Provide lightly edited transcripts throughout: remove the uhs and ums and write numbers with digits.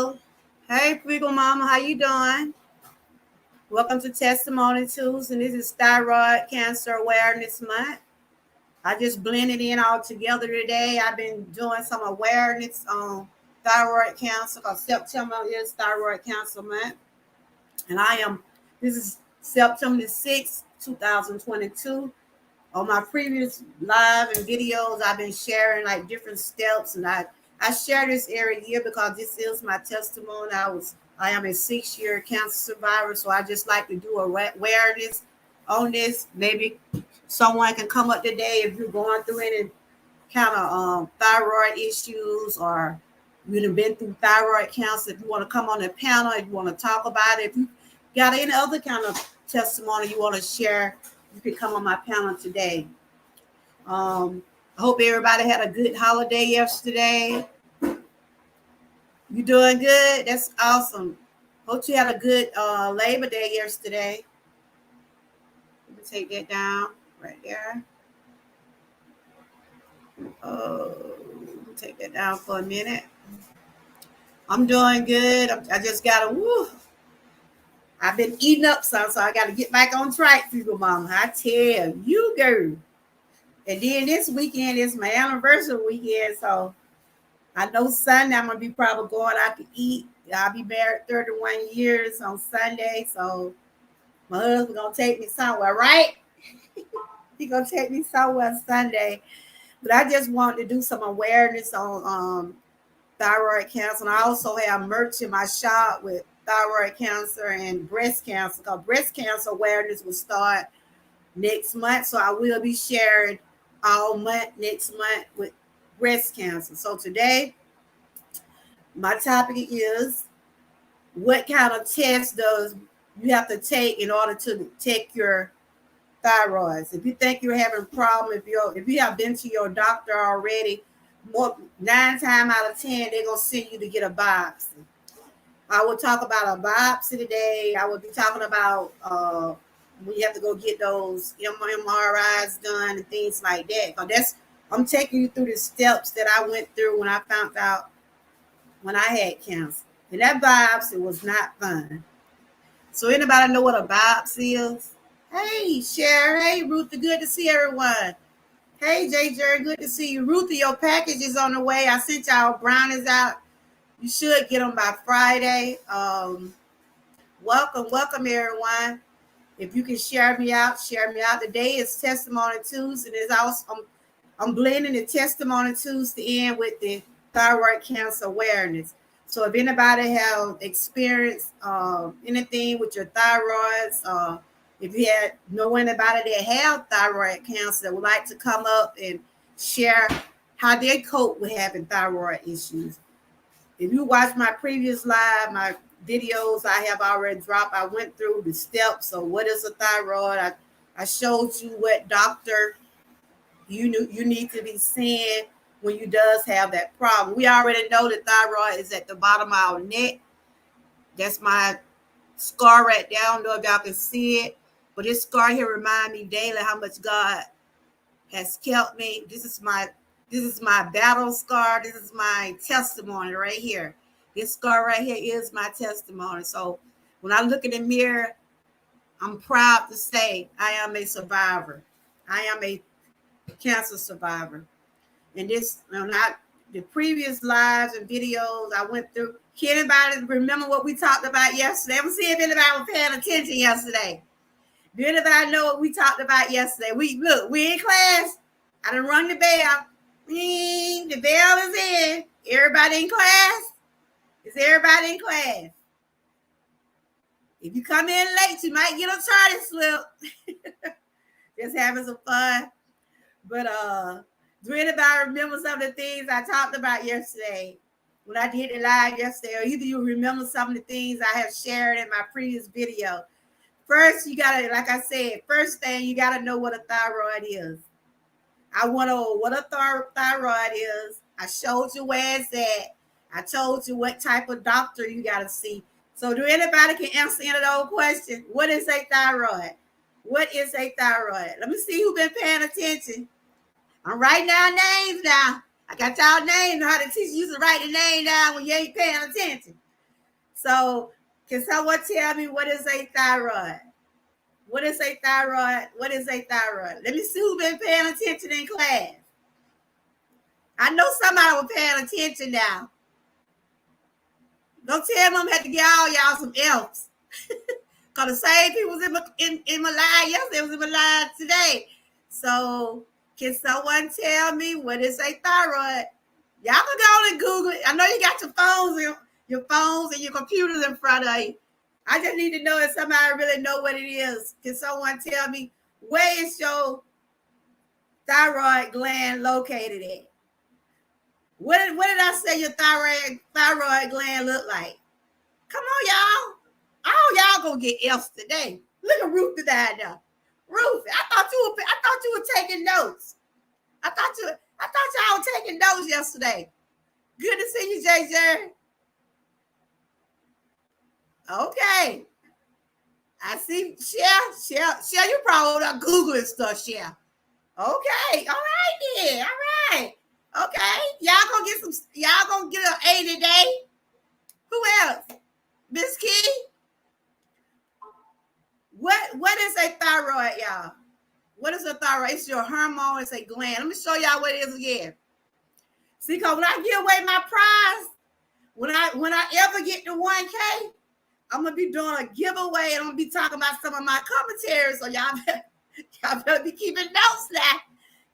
Hello. Hey, Wiggle Mama, how you doing? Welcome to Testimony Tuesday, and this is Thyroid Cancer Awareness Month. I just blended in all together today. I've been doing some awareness on thyroid cancer because September is Thyroid Cancer Month. And this is September 6th, 2022. On my previous live and videos, I've been sharing like different steps, and I share this every year because this is my testimony. I am a 6-year cancer survivor, so I just like to do awareness on this. Maybe someone can come up today if you're going through any kind of thyroid issues, or you've been through thyroid cancer. If you want to come on the panel, if you want to talk about it, if you got any other kind of testimony you want to share, you can come on my panel today. I hope everybody had a good holiday yesterday. You doing good? That's awesome. Hope you had a good Labor Day yesterday. Let me take that down right there. Let me take that down for a minute. I'm doing good. I just got I've been eating up some, so I got to get back on track, people, Mama. I tell you, girl. And then this weekend is my anniversary weekend, so I know Sunday I'm going to be probably going out to eat. I'll be married 31 years on Sunday, so my husband's going to take me somewhere, right? He's going to take me somewhere Sunday. But I just want to do some awareness on thyroid cancer. And I also have merch in my shop with thyroid cancer and breast cancer, because breast cancer awareness will start next month. So I will be sharing all month next month with breast cancer. So today, my topic is what kind of test does you have to take in order to detect your thyroids. If you think you're having a problem, if you have been to your doctor already, 9 times out of 10, they're gonna send you to get a biopsy. I will talk about a biopsy today. I will be talking about we have to go get those MRIs done and things like that. I'm taking you through the steps that I went through when I found out when I had cancer. And that biopsy was not fun. So anybody know what a biopsy is? Hey, Cher. Hey, Ruthie. Good to see everyone. Hey, J. Jerry. Good to see you. Ruthie, your package is on the way. I sent y'all brownies out. You should get them by Friday. Welcome, everyone. If you can share me out, share me out. Today is Testimony Tuesday. And I'm blending the Testimony Tuesday in with the thyroid cancer awareness. So if anybody have experienced anything with your thyroids, if you know anybody that have thyroid cancer that would like to come up and share how they cope with having thyroid issues. If you watch my previous live, my videos I have already dropped, I went through the steps of what is a thyroid. I showed you what doctor you need to be seeing when you does have that problem. We already know the thyroid is at the bottom of our neck. That's my scar right there. I don't know if y'all can see it, but this scar here reminds me daily how much God has kept me. This is my battle scar. This is my testimony right here. This scar right here is my testimony. So when I look in the mirror, I'm proud to say I am a survivor. I am a cancer survivor. And the previous lives and videos I went through. Can anybody remember what we talked about yesterday? I'm see if anybody was paying attention yesterday. Do anybody know what we talked about yesterday? We in class. I done rung the bell. The bell is in. Everybody in class? Is everybody in class? If you come in late, you might get a tardy slip. Just having some fun. But do anybody remember some of the things I talked about yesterday when I did the live yesterday? Or either you remember some of the things I have shared in my previous video. First, you gotta, like I said, first thing you gotta know what a thyroid is. I want to know what a thyroid is. I showed you where it's at. I told you what type of doctor you got to see. So do anybody can answer any of those questions? What is a thyroid? What is a thyroid? Let me see who's been paying attention. I'm writing down names now. I got y'all names. Know how to teach you to write the name down when you ain't paying attention. So can someone tell me what is a thyroid? What is a thyroid? What is a thyroid? Let me see who's been paying attention in class. I know somebody was paying attention now. Don't tell them I had to get all y'all some F's. Because the same people was in my line yesterday was in my line today. So can someone tell me what is a thyroid? Y'all can go and Google it. I know you got your phones and your computers in front of you. I just need to know if somebody really know what it is. Can someone tell me where is your thyroid gland located at? What did I say your thyroid gland look like? Come on, y'all. All y'all gonna get F's today. Look at Ruth today now. Ruth, I thought you were taking notes. I thought y'all were taking notes yesterday. Good to see you, JJ. Okay. I see Shell, you probably not Googling stuff, Shell. Okay, all right then. All right. Okay. Y'all gonna get an 80 day. Who else? Miss Key? What is a thyroid, y'all? What is a thyroid? It's your hormone, it's a gland. Let me show y'all what it is again. See, because when I give away my prize, when I ever get to 1K, I'm gonna be doing a giveaway and I'm gonna be talking about some of my commentaries. So y'all better be keeping notes now.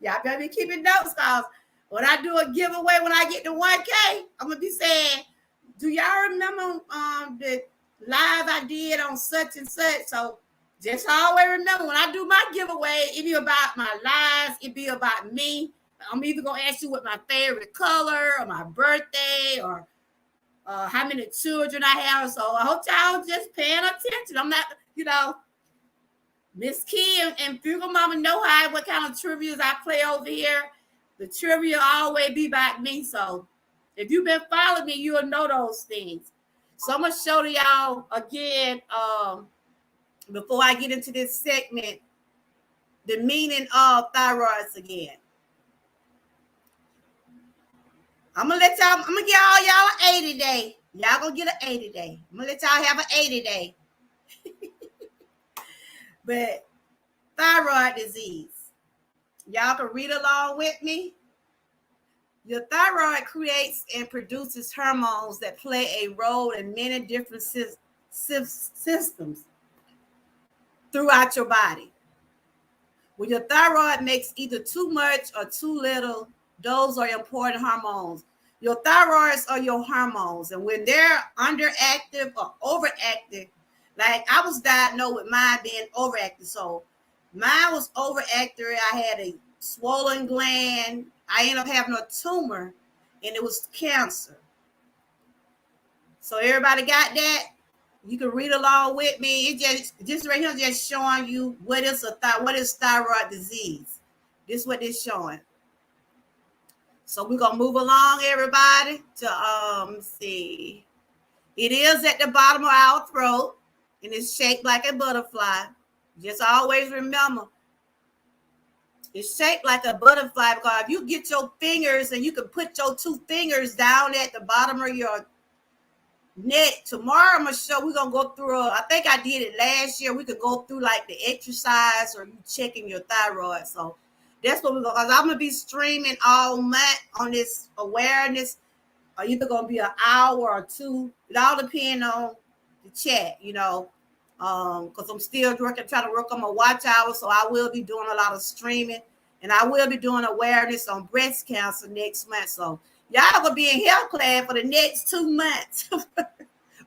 Y'all better be keeping notes, because when I do a giveaway when I get to 1K, I'm gonna be saying, do y'all remember the live I did on such and such? So just always remember, when I do my giveaway, it be about my lives, it be about me. I'm either gonna ask you what my favorite color or my birthday or how many children I have. So I hope y'all just paying attention. I'm not, Miss Key and Fugal Mama know what kind of trivias I play over here. The trivia always be about me. So if you've been following me, you'll know those things. So I'm gonna show to y'all again, before I get into this segment, the meaning of thyroids again. I'm gonna get all y'all an 80 day. Y'all gonna get an 80 day. I'm gonna let y'all have an 80 day. But thyroid disease. Y'all can read along with me. Your thyroid creates and produces hormones that play a role in many different systems throughout your body. When your thyroid makes either too much or too little, those are important hormones. Your thyroids are your hormones, and when they're underactive or overactive, like I was diagnosed with mine being overactive. So mine was overactive. I had a swollen gland. I ended up having a tumor, and it was cancer. So everybody got that? You can read along with me. It just right here, just showing you what is thyroid disease. This is what it's showing. So we're gonna move along, everybody, to let's see. It is at the bottom of our throat, and it's shaped like a butterfly. Just always remember, it's shaped like a butterfly, because if you get your fingers and you can put your two fingers down at the bottom of your neck. Tomorrow I'm gonna show, we're gonna go through I think I did it last year. We could go through like the exercise or you checking your thyroid. So that's what we're going, because I'm gonna be streaming all month on this awareness, or either gonna be an hour or two. It all depends on the chat, because I'm still trying to work on my watch hours. So I will be doing a lot of streaming, and I will be doing awareness on breast cancer next month. So y'all gonna be in health class for the next 2 months.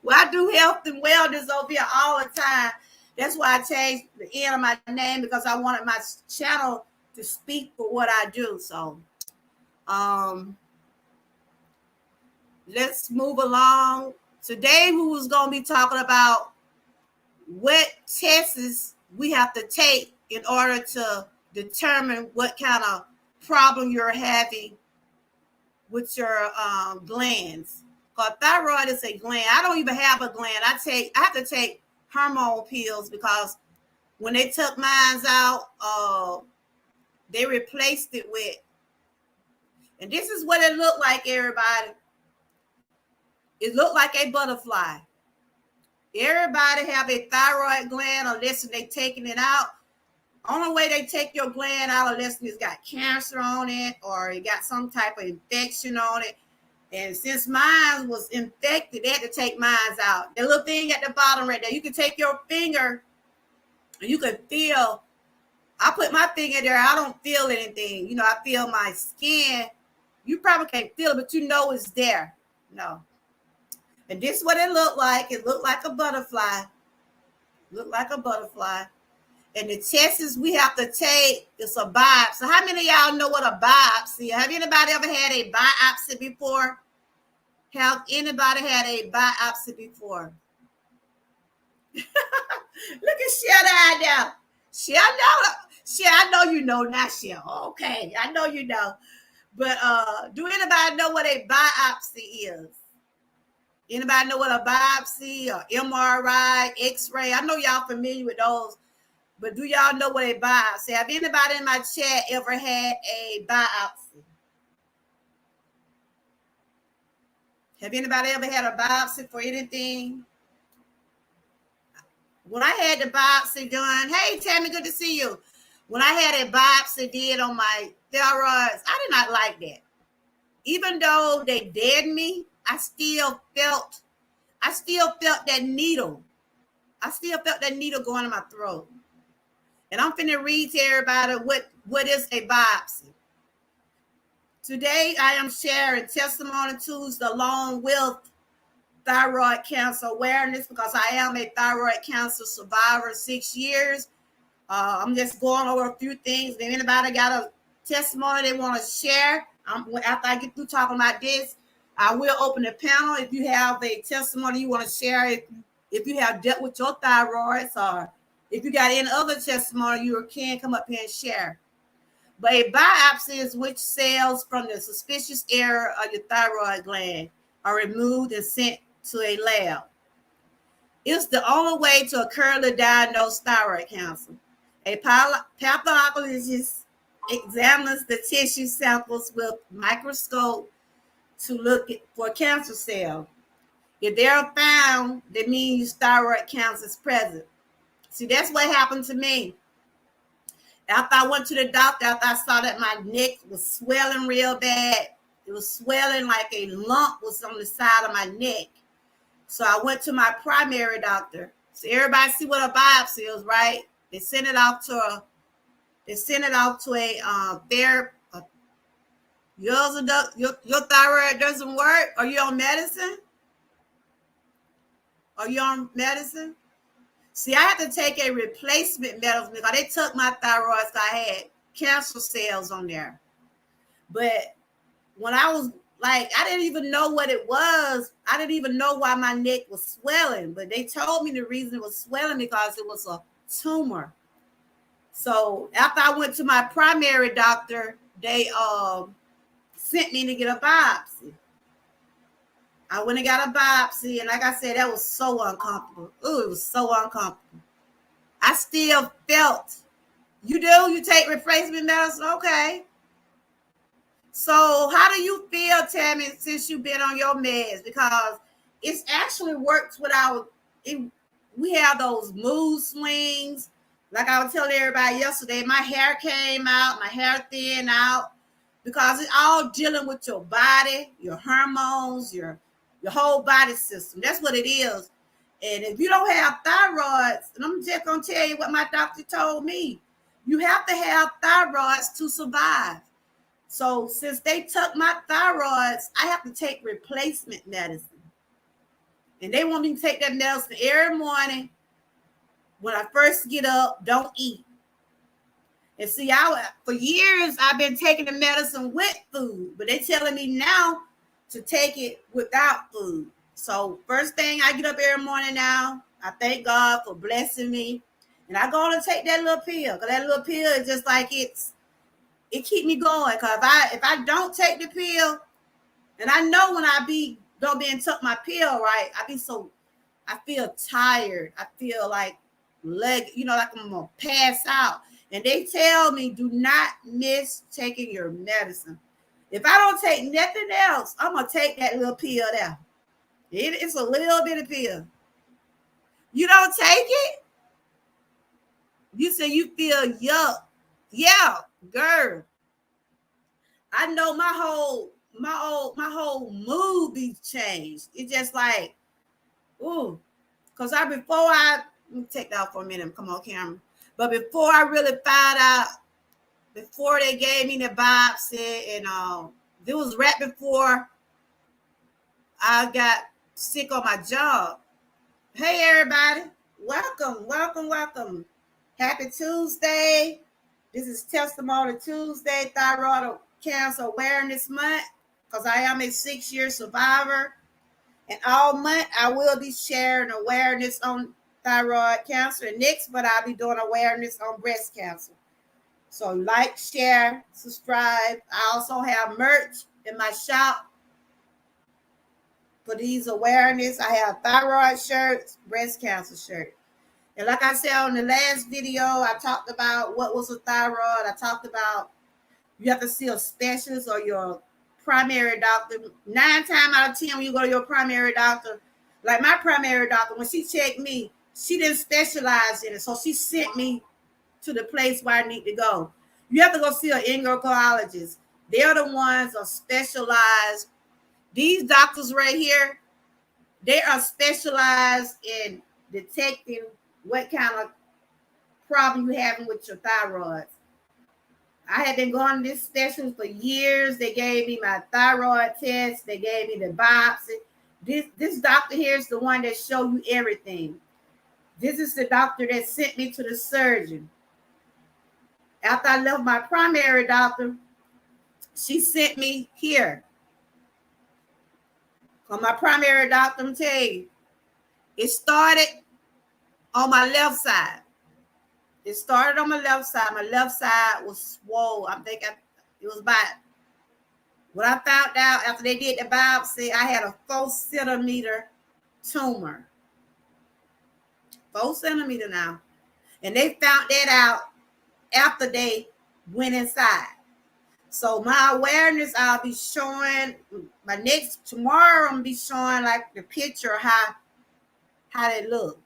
Well, I do health and wellness over here all the time. That's why I changed the end of my name, because I wanted my channel to speak for what I do. So let's move along. Today we was gonna be talking about what tests we have to take in order to determine what kind of problem you're having with your glands. Because thyroid is a gland. I don't even have a gland. I have to take hormone pills, because when they took mine out, they replaced it with, and this is what it looked like, everybody. It looked like a butterfly. Everybody have a thyroid gland unless they taking it out. Only way they take your gland out unless it's got cancer on it or it got some type of infection on it. And since mine was infected, they had to take mine out. The little thing at the bottom right there, you can take your finger and you can feel. I put my finger there. I don't feel anything. You know, I feel my skin. You probably can't feel it, but you know it's there. No. And this is what it looked like. It looked like a butterfly. Looked like a butterfly. And the tests we have to take is a biopsy. How many of y'all know what a biopsy is? Have anybody ever had a biopsy before? Have anybody had a biopsy before? Look at Shell now. Shell know. Shell, I know you know, not Shell. Okay, I know you know. But do anybody know what a biopsy is? Anybody know what a biopsy or MRI, X-ray? I know y'all familiar with those. But do y'all know what a biopsy? Have anybody in my chat ever had a biopsy? Have anybody ever had a biopsy for anything? When I had the biopsy done, hey, Tammy, good to see you. When I had a biopsy did on my thyroids, I did not like that. Even though they dead me, I still felt that needle. I still felt that needle going in my throat. And I'm finna read to everybody what is a biopsy. Today, I am sharing testimony Tuesday along with thyroid cancer awareness because I am a thyroid cancer survivor, 6 years. I'm just going over a few things. If anybody got a testimony they want to share, after I get through talking about this, I will open the panel. If you have a testimony you want to share, if you have dealt with your thyroids or if you got any other testimony, you can come up here and share. But a biopsy is which cells from the suspicious area of your thyroid gland are removed and sent to a lab. It's the only way to accurately diagnose thyroid cancer. A pathologist examines the tissue samples with microscope to look for cancer cells. If they are found, that means thyroid cancer is present. See, that's what happened to me. After I went to the doctor, after I saw that my neck was swelling real bad, it was swelling like a lump was on the side of my neck. So I went to my primary doctor. So everybody see what a biopsy is, right? They send it off to a therapist. Your thyroid doesn't work. Are you on medicine? See, I had to take a replacement medicine because they took my thyroid because I had cancer cells on there. But when I was like, I didn't even know what it was. I didn't even know why my neck was swelling. But they told me the reason it was swelling because it was a tumor. So after I went to my primary doctor, they sent me to get a biopsy. I went and got a biopsy, and like I said, that was so uncomfortable. Ooh, it was so uncomfortable. I still felt. You do? You take replacement medicine? Okay. So how do you feel, Tammy, since you've been on your meds? Because it's actually works with we have those mood swings. Like I was telling everybody yesterday, my hair came out, my hair thinned out, because it's all dealing with your body, your hormones, your whole body system. That's what it is. And if you don't have thyroids, and I'm just going to tell you what my doctor told me, you have to have thyroids to survive. So since they took my thyroids, I have to take replacement medicine. And they want me to take that medicine every morning. When I first get up, don't eat. And see, for years, I've been taking the medicine with food, but they're telling me now to take it without food. So first thing I get up every morning now, I thank God for blessing me. And I go on and take that little pill, because that little pill is just like it keep me going. Because if I don't take the pill, and I know when I don't be and took my pill right, I feel tired. I feel like like I'm gonna pass out. And they tell me, do not miss taking your medicine. If I don't take nothing else, I'm gonna take that little pill there. It's a little bit of pill. You don't take it? You say you feel yuck. Yeah, girl. I know my whole mood be changed. It's just like, ooh, because let me take that out for a minute. Come on, camera. But before I really found out, before they gave me the biopsy, and it was right before I got sick on my job. Hey, everybody. Welcome, welcome, welcome. Happy Tuesday. This is Testimony Tuesday, Thyroid Cancer Awareness Month, because I am a 6-year survivor. And all month, I will be sharing awareness on thyroid cancer. And next month, I'll be doing awareness on breast cancer. So like, share, subscribe. I also have merch in my shop for these awareness. I have thyroid shirts, breast cancer shirts. And like I said on the last video, I talked about what was a thyroid. I talked about you have to see a specialist or your primary doctor. 9 times out of 10, when you go to your primary doctor, like my primary doctor, when she checked me, she didn't specialize in it. So she sent me to the place where I need to go. You have to go see an endocrinologist. They're the ones that are specialized. These doctors right here, they are specialized in detecting what kind of problem you having with your thyroid. I had been going to this specialist for years. They gave me my thyroid test. They gave me the biopsy. This doctor here is the one that show you everything. This is the doctor that sent me to the surgeon. After I left my primary doctor, she sent me here. On my primary doctor, I'm telling you, it started on my left side. It started on my left side. My left side was swollen. It was bad. When I found out after they did the biopsy, I had a 4-centimeter tumor. 4 centimeter now. And they found that out after they went inside. So my awareness, I'll be showing tomorrow. I'm gonna be showing like the picture of how they look.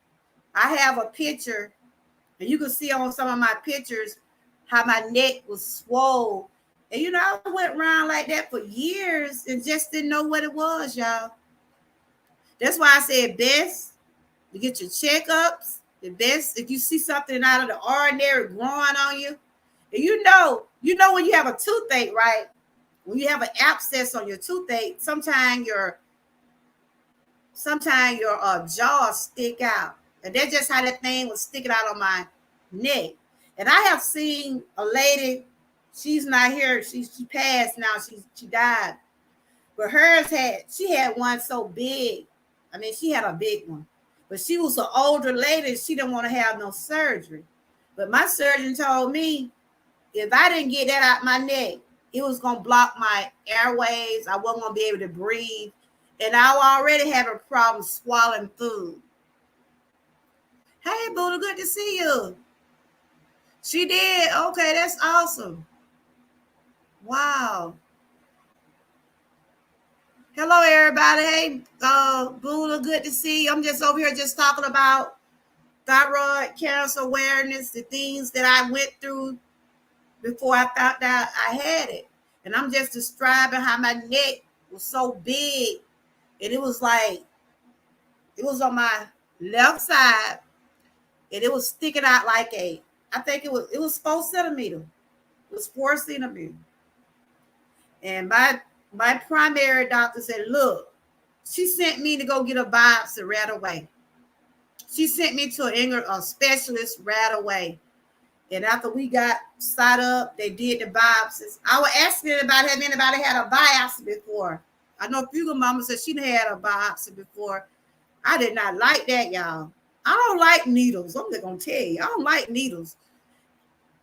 I have a picture, and you can see on some of my pictures how my neck was swollen. And I went around like that for years and just didn't know what it was, y'all. That's why I said best to get your checkups. The best if you see something out of the ordinary growing on you. And you know when you have a toothache, right? When you have an abscess on your toothache, sometimes your jaw stick out. And that's just how that thing was sticking out on my neck. And I have seen a lady, she's not here, she passed now, she died. But she had one so big. I mean, she had a big one. But she was an older lady, she didn't want to have no surgery. But my surgeon told me if I didn't get that out my neck, it was going to block my airways. I wasn't going to be able to breathe. And I was already having problems swallowing food. Hey, Buddha, good to see you. She did. Okay, that's awesome. Wow. Hello, everybody. Hey, Buddha, good to see you. I'm just over here just talking about thyroid cancer awareness, the things that I went through before I found out I had it. And I'm just describing how my neck was so big. And it was on my left side. And it was sticking out like I think it was 4 centimeters. It was 4 centimeters. And my primary doctor said, look, she sent me to go get a biopsy right away. She sent me to a specialist right away. And after we got set up, they did the biopsies. I was asking anybody, have anybody had a biopsy before? I know Fugal Mama said she had a biopsy before. I did not like that, y'all. I don't like needles. I'm just going to tell you, I don't like needles.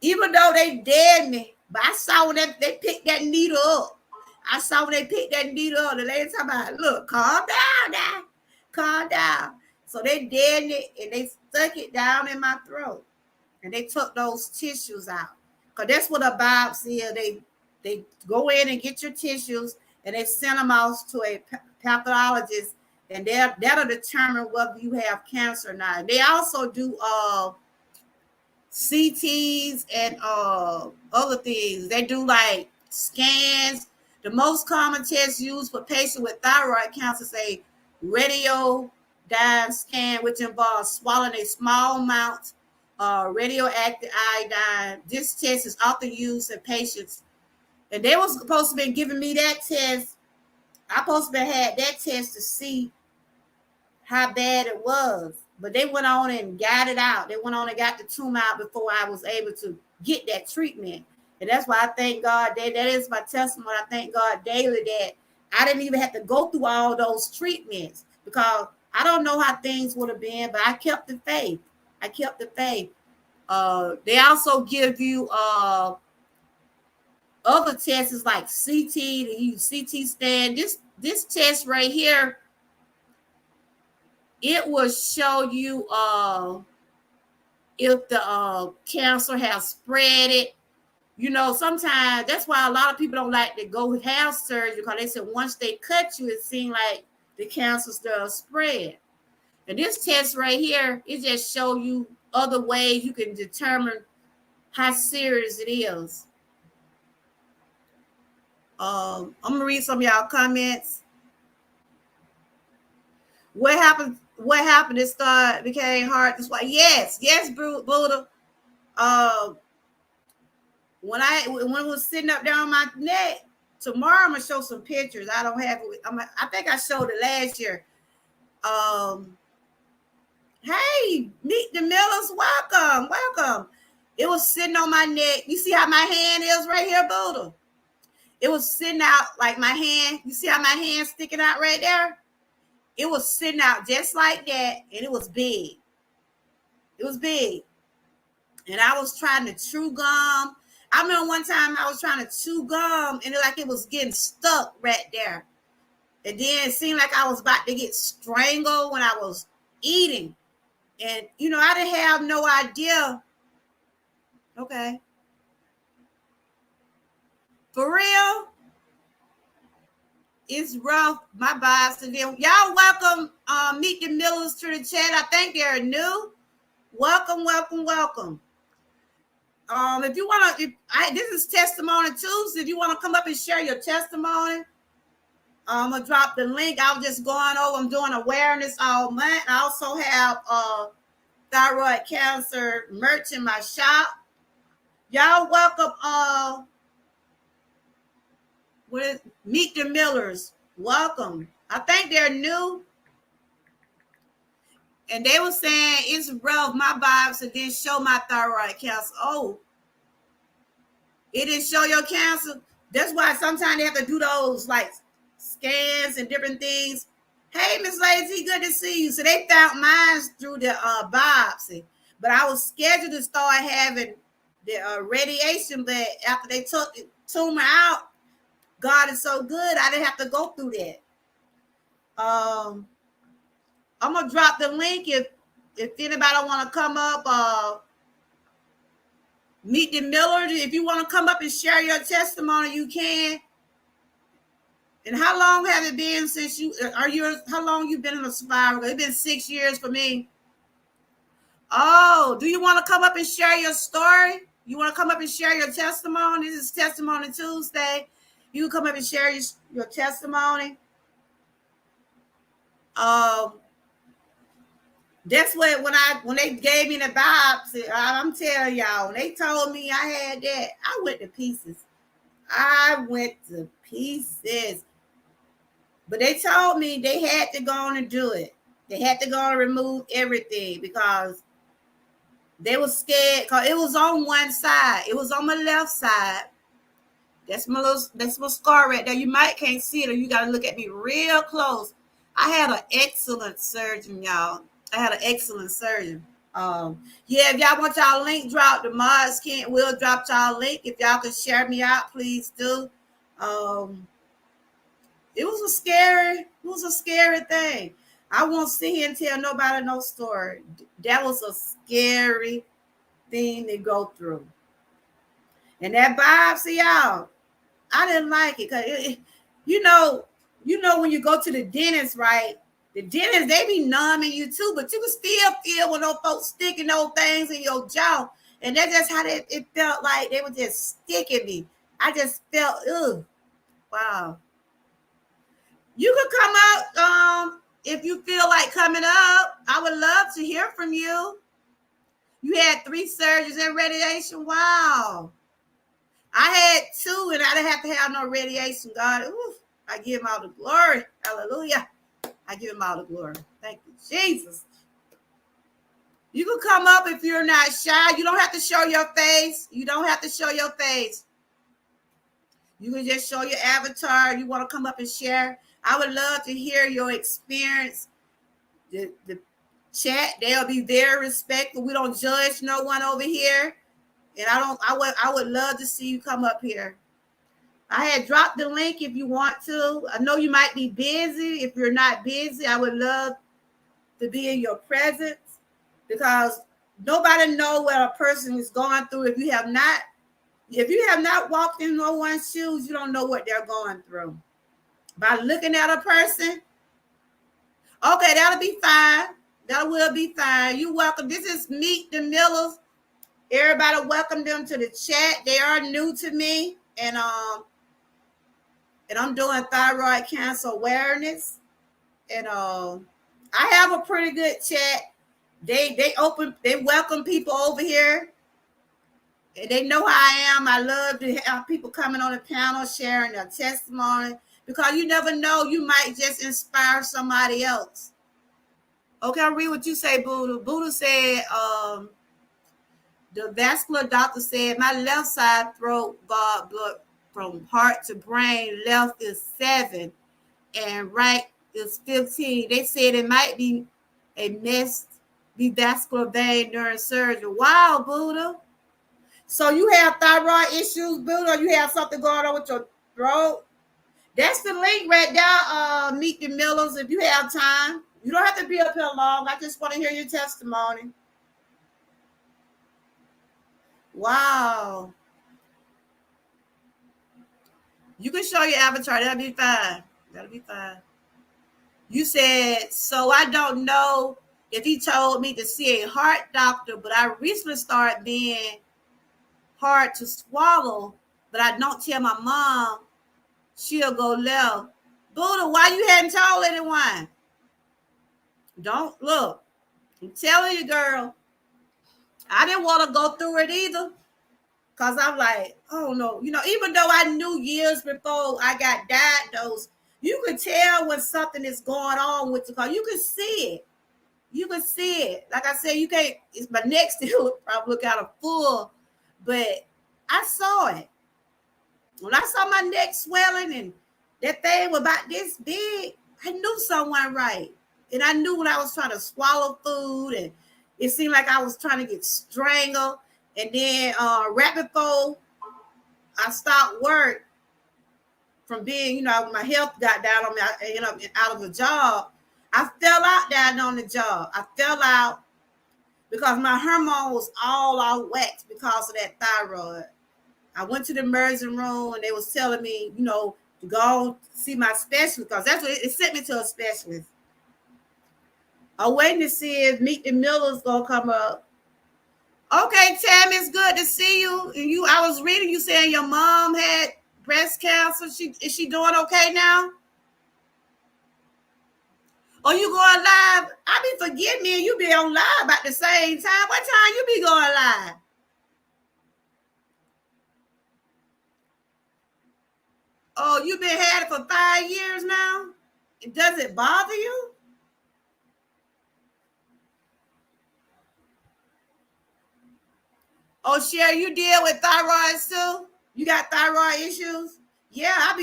Even though they dared me, but I saw when they picked that needle up. I saw when they picked that needle up. The lady talking about, look, calm down now. Calm down. So they dared it and they stuck it down in my throat. And they took those tissues out. Because that's what a biopsy is. They go in and get your tissues and they send them off to a pathologist and that'll determine whether you have cancer or not. They also do CTs and other things. They do like scans. The most common test used for patients with thyroid cancer is a radiodyne scan, which involves swallowing a small amount of radioactive iodine. This test is often used in patients, and they was supposed to be giving me that test. I supposed to have had that test to see how bad it was. But they went on and got it out. They went on and got the tumor out before I was able to get that treatment. And that's why I thank God that is my testimony. I thank God daily that I didn't even have to go through all those treatments, because I don't know how things would have been, but I kept the faith. I kept the faith. They also give you other tests like CT, to use CT scan. This test right here, it will show you if the cancer has spread it. You know, sometimes that's why a lot of people don't like to go have surgery, because they said once they cut you, it seems like the cancer still spread. And this test right here, it just show you other ways you can determine how serious it is. I'm gonna read some of y'all comments. What happened? What happened? It became hard. That's why. Yes, Buddha. When it was sitting up there on my neck, tomorrow I'm gonna show some pictures. I don't have it. I think I showed it last year. Hey, meet the Millers. Welcome. It was sitting on my neck. You see how my hand is right here, Buddha? It was sitting out like my hand. You see how my hand sticking out right there? It was sitting out just like that, and it was big. It was big. And I was trying to chew gum. I remember one time I was trying to chew gum, and it was getting stuck right there. And then it seemed like I was about to get strangled when I was eating. And, I didn't have no idea. Okay. For real, it's rough. My boss. And then y'all welcome Meet the Millers to the chat. I think they're new. Welcome. If you want to, this is Testimony Tuesday. If you want to come up and share your testimony, I'm gonna drop the link. I was just going over. I'm doing awareness all month. I also have thyroid cancer merch in my shop. Y'all welcome. Meet the Millers? Welcome. I think they're new. And they were saying it's rough. My biopsy didn't show my thyroid cancer. Oh, it didn't show your cancer. That's why sometimes they have to do those like scans and different things. Hey, Miss Lazy, good to see you. So they found mine through the biopsy, but I was scheduled to start having the radiation. But after they took the tumor out, God is so good, I didn't have to go through that. I'm gonna drop the link if anybody want to come up. Meet the Miller. If you want to come up and share your testimony, you can. And how long have it been since how long you've been in a survivor? It's been 6 years for me. Oh, do you want to come up and share your story? You want to come up and share your testimony? This is Testimony Tuesday. You can come up and share your testimony. That's what when they gave me the biopsy, I'm telling y'all, when they told me I had that, I went to pieces. But they told me they had to go on and do it. They had to go and remove everything because they were scared. Because it was on one side. It was on my left side. That's my scar right there. You might can't see it, or you got to look at me real close. I had an excellent surgeon, y'all. Yeah, if y'all want y'all link dropped, the mods will drop y'all link. If y'all can share me out, please do. It was a scary thing. I won't sit here and tell nobody no story. That was a scary thing to go through. And that biopsy, y'all, I didn't like it because you know when you go to the dentist, right? The dentists, they be numbing you too, but you can still feel when those folks sticking those things in your jaw. And that's just how it felt like they were just sticking me. I just felt, ugh, wow. You could come out if you feel like coming up. I would love to hear from you. You had 3 surgeries and radiation. Wow. I had 2 and I didn't have to have no radiation. God, ooh, I give him all the glory. Hallelujah. I give him all the glory. Thank you, Jesus. You can come up if you're not shy. You don't have to show your face. You don't have to show your face. You can just show your avatar. You want to come up and share. I would love to hear your experience. The chat, they'll be very respectful. We don't judge no one over here. And I would love to see you come up here. I had dropped the link if you want to. I know you might be busy. If you're not busy, I would love to be in your presence because nobody knows what a person is going through. If you have not walked in no one's shoes, you don't know what they're going through. By looking at a person, okay, that'll be fine. That will be fine. You're welcome. This is Meet the Millers. Everybody welcome them to the chat. They are new to me. And I'm doing thyroid cancer awareness. And I have a pretty good chat. They welcome people over here. And they know how I am. I love to have people coming on the panel sharing their testimony because you never know, you might just inspire somebody else. Okay, I'll read what you say, Buddha. Buddha said, the vascular doctor said my left side throat blood from heart to brain, left is 7 and right is 15. They said it might be a missed vascular vein during surgery. Wow, Buddha. So you have thyroid issues, Buddha, or you have something going on with your throat? That's the link right there. Meet the Millers if you have time. You don't have to be up here long. I just want to hear your testimony. Wow. You can show your avatar. That'll be fine. That'll be fine. You said, so I don't know if he told me to see a heart doctor, but I recently started being hard to swallow, but I don't tell my mom. She'll go left. Buddha, why you hadn't told anyone? Don't look. I'm telling you, girl. I didn't want to go through it either. Because I'm like, oh no. Even though I knew years before I got diagnosed, you could tell when something is going on with you. Because you can see it. You can see it. Like I said, you can't, it's my neck still probably look out of full. But I saw it. When I saw my neck swelling and that thing was about this big, I knew someone right. And I knew when I was trying to swallow food and it seemed like I was trying to get strangled. And then right before I stopped work from being, my health got down on me, out of the job, I fell out down on the job. I fell out because my hormone was all out whacked because of that thyroid. I went to the emergency room and they was telling me, to go see my specialist because that's what it sent me to a specialist. I'm waiting to see if Meet the Millers gonna come up. Okay, Tam, it's good to see you. I was reading you saying your mom had breast cancer. Is she doing okay now? Oh, you going live? I be forgetting me and you be on live at the same time. What time you be going live? Oh, you've been had it for 5 years now? Does it bother you? Oh, Sherry, you deal with thyroid too? You got thyroid issues? Yeah, I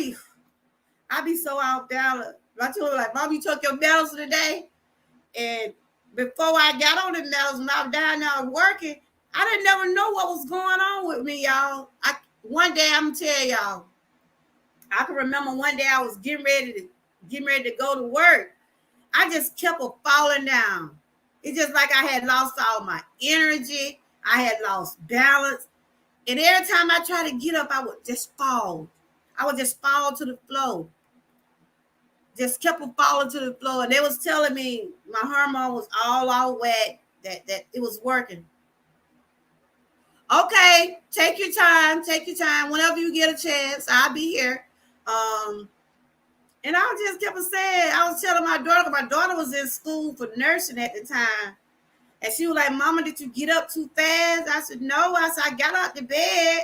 be so out balance. I told her, like, Mom, you took your medicine today? And before I got on the medicine, when I was down there working, I didn't never know what was going on with me, y'all. One day, I'm gonna tell y'all, I can remember one day I was getting ready to go to work. I just kept falling down. It's just like I had lost all my energy. I had lost balance. And every time I tried to get up, I would just fall. I would just fall to the floor. just kept on falling to the floor. And they was telling me my hormone was all wet, that it was working. Okay, take your time. Take your time. Whenever you get a chance, I'll be here. And I just kept on saying, I was telling my daughter was in school for nursing at the time. And she was like, Mama, did you get up too fast? I said, no. I said, I got out the bed.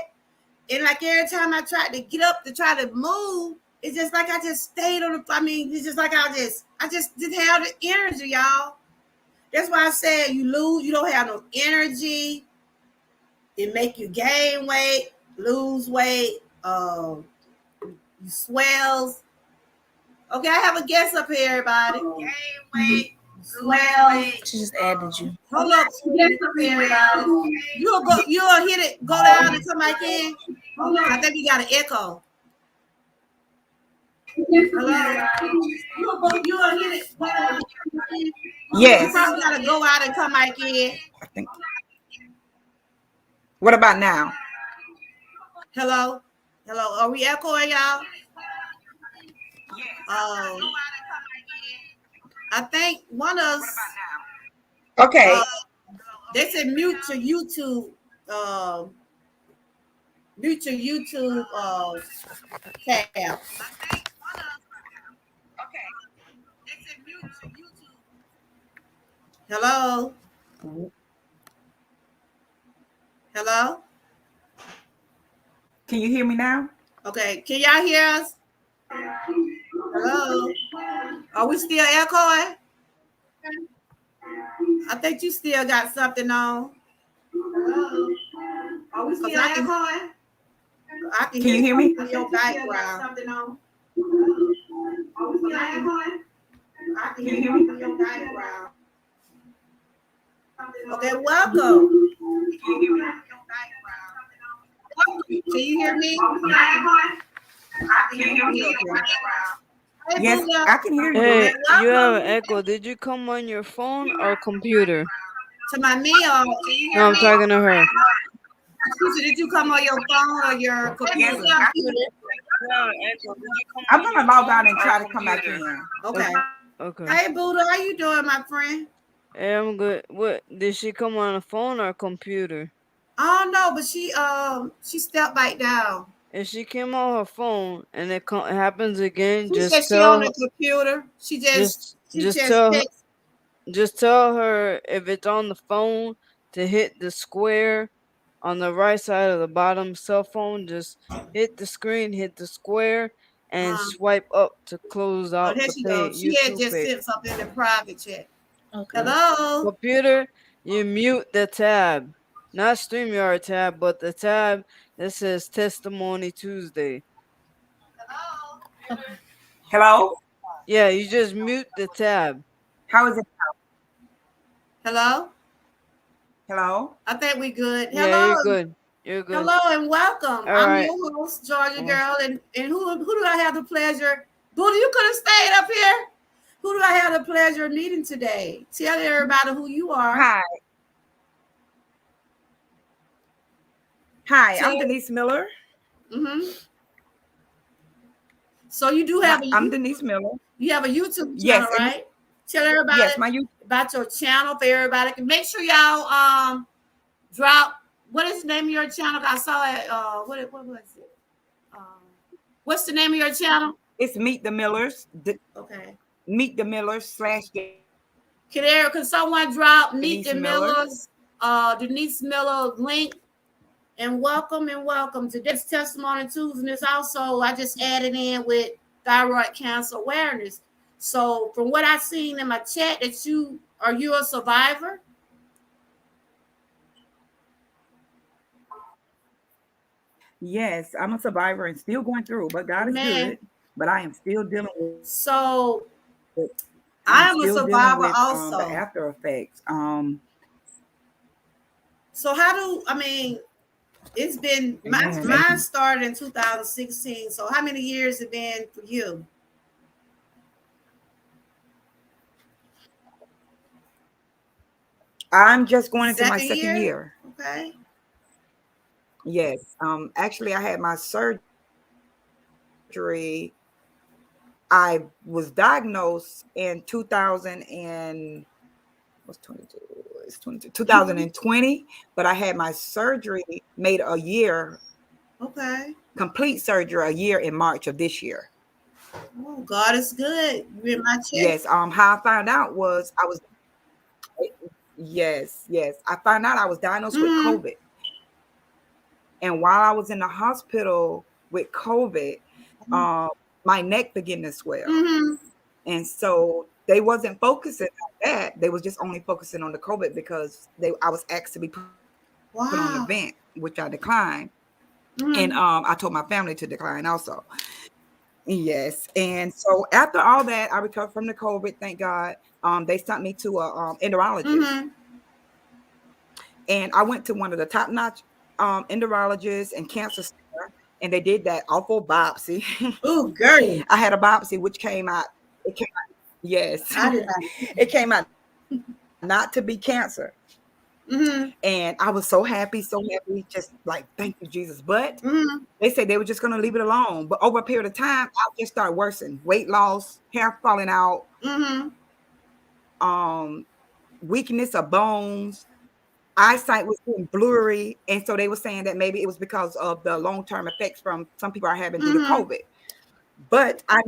And like every time I tried to get up to try to move, it's just like I just stayed on the, I mean, it's just like I just didn't have the energy, y'all. That's why I said you lose, you don't have no energy. It make you gain weight, lose weight, you swells. Okay, I have a guest up here, everybody. Gain weight, swells. She just added you. Hold up, guest up here, everybody. You'll hit it, go down and come back in. I think you got an echo. Hello? You'll hit it, go down. Yes. You probably gotta go out and come back in. I think. What about now? Hello? Hello? Are we echoing, y'all? I think one of us. Okay. They said mute your YouTube. Mute your YouTube tab. Hello? Hello? Can you hear me now? Okay. Can y'all hear us? Hello? Are we still echoing? I think you still got something on. Hello? Are we still echoing? Can you hear me? In your background. Something on. Are we still echoing? I can hear me in your background. Okay, welcome. Can you hear me? Yes, I can hear you. Hey, you have an echo. Did you come on your phone or computer? To my meal. No, I'm talking to her. Did you come on your phone or your computer? I'm gonna log out and try to come back in. Okay. Okay. Hey, Buddha, how you doing, my friend? Hey, I'm good. What did she come on a phone or computer? I don't know, but she stepped back down. If she came on her phone and it happens again, She just said she on the computer. She just just tell her if it's on the phone to hit the square on the right side of the bottom cell phone. Just hit the screen, hit the square, and swipe up to close out there the she page. goes. She had just sent something in the private chat. Okay. Hello. Computer, you mute the tab, not StreamYard tab, but the tab that says Testimony Tuesday. Hello? Yeah, you just mute the tab. How is it now? Hello. Hello? I think we good. Yeah, Hello. you're good. You're good. Hello and welcome. All I'm right. your host, Georgia Girl, and who do I have the pleasure? Buddha, you could have stayed up here. Who do I have the pleasure of meeting today? Tell everybody who you are. Hi, I'm Denise Miller. Mm-hmm. So you do have I'm Denise Miller. You have a YouTube channel, right? Tell everybody about your channel for everybody. Make sure y'all drop. What is the name of your channel? I saw it. What was it? What's the name of your channel? It's Meet the Millers. Okay. Meet the Millers / Can someone drop Meet the Millers, Denise Miller link? And welcome to this Testimony Tuesday. And it's also, I just added in with thyroid cancer awareness. So from what I've seen in my chat, that you a survivor? Yes, I'm a survivor and still going through, but God is good. But I am still dealing with. So I am a survivor also. The after effects. So it's been mine started in 2016. So how many years have been for you? I'm just going into my second year. Okay. Yes. Actually, I had my surgery I was diagnosed in 2000 and what's 22? It's 22, Mhm. 2020, but I had my surgery made a year, Okay. complete surgery a year in March of this year. Oh, God is good. You in my check. Yes, how I found out was I was yes, yes. I found out I was diagnosed with Mm-hmm. COVID. And while I was in the hospital with COVID, um, my neck began to swell. Mm-hmm. And so they wasn't focusing on that. They was just only focusing on the COVID because I was asked to be put on the vent, which I Wow. declined. And Mm-hmm. I told my family to decline also. Yes. And so after all that, I recovered from the COVID, thank God. They sent me to a endocrinologist. Mm-hmm. And I went to one of the top-notch endocrinologists and cancer center, and they did that awful biopsy. Oh, girl. I had a biopsy which came out. It came out, yes, I did not. it came out not to be cancer. Mm-hmm. And I was so happy, just like, thank you, Jesus. But Mm-hmm. they said they were just going to leave it alone. But over a period of time, I just started worsening. Weight loss, hair falling out, Mm-hmm. um, weakness of bones, eyesight was getting blurry. And so they were saying that maybe it was because of the long-term effects from some people are having due to Mm-hmm. COVID. But I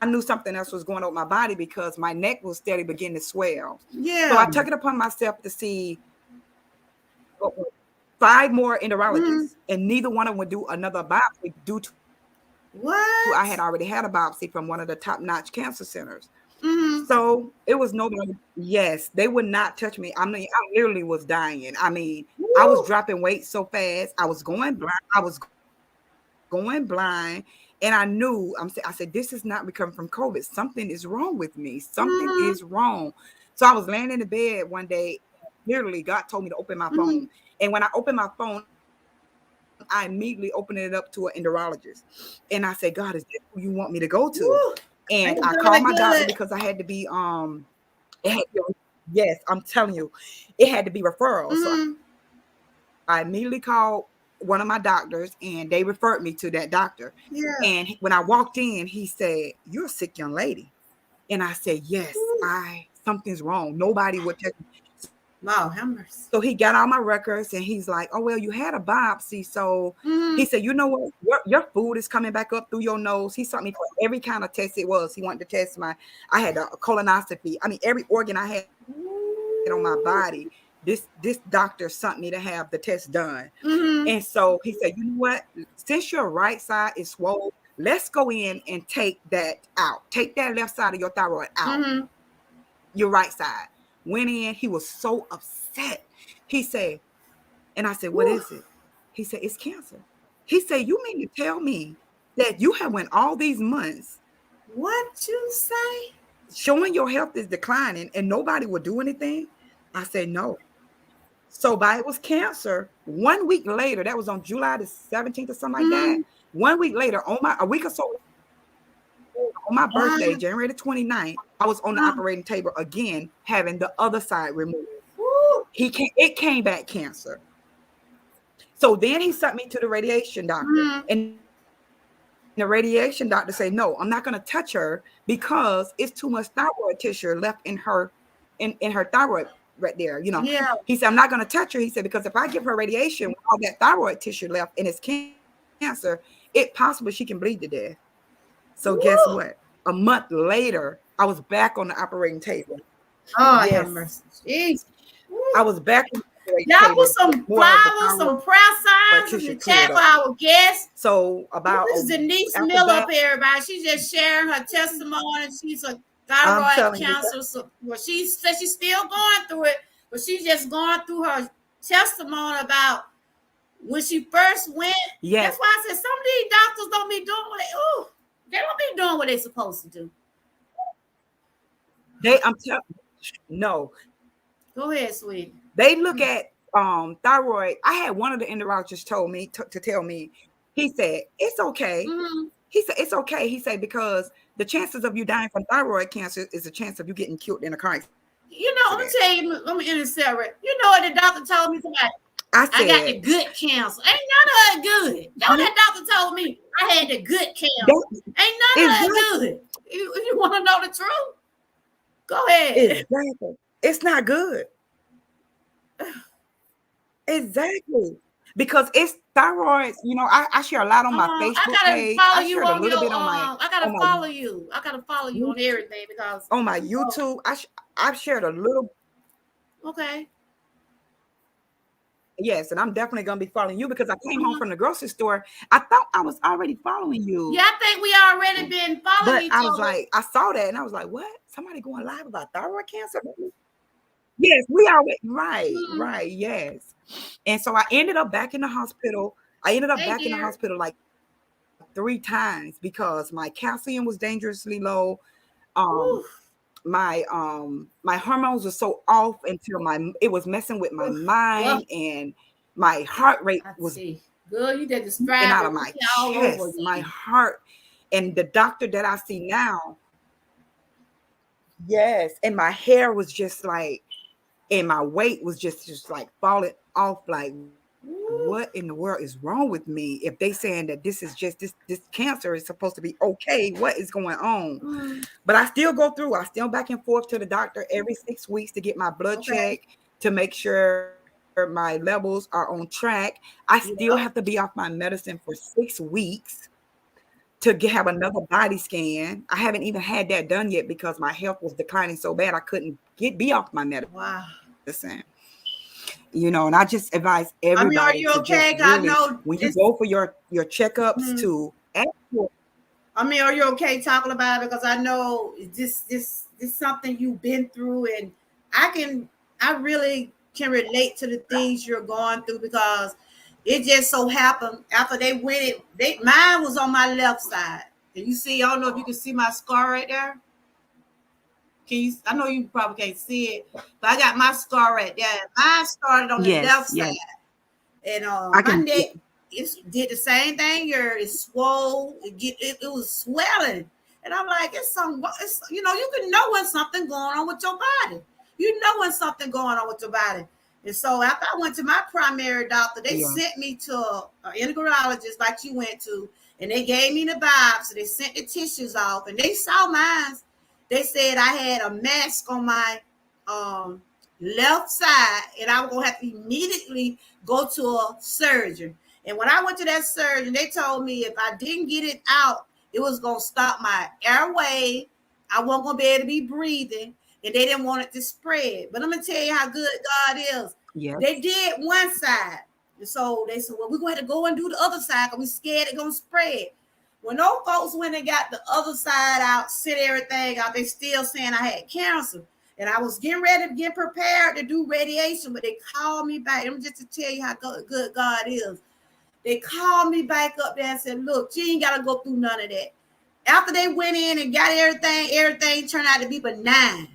knew something else was going on with my body because my neck was steady beginning to swell. So I took it upon myself Yeah. to see what was 5 more Mm-hmm. endocrinologists, and neither one of them would do another biopsy due to I had already had a biopsy from one of What? the top-notch cancer centers. So it was Mm-hmm. nobody. Yes, they would not touch me. I literally was dying. I mean, I was dropping weight Woo. so fast. I was going blind. And I knew. I said, this is not recovering from COVID. Something is wrong with me. Something is wrong. Mm-hmm. So I was laying in the bed one day. Literally, God told me to open my phone. Mm-hmm. And when I opened my phone, I immediately opened it up to an endocrinologist. And I said, God, is this who you want me to go to? And I called Woo. my doctor because I Ain't had to God be good? it had to be yes, I'm telling you, it had to be referral. So I Mm-hmm. immediately called one of my doctors and they referred me to that doctor. And when I walked Yeah. in, he said, "You're a sick young lady." And I said, "Yes, Woo. something's wrong. Nobody would test me." So he Wow, got all my hammers. records and he's like, "Oh, well, you had a biopsy." So he said, "You know what? Mm-hmm. Your food is coming back up through your nose." He sent me for every kind of test it was. He wanted to test I had a colonoscopy. I mean, every organ I had on my body. This doctor sent me to have the test done. And so he Mm-hmm. said, "You know what? Since your right side is swollen, let's go in and take that out. Take that left side of your thyroid out. Mm-hmm. Your right side." Went in. He was so upset. He said, and I said, "What Woo. is it?" He said, "It's cancer." He said, "You mean to tell me that you have went all these months What you say? showing your health is declining and nobody will do anything?" I said, "No." So by it was cancer. 1 week later, that was on July the 17th or something like that. Mm-hmm. 1 week later, on my a week or so later, on my Wow. birthday, January the 29th, I was on the operating table again, having the other side removed. Woo. It came back cancer. So then he sent me to the radiation doctor. Mm-hmm. And the radiation doctor said, "No, I'm not going to touch her because it's too much thyroid tissue left in her thyroid right there. Yeah. He said, "I'm not going to touch her." He said, "Because if I give her radiation with all that thyroid tissue left and it's cancer, it possible she can bleed to death." So guess what? Woo. A month later, I was back on the operating table. Oh, have Yes. mercy. Jeez. I Woo. was back on the operating Y'all put table with some more of the flowers, thyroid some prayer tissue signs in the cleared chat up. for our guests. So This is Denise after Miller that, up here, everybody. She's just sharing her testimony. She's a I'm thyroid telling you, cancer. So, well, she said she's still going through it, but she's just going through her testimony about when she first went. That's yes, why I said some of these doctors don't be doing what they don't be doing what they're supposed to do. I'm telling no, Go ahead, sweetie. they look at thyroid. I had one of the endocrinologists told me to tell me, he said, "It's okay." Mm-hmm. He said, "It's okay." He said, "Because the chances of you dying from thyroid cancer is a chance of you getting killed in a car accident." You know, I'm gonna tell you, let me intercept it. You know what the doctor told me tonight? I I got the said, good cancer. Ain't none of it good. That's what "Huh? that doctor told me. I had the good cancer. That Ain't none of exactly, it good. You want to know the truth? Go ahead. exactly. It's not good. Exactly. Because it's thyroid, I share a lot on my I Facebook gotta page. follow I you shared a on little your bit on I gotta my follow you. I gotta follow you on YouTube, everything because on my YouTube. I've shared a little. okay. Yes, and I'm definitely gonna be following you because I came home Uh-huh. from the grocery store. I thought I was already following Yeah, you, I think we already been following but each I was other. like, I saw that and I was like, what? Somebody going live about thyroid cancer? Yes, we are. Right, Mhm. right, yes. And so I ended up back in the hospital. I ended up Hey, back in the dear. hospital like 3 times because my calcium was dangerously low. Um, Ooh, my hormones were so off until my it was messing with my ooh. Well, mind, and my heart rate I was see. Girl, you did beating describe out it of my all over chest, my again. heart, and the doctor that I see now, yes, and my hair was just like, and my weight was just like falling off. Like, Ooh, what in the world is wrong with me? If they saying that this is just this cancer is supposed to be okay, what is going on? mm, But I still go through. I still back and forth to the doctor every 6 weeks to get my blood okay. check to make sure my levels are on track. I still have to Yep. be off my medicine for 6 weeks to have another body scan. I haven't even had that done yet because my health was declining so bad I couldn't be off my medicine. Wow. And I just advise everybody I to mean, are just you okay? really, I when know you go this. for your checkups, Mhm. to ask for. I mean, are you okay talking about it? Because I know this something you've been through, and I can I really can relate to the things you're going through because it just so happened after they went it, they mine was on my left side. And you see, I don't know if you can see my scar right there. Can you? I know you probably can't see it, but I got my scar right there. Mine started on the left Yes, side, yes. and I my can, neck did the same thing. It swole. It was swelling, and I'm like, it's some. It's you can know when something going on with your body. You know when something going on with your body. And so after I went to my primary doctor, they yeah. sent me to an endocrinologist like you went to, and they gave me the biopsy. They sent the tissues off, and they saw mine. They said I had a mass on my um, left side, and I was gonna have to immediately go to a surgeon. And when I went to that surgeon, they told me if I didn't get it out, it was gonna stop my airway. I wasn't gonna be able to be breathing, and they didn't want it to spread. But I'm gonna tell you how good God is. They Yes. did one side, and so they said, "Well, we're gonna have to go and do the other side because we scared it gonna spread." When those folks went and got the other side out, sent everything out, they still saying I had cancer. And I was getting ready to get prepared to do radiation, but they called me back. I'm just to tell you how good God is. They called me back up there and said, look, you ain't got to go through none of that. After they went in and got everything turned out to be benign.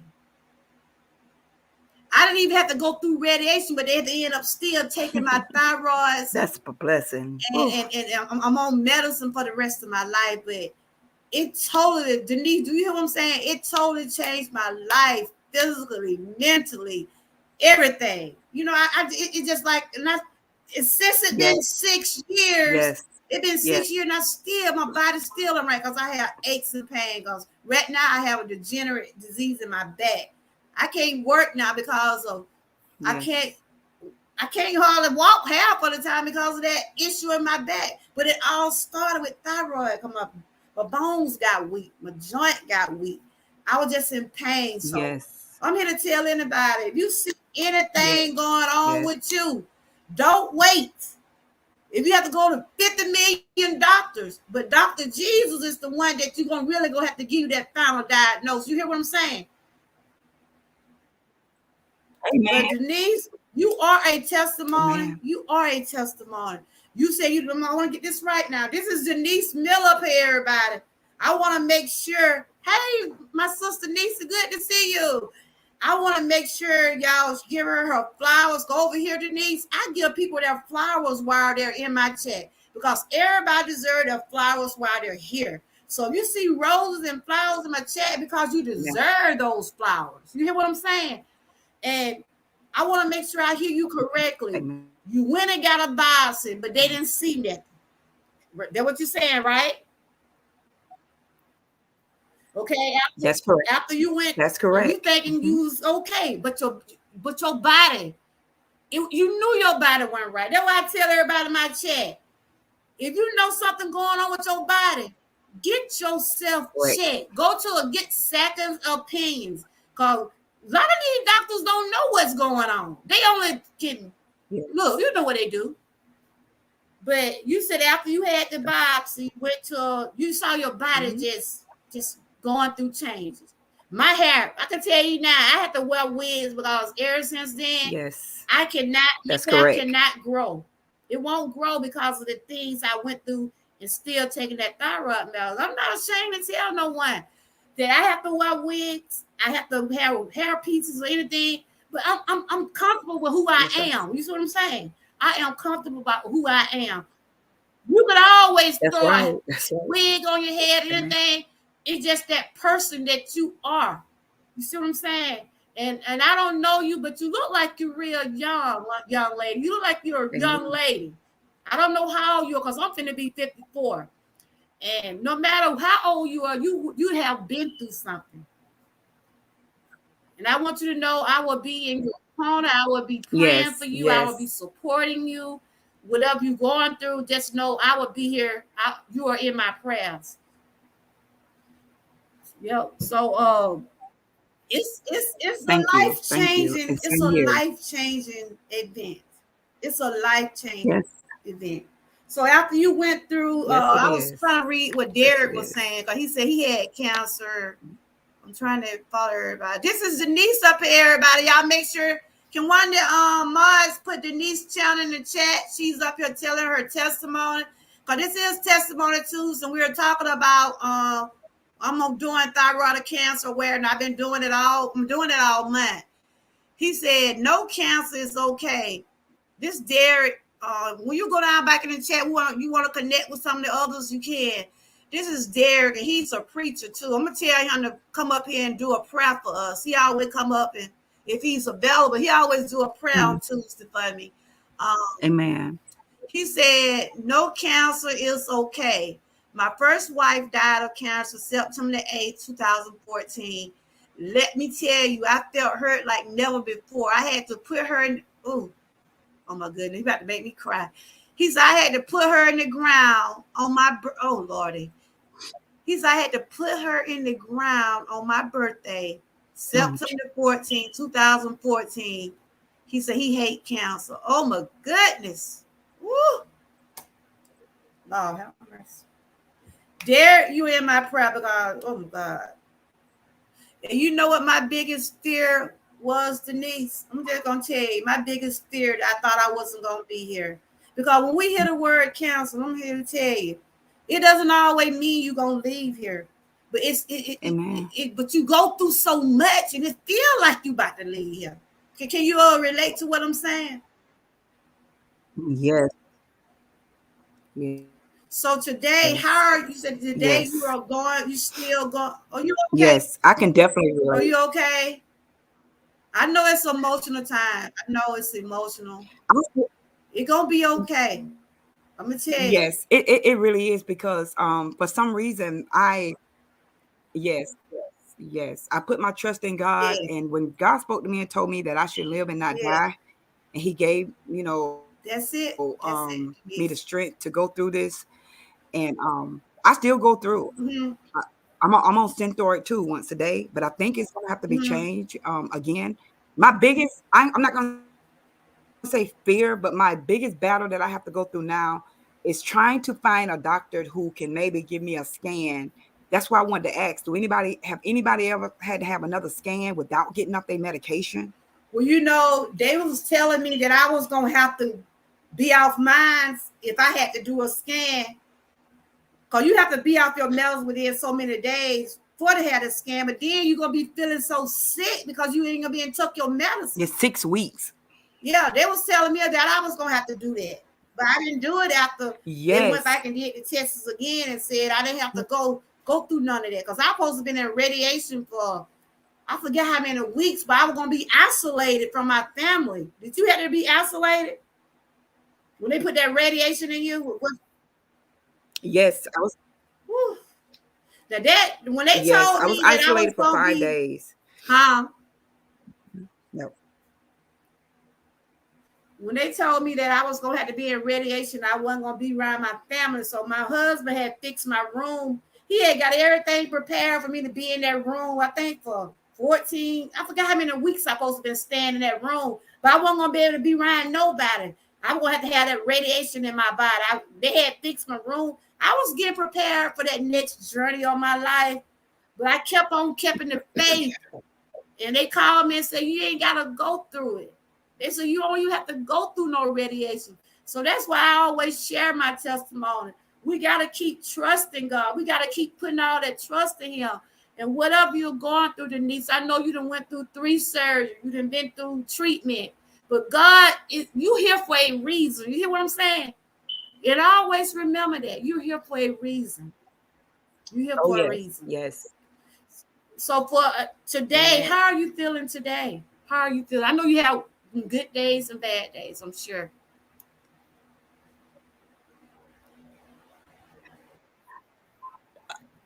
I didn't even have to go through radiation, but they had to end up still taking my thyroids, That's a blessing. and, Oof. and, and I'm on medicine for the rest of my life. But it totally, Denise, do you hear what I'm saying? It totally changed my life physically, mentally, everything. It just like, since it been Yes, 6 years, yes, it been yes, 6 years, and my body's still on right because I have aches and pains. Because right now I have a degenerate disease in my back. I can't work now because of I yes, can't I can't hardly walk half of the time because of that issue in my back. But it all started with thyroid come up. My bones got weak. My joint got weak. I was just in pain. So yes, I'm here to tell anybody, if you see yes, anything going on yes, with you, don't wait. If you have to go to 50 million doctors, but Dr. Jesus is the one that you're going to really go have to give you that final diagnosis. You hear what I'm saying? But amen, Denise, you are a testimony. amen. You are a testimony. You say I want to get this right now. This is Denise Miller here, everybody. I want to make sure. Hey, my sister Nisa, good to see you. I want to make sure y'all give her flowers. Go over here, Denise. I give people their flowers while they're in my chat because everybody deserves their flowers while they're here. So if you see roses and flowers in my chat, because you Yeah, deserve those flowers. You hear what I'm saying? And I want to make sure I hear you correctly. amen. You went and got a biopsy, but they didn't see nothing. That's what you're saying, right? Okay, That's correct. after you went That's and you correct. thinking you was okay, but your body, you knew your body wasn't right. That's why I tell everybody in my chat, if you know something going on with your body, get yourself Correct. checked. Go to a get second opinions. Because a lot of these doctors don't know what's going on. They only can Yes. look, you know what they do. But you said after you had the biopsy, went to you saw your body Mhm. just going through changes. My hair, I can tell you now, I had to wear wigs because ever since then, Yes. I cannot, my That's hair correct. cannot grow. It won't grow because of the things I went through and still taking that thyroid medicine. I'm not ashamed to tell no one that I have to wear wigs, I have to have hair pieces or anything, but I'm comfortable with who I Yes, sir. am. You see what I'm saying? I am comfortable about who I am. You could always That's throw a right. That's right. wig on your head, Amen. anything. It's just that person that you are. You see what I'm saying? And I don't know you, but you look like you're real young lady. You look like you're a young Amen. lady. I don't know how old you are because I'm finna be 54. And no matter how old you are, you have been through something. And I want you to know I will be in your corner. I will be praying for Yes. you. I will be Yes. supporting you. Whatever you're going through, just know I will be here. You are in my prayers. Yep. So it's a Thank you. life Thank you. changing, And it's a same here. life changing event. It's a life changing Yes. event. So after you went through, Yes, it I was is. trying to read what Yes, it Derek was is. saying because he said he had cancer. I'm trying to follow everybody. This is Denise up here, everybody. Y'all make sure. Can one of the mods put Denise channel in the chat? She's up here telling her testimony. Because this is Testimony Tuesday, and we are talking about I'm doing thyroid cancer awareness. I've been doing it all. I'm doing it all month. He said, no cancer is okay. This Derek, when you go down back in the chat, you want to connect with some of the others, you can. This is Derek, and he's a preacher too. I'm gonna tell him to come up here and do a prayer for us. He always come up, and if he's available, he always do a prayer Mhm. on Tuesday for me. Um, Amen. he said, no cancer is okay. My first wife died of cancer September 8th, 2014. Let me tell you, I felt hurt like never before. I had to put her in, oh my goodness, he about to make me cry. He said, I had to put her in the ground on my, oh Lordy. He said, I had to put her in the ground on my birthday, Ouch. September 14, 2014. He said he hate cancer. Oh my goodness. Woo. Lord have mercy. Dare you in my prayer because, oh my God. And you know what my biggest fear was, Denise? I'm just going to tell you, my biggest fear that I thought I wasn't going to be here. Because when we hear the word counsel, I'm here to tell you, it doesn't always mean you're going to leave here. But Amen. but you go through so much and it feel like you about to leave here. Can you all relate to what I'm saying? Yes. So today, Yes. you said today you Yes. are going, you still going. Are you okay? Yes. I can definitely Are relate. you okay? I know it's emotional time. I know it's emotional. I It's gonna be okay. I'm gonna tell you. Yes, it really is because for some reason yes, yes, yes. I put my trust in God, Yes, and when God spoke to me and told me that I should live and not yes. die, and He gave, That's it. That's it. me the Yes. strength to go through this, and I still go through. Mm-hmm. I, I'm on Thyroid too once a day, but I think it's gonna have to be Mm-hmm. changed again. My biggest, I'm not gonna say fear, but my biggest battle that I have to go through now is trying to find a doctor who can maybe give me a scan. That's why I wanted to ask, have anybody ever had to have another scan without getting off their medication? Well, they was telling me that I was gonna have to be off mine if I had to do a scan. Cause you have to be off your medicine within so many days for to have a scan, but then you're gonna be feeling so sick because you ain't gonna be and took your medicine. It's 6 weeks. Yeah, they was telling me that I was gonna have to do that, but I didn't do it after they went Yes. back and did the tests again and said I didn't have to go through none of that because I supposed to been in radiation for I forget how many weeks, but I was gonna be isolated from my family. Did you have to be isolated? When they put that radiation in you, Yes, I was. whew, that when they Yes, told I was me that I was isolated for gonna five be, days. huh? No. When they told me that I was gonna have to be in radiation, I wasn't gonna be around my family. So my husband had fixed my room. He had got everything prepared for me to be in that room. I think for 14, I forgot how many weeks I supposed to been staying in that room. But I wasn't gonna be able to be around nobody. I was gonna have to have that radiation in my body. They had fixed my room. I was getting prepared for that next journey of my life, but I kept on keeping the faith. And they called me and said, you ain't gotta go through it. They said, you don't you have to go through no radiation. So that's why I always share my testimony. We gotta keep trusting God. We gotta keep putting all that trust in Him. And whatever you're going through, Denise, I know you done went through 3 surgeries, you done been through treatment. But God, you here for a reason. You hear what I'm saying? And always remember that you're here for a reason. You're here Oh for a yes, reason. yes. So for today, Yeah. how are you feeling today? How are you feeling? I know you have good days and bad days, I'm sure.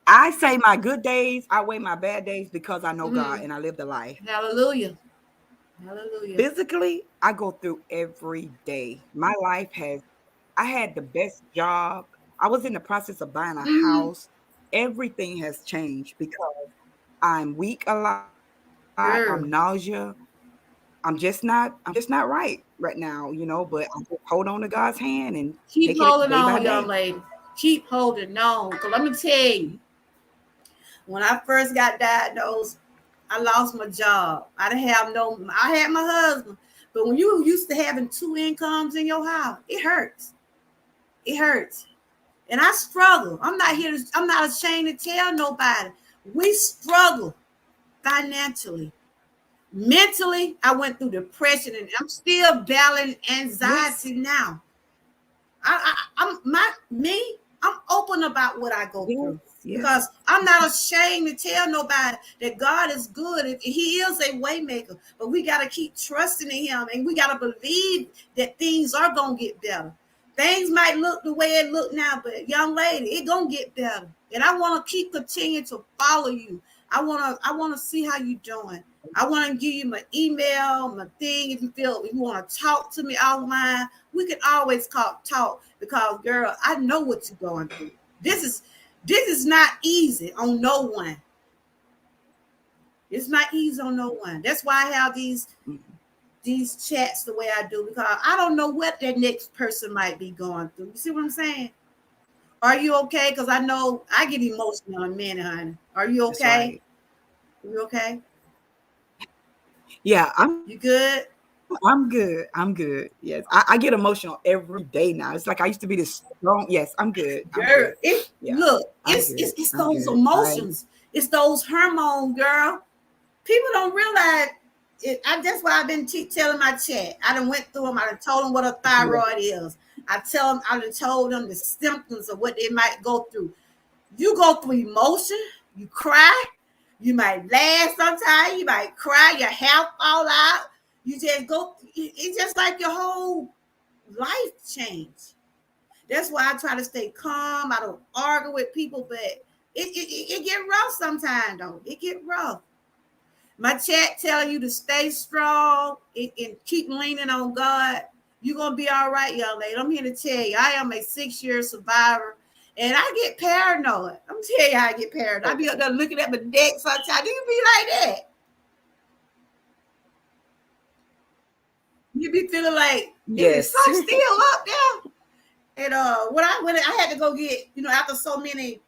I say my good days outweigh my bad days because I know God Mm. and I live the life. Hallelujah. Hallelujah. Physically, I go through every day. My life has, I had the best job. I was in the process of buying a Mm-hmm. house. Everything has changed because I'm weak a lot. I'm Girl, nausea. I'm just not right now, but I just hold on to God's hand and keep take it holding day by on, young day. lady. Keep holding on. Because let me tell you, when I first got diagnosed, I lost my job. I didn't have no, I had my husband. But when you used to having 2 incomes in your house, it hurts. It hurts. And I struggle. I'm not ashamed to tell nobody. We struggle financially. Mentally, I went through depression and I'm still battling Yes. anxiety now. I'm my me. I'm open about what I go Yes. through Yes. because I'm not ashamed to tell nobody that God is good. He is a waymaker, but we got to keep trusting in Him, and we got to believe that things are gonna get better. Things might look the way it look now, but young lady, it gonna get better. And I want to keep continuing to follow you. I want to see how you doing. I want to give you my email, my thing. If you want to talk to me offline, we can always talk because girl, I know what you're going through. This is not easy on no one. It's not easy on no one. That's why I have Mhm. these chats the way I do because I don't know what that next person might be going through. You see what I'm saying? Are you okay? Because I know I get emotional in a minute, honey. Are you That's okay? right. You okay? Yeah, You good? I'm good. I'm good. Yes. I get emotional every day now. It's like I used to be this strong. Yes, I'm good. I'm Girl, good. it Yeah. look, I'm it's good. it's, it's I'm those good. I emotions. It's those hormones, girl. People don't realize it. That's why I've been telling my chat. I done went through them. I done told them what a yeah. thyroid is. I done told them the symptoms of what they might go through. You go through emotion. You cry. You might laugh sometimes. You might cry. Your hair fall out. You just go. It's just like your whole life change. That's why I try to stay calm. I don't argue with people, but it get rough sometimes though. It get rough. My chat telling you to stay strong and keep leaning on God. You're gonna be all right, young lady. I'm here to tell you, I am a 6-year survivor. And I get paranoid. I'm tell you how I get paranoid. I be up there looking at my neck sometimes. Do you be like that? You be feeling like, is it so Yes. still up there? And when I had to go get, after so many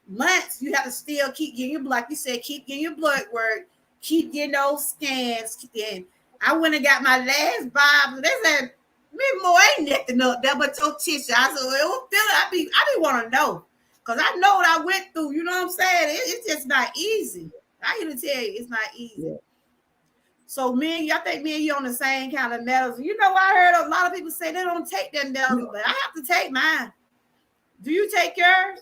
months, you have to still keep getting your blood, like you said, keep getting your blood work, keep getting those scans. And I went and got my last Bible. They said, maybe more ain't nothing up there but your tissue. I said, well, it was feeling, I be want to know. Because I know what I went through. You know what I'm saying? It's just not easy. I here to tell you, it's not easy. Yeah. So I think me and you on the same kind of medicine. I heard a lot of people say they don't take that medicine, but I have to take mine. Do you take yours?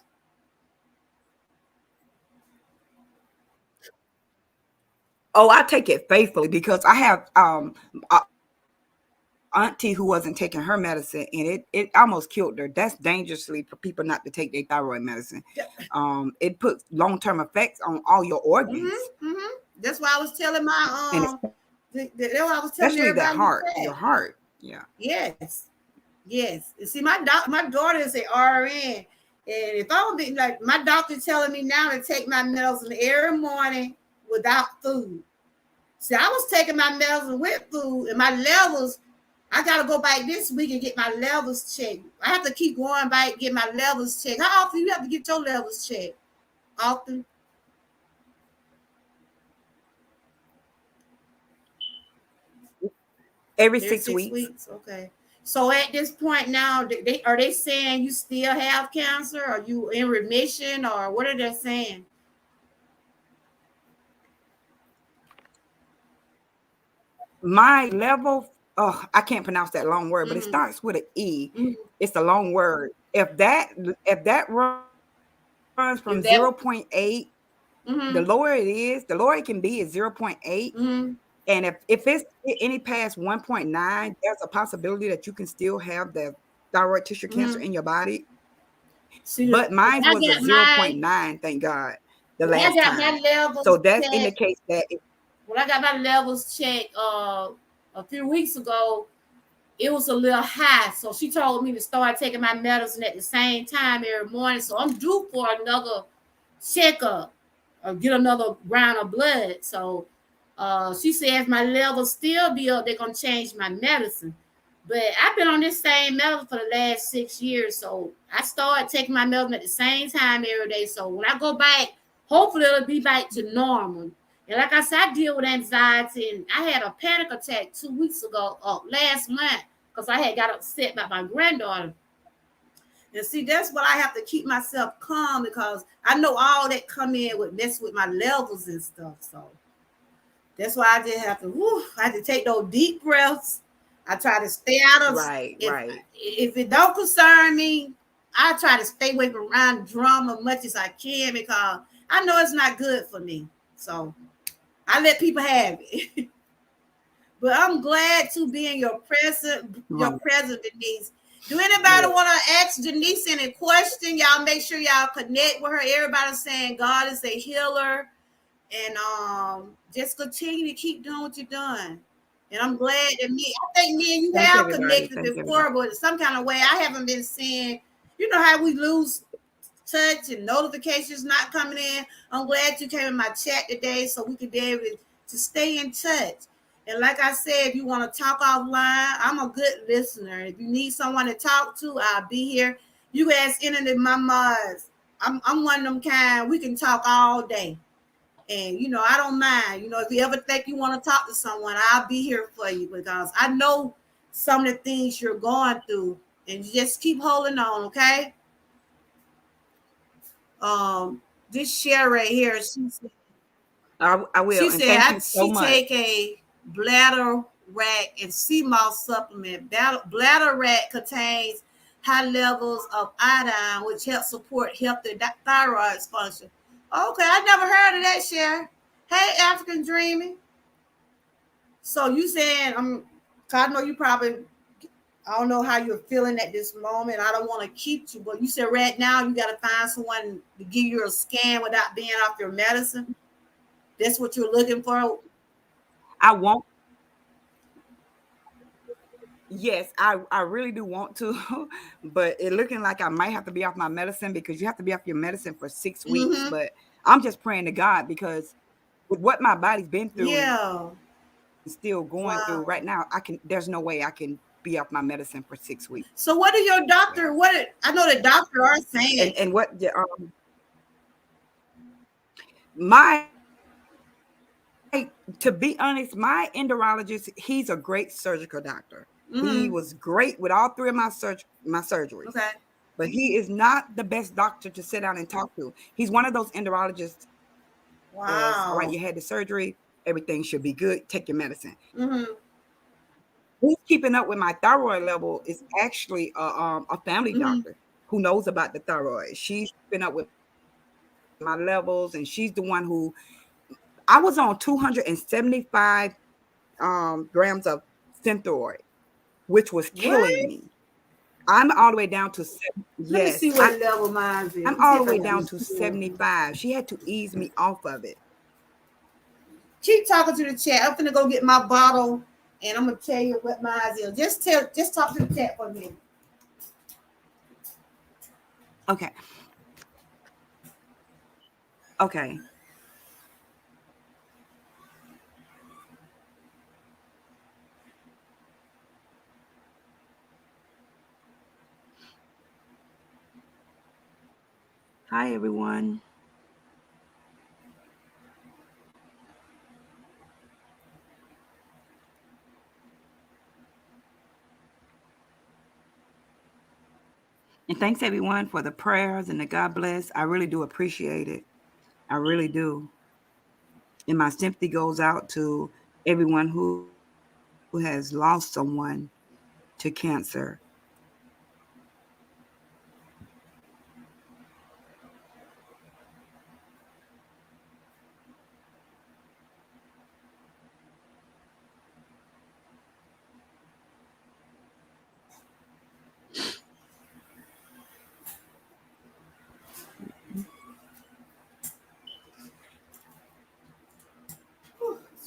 Oh, I take it faithfully because I have auntie who wasn't taking her medicine, and it almost killed her. That's dangerously for people not to take their thyroid medicine. It puts long-term effects on all your organs, That's why I was telling and my that's why I was telling especially that everybody with heart, your that. heart. Yeah. Yes, yes. And see, my daughter is an RN, and if I don't be like my doctor telling me now to take my medicine every morning without food. See, I was taking my medicine with food, and my levels. I gotta go back this week and get my levels checked. I have to keep going back and get my levels checked. How often you have to get your levels checked? Often. Every Every six 6 weeks. weeks. Okay. So at this point now, they are they saying you still have cancer? Are you in remission, or what are they saying? My level, oh, I can't pronounce that long word, but it Mm-hmm. starts with an E. Mm-hmm. It's a long word. If that runs from zero point If 0.8, that. the lower it Mm-hmm. is, the lower it can be is 0.8. Mm-hmm. And if it's any past 1.9, there's a possibility that you can still have the thyroid tissue cancer Mm-hmm. in your body. See, But when mine I was a got my 0.9, thank God, the when I last got my time. So levels that checked, indicates that when I got my levels checked a few weeks ago, it was a little high. So she told me to start taking my medicine at the same time every morning. So I'm due for another checkup or get another round of blood. So she said if my levels still be up, they're gonna change my medicine. But I've been on this same medicine for the last 6 years. So I started taking my medicine at the same time every day. So when I go back, hopefully it'll be back to normal. And like I said, I deal with anxiety, and I had a panic attack 2 weeks ago, last month, because I had got upset about my granddaughter. And see, that's what I have to keep myself calm because I know all that come in with mess with my levels and stuff. So that's why I just have to. I have to take those deep breaths. I try to stay out of right, if right. if it don't concern me. I try to stay away from around drama as much as I can because I know it's not good for me. So I let people have it. But I'm glad to be in your Right. present, Denise. Do anybody Yeah. want to ask Denise any question? Y'all make sure y'all connect with her. Everybody's saying God is a healer, and just continue to keep doing what you're doing. And I'm glad that I think me and you Thank have everybody. connected Thank everybody. before, but in some kind of way I haven't been seeing. You know how we lose touch and notifications not coming in. I'm glad you came in my chat today so we could be able to stay in touch. And like I said, if you want to talk offline, I'm a good listener. If you need someone to talk to, I'll be here. You guys entered in my minds. I'm one of them kind, we can talk all day. And I don't mind. If you ever think you want to talk to someone, I'll be here for you because I know some of the things you're going through. And you just keep holding on, okay? um this share right here, I will. she And said thank you so she much. take a bladder rat and sea moss supplement. Bladder rat contains high levels of iodine, which helps support healthy thyroid function. Okay, I never heard of that, share. Hey, African Dreaming. So you saying I know you probably, I don't know how you're feeling at this moment. I don't want to keep you, but you said right now you got to find someone to give you a scan without being off your medicine. That's what you're looking for. I won't. Yes, I really do want to, but it looking like I might have to be off my medicine because you have to be off your medicine for 6 weeks. Mm-hmm. But I'm just praying to God because with what my body's been through and Yeah. still going through Wow. right now, there's no way I can be off my medicine for 6 weeks. So what do your Yeah. doctor? What I know the doctor are saying. And what my to be honest, my endocrinologist, he's a great surgical doctor. He Mm-hmm. was great with all three of my surgeries. Okay. But he is not the best doctor to sit down and talk to. He's one of those endocrinologists says, all right, Wow. you had the surgery, everything should be good, take your medicine. Mm-hmm. Who's keeping up with my thyroid level is actually a family Mm-hmm. doctor who knows about the thyroid. She's keeping up with my levels, and she's the one who I was on 275 grams of Synthroid. which was What? killing me. I'm all the way down to Let me yes, see what level mine is. I'm Let me see all if the I way got down this. to 75. She had to ease me off of it. Keep talking to the chat. I'm gonna go get my bottle, and I'm gonna tell you what mine is. Just talk to the chat for a minute. Okay. Okay. Hi, everyone. And thanks, everyone, for the prayers and the God bless. I really do appreciate it. I really do. And my sympathy goes out to everyone who has lost someone to cancer.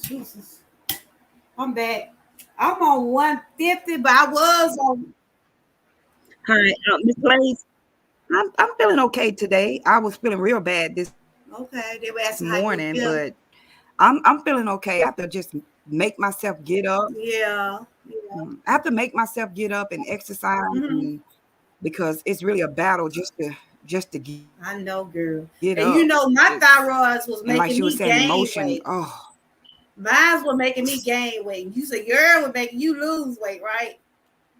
Jesus, I'm back. I'm on 150, but I was on. Hi, Miss Blaze. I'm feeling okay today. I was feeling real bad this Okay, they were morning, asking how you but feel. I'm feeling okay. I have to just make myself get up. Yeah, yeah. I have to make myself get up and exercise, Hmm. and because it's really a battle just to get up. I know, girl. It's And you know, my thyroids was and like she making was me saying, gain emotion. weight. Oh, Mine was making me gain weight. You said yours was making you lose weight, right?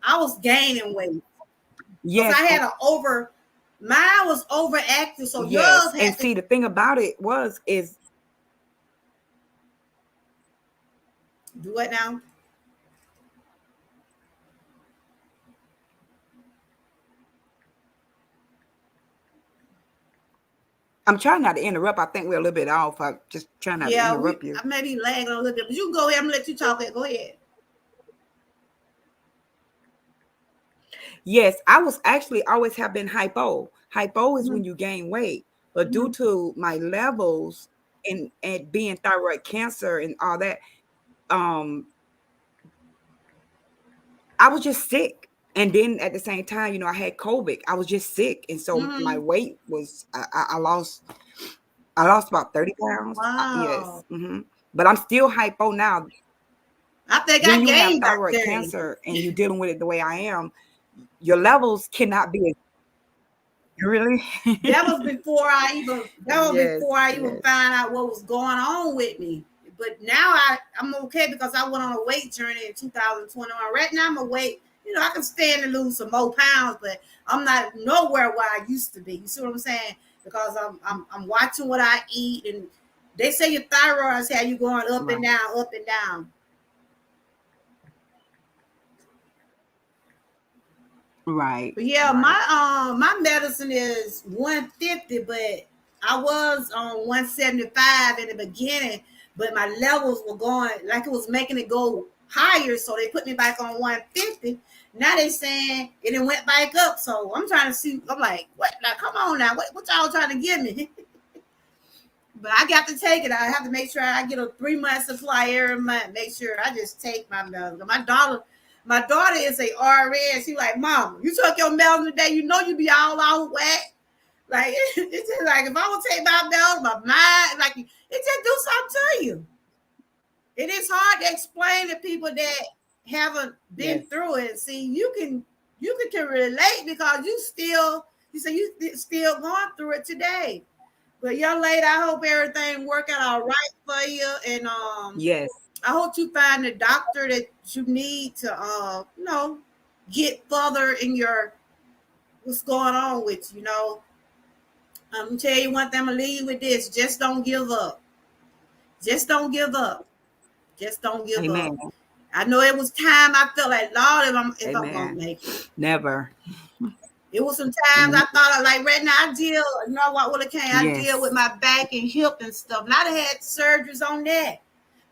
I was gaining weight because yes, I had mine was overactive, so yours yes. And had to see, the thing about it is do it now. I'm trying not to interrupt. I think we're a little bit off. I'm just trying not to Yeah, interrupt you. I may be lagging a little bit, but you can go ahead. I'm gonna let you talk it. Go ahead. Yes, I was actually always have been hypo. Hypo is Mm-hmm. when you gain weight, but due Mm-hmm. to my levels and being thyroid cancer and all that, um, I was just sick. And then at the same time, I had COVID. I was just sick, and so my Mm-hmm. weight was I lost about 30 pounds. Wow. Yes, but I'm still hypo now. I think When I you have gained about thyroid 30. cancer and you're dealing with it the way I am, your levels cannot be really. That was Yes, before I even yes. found out what was going on with me. But now I'm okay because I went on a weight journey in 2021. Right now I'm a weight, I can stand to lose some more pounds, but I'm not nowhere where I used to be. You see what I'm saying? Because I'm watching what I eat, and they say your thyroid is how you going up and Right, down, up and down. right, But yeah, right. my medicine is 150, but I was on 175 in the beginning, but my levels were going like it was making it go higher, so they put me back on 150. Now they saying it went back up, so I'm trying to see. I'm like, what? Now come on now, what y'all trying to give me? But I got to take it. I have to make sure I get a 3 month supply every month. Make sure I just take my medicine. My daughter is a RN. She like, Mom, you took your medicine today. You know you be all out whack. Like it's just like if I would take my medicine, my mind, like it just do something to you. It is hard to explain to people that haven't been Yes. through it. See, you can relate because you say you still going through it today. But young lady, I hope everything work out all right for you, and Yes. I hope you find the doctor that you need to, get further in your what's going on with you. I'm gonna tell you one thing. I'm gonna leave you with this: just don't give up. Just don't give up. Just don't give Amen. up. I know it was time I felt like, Lord, if I'm gonna Amen. make it. Never. It was some times I thought like right now I deal, what would it came? I deal with Yes. my back and hip and stuff. And I done had surgeries on that.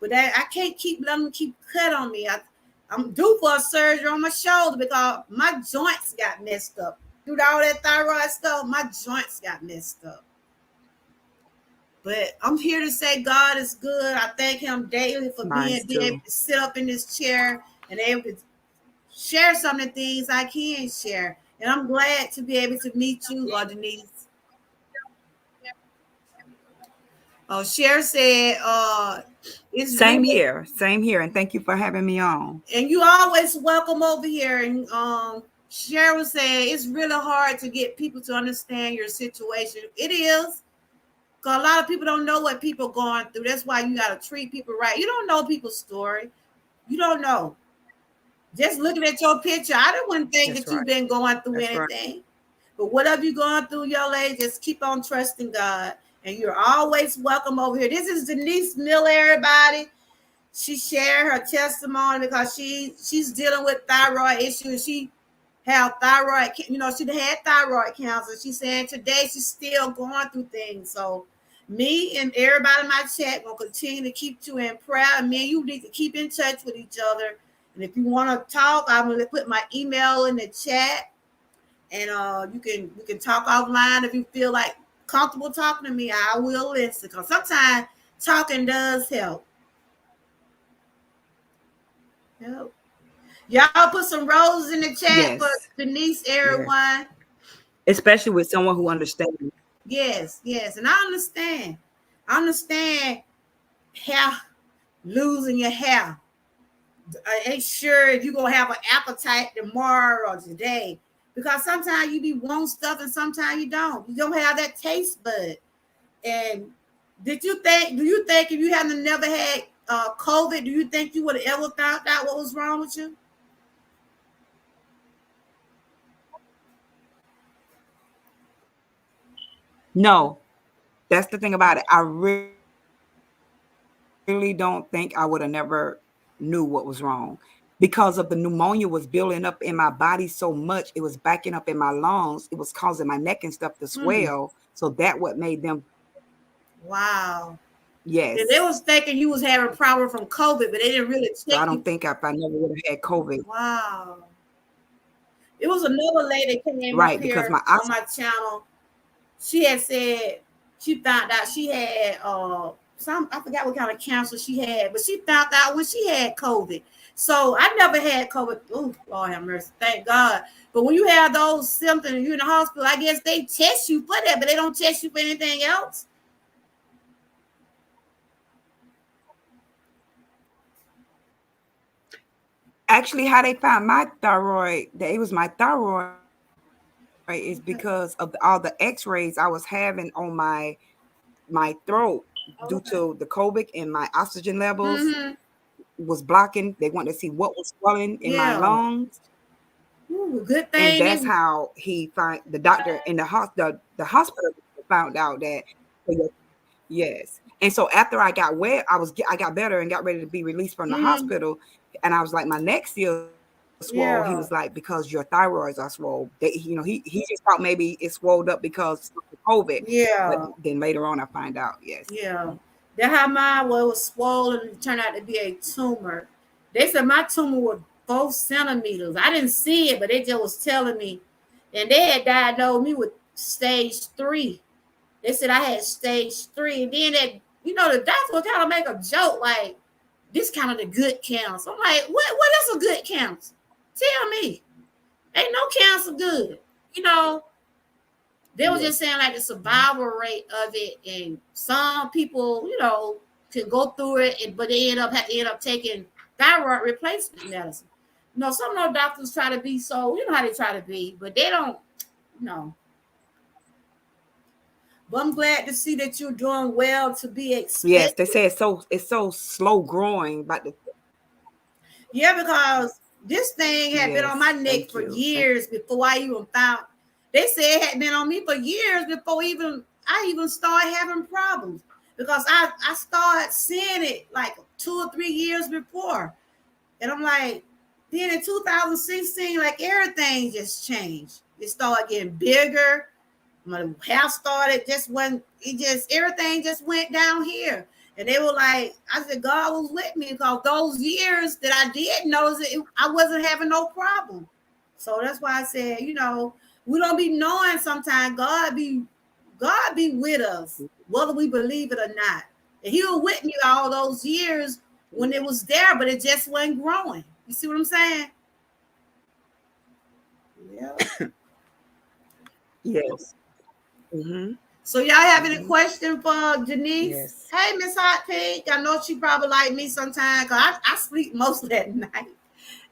But I can't keep letting them keep cut on me. I'm due for a surgery on my shoulder because my joints got messed up. Through all that thyroid stuff, my joints got messed up. But I'm here to say God is good. I thank Him daily for Mine's being able too. to sit up in this chair and able to share some of the things I can share. And I'm glad to be able to meet you, Denise. Cher said, it's really, Same here, and thank you for having me on. and you always welcome over here. And Cheryl said it's really hard to get people to understand your situation. It is, because a lot of people don't know what people are going through. That's why you got to treat people right. You don't know people's story. You don't know. Just looking at your picture, I wouldn't think That's that you've right. been going through That's right. anything. But whatever you're going through, your lady, just keep on trusting God. And you're always welcome over here. This is Denise Miller, everybody. She shared her testimony because she's dealing with thyroid issues. She had thyroid, she had thyroid cancer. She's saying today she's still going through things. So me and everybody in my chat will continue to keep you in prayer. And me and you need to keep in touch with each other. And if you want to talk, I'm going to put my email in the chat. And we can talk offline if you feel like comfortable talking to me. I will listen because sometimes talking does help. Help. Y'all put some roses in the chat for Yes. Denise, Yes. everyone. Especially with someone who understands. Yes, yes. And I understand. I understand hair, losing your hair. I ain't sure if you're going to have an appetite tomorrow or today. Because sometimes you be want stuff and sometimes you don't. You don't have that taste bud. And do you think if you hadn't never had COVID, do you think you would have ever found out what was wrong with you? No, that's the thing about it. I really don't think I would have never knew what was wrong because of the pneumonia was building up in my body so much. It was backing up in my lungs. It was causing my neck and stuff to swell. So that what made them. Wow. They Yes. was thinking you was having a problem from COVID, but they didn't really So check I you. don't think if I never would have had COVID. Wow. It was another lady came up Right. Because here my on my channel. She had said she found out she had some, I forgot what kind of cancer she had, but she found out when she had COVID. So I never had COVID. Oh, Lord have mercy. Thank God. But when you have those symptoms and you're in the hospital, I guess they test you for that, but they don't test you for anything else. actually how they found my thyroid, that it was my thyroid is because of all the x-rays I was having on my throat due Okay. to the COVID and my oxygen levels Mm-hmm. was blocking. They wanted to see what was swelling in my Yeah. lungs. Ooh, good And thing that's they. how he find the doctor in the hospital found out that. Yes. And so after I got well, I got better and got ready to be released from the Mm-hmm. hospital. And I was like, my neck still swole. He Yeah. was like, because your thyroids are swole. He just thought maybe it swelled up because of the COVID. But Yeah. then later on I find out, yes. Yeah. That how mine was swollen and turned out to be a tumor. They said my tumor was 4 centimeters. I didn't see it, but they just was telling me. And they had diagnosed me with stage 3. They said I had stage 3. And then the doctor would kind of make a joke like, this kind of the good cancer. I'm like, what is a good cancer? Tell me. Ain't no cancer good. You know, they were Yes. just saying like the survival rate of it, and some people, can go through it, but they end up taking thyroid replacement medicine. Some of those doctors try to be so, how they try to be, but they don't. No, but I'm glad to see that you're doing well to be Yes, they expected. say it's so slow growing, but Yeah, because this thing had been on my yes, neck thank for you. Thank years before I even found. They said it had been on me for years before I even started having problems, because I started seeing it like 2 or 3 years before, and I'm like, then in 2016, like everything just changed. It started getting bigger. My house started just when it just everything just went down here. And they were like, I said, God was with me because those years that I did notice it, I wasn't having no problem. So that's why I said, we don't be knowing sometimes God be with us, whether we believe it or not. And he was with me all those years when it was there, but it just wasn't growing. You see what I'm saying? Yeah. Yes. Mm-hmm. So y'all have any Mm-hmm. question for Denise? Yes. Hey, Miss Hot Pink. I know she probably like me sometimes because I sleep most of that night.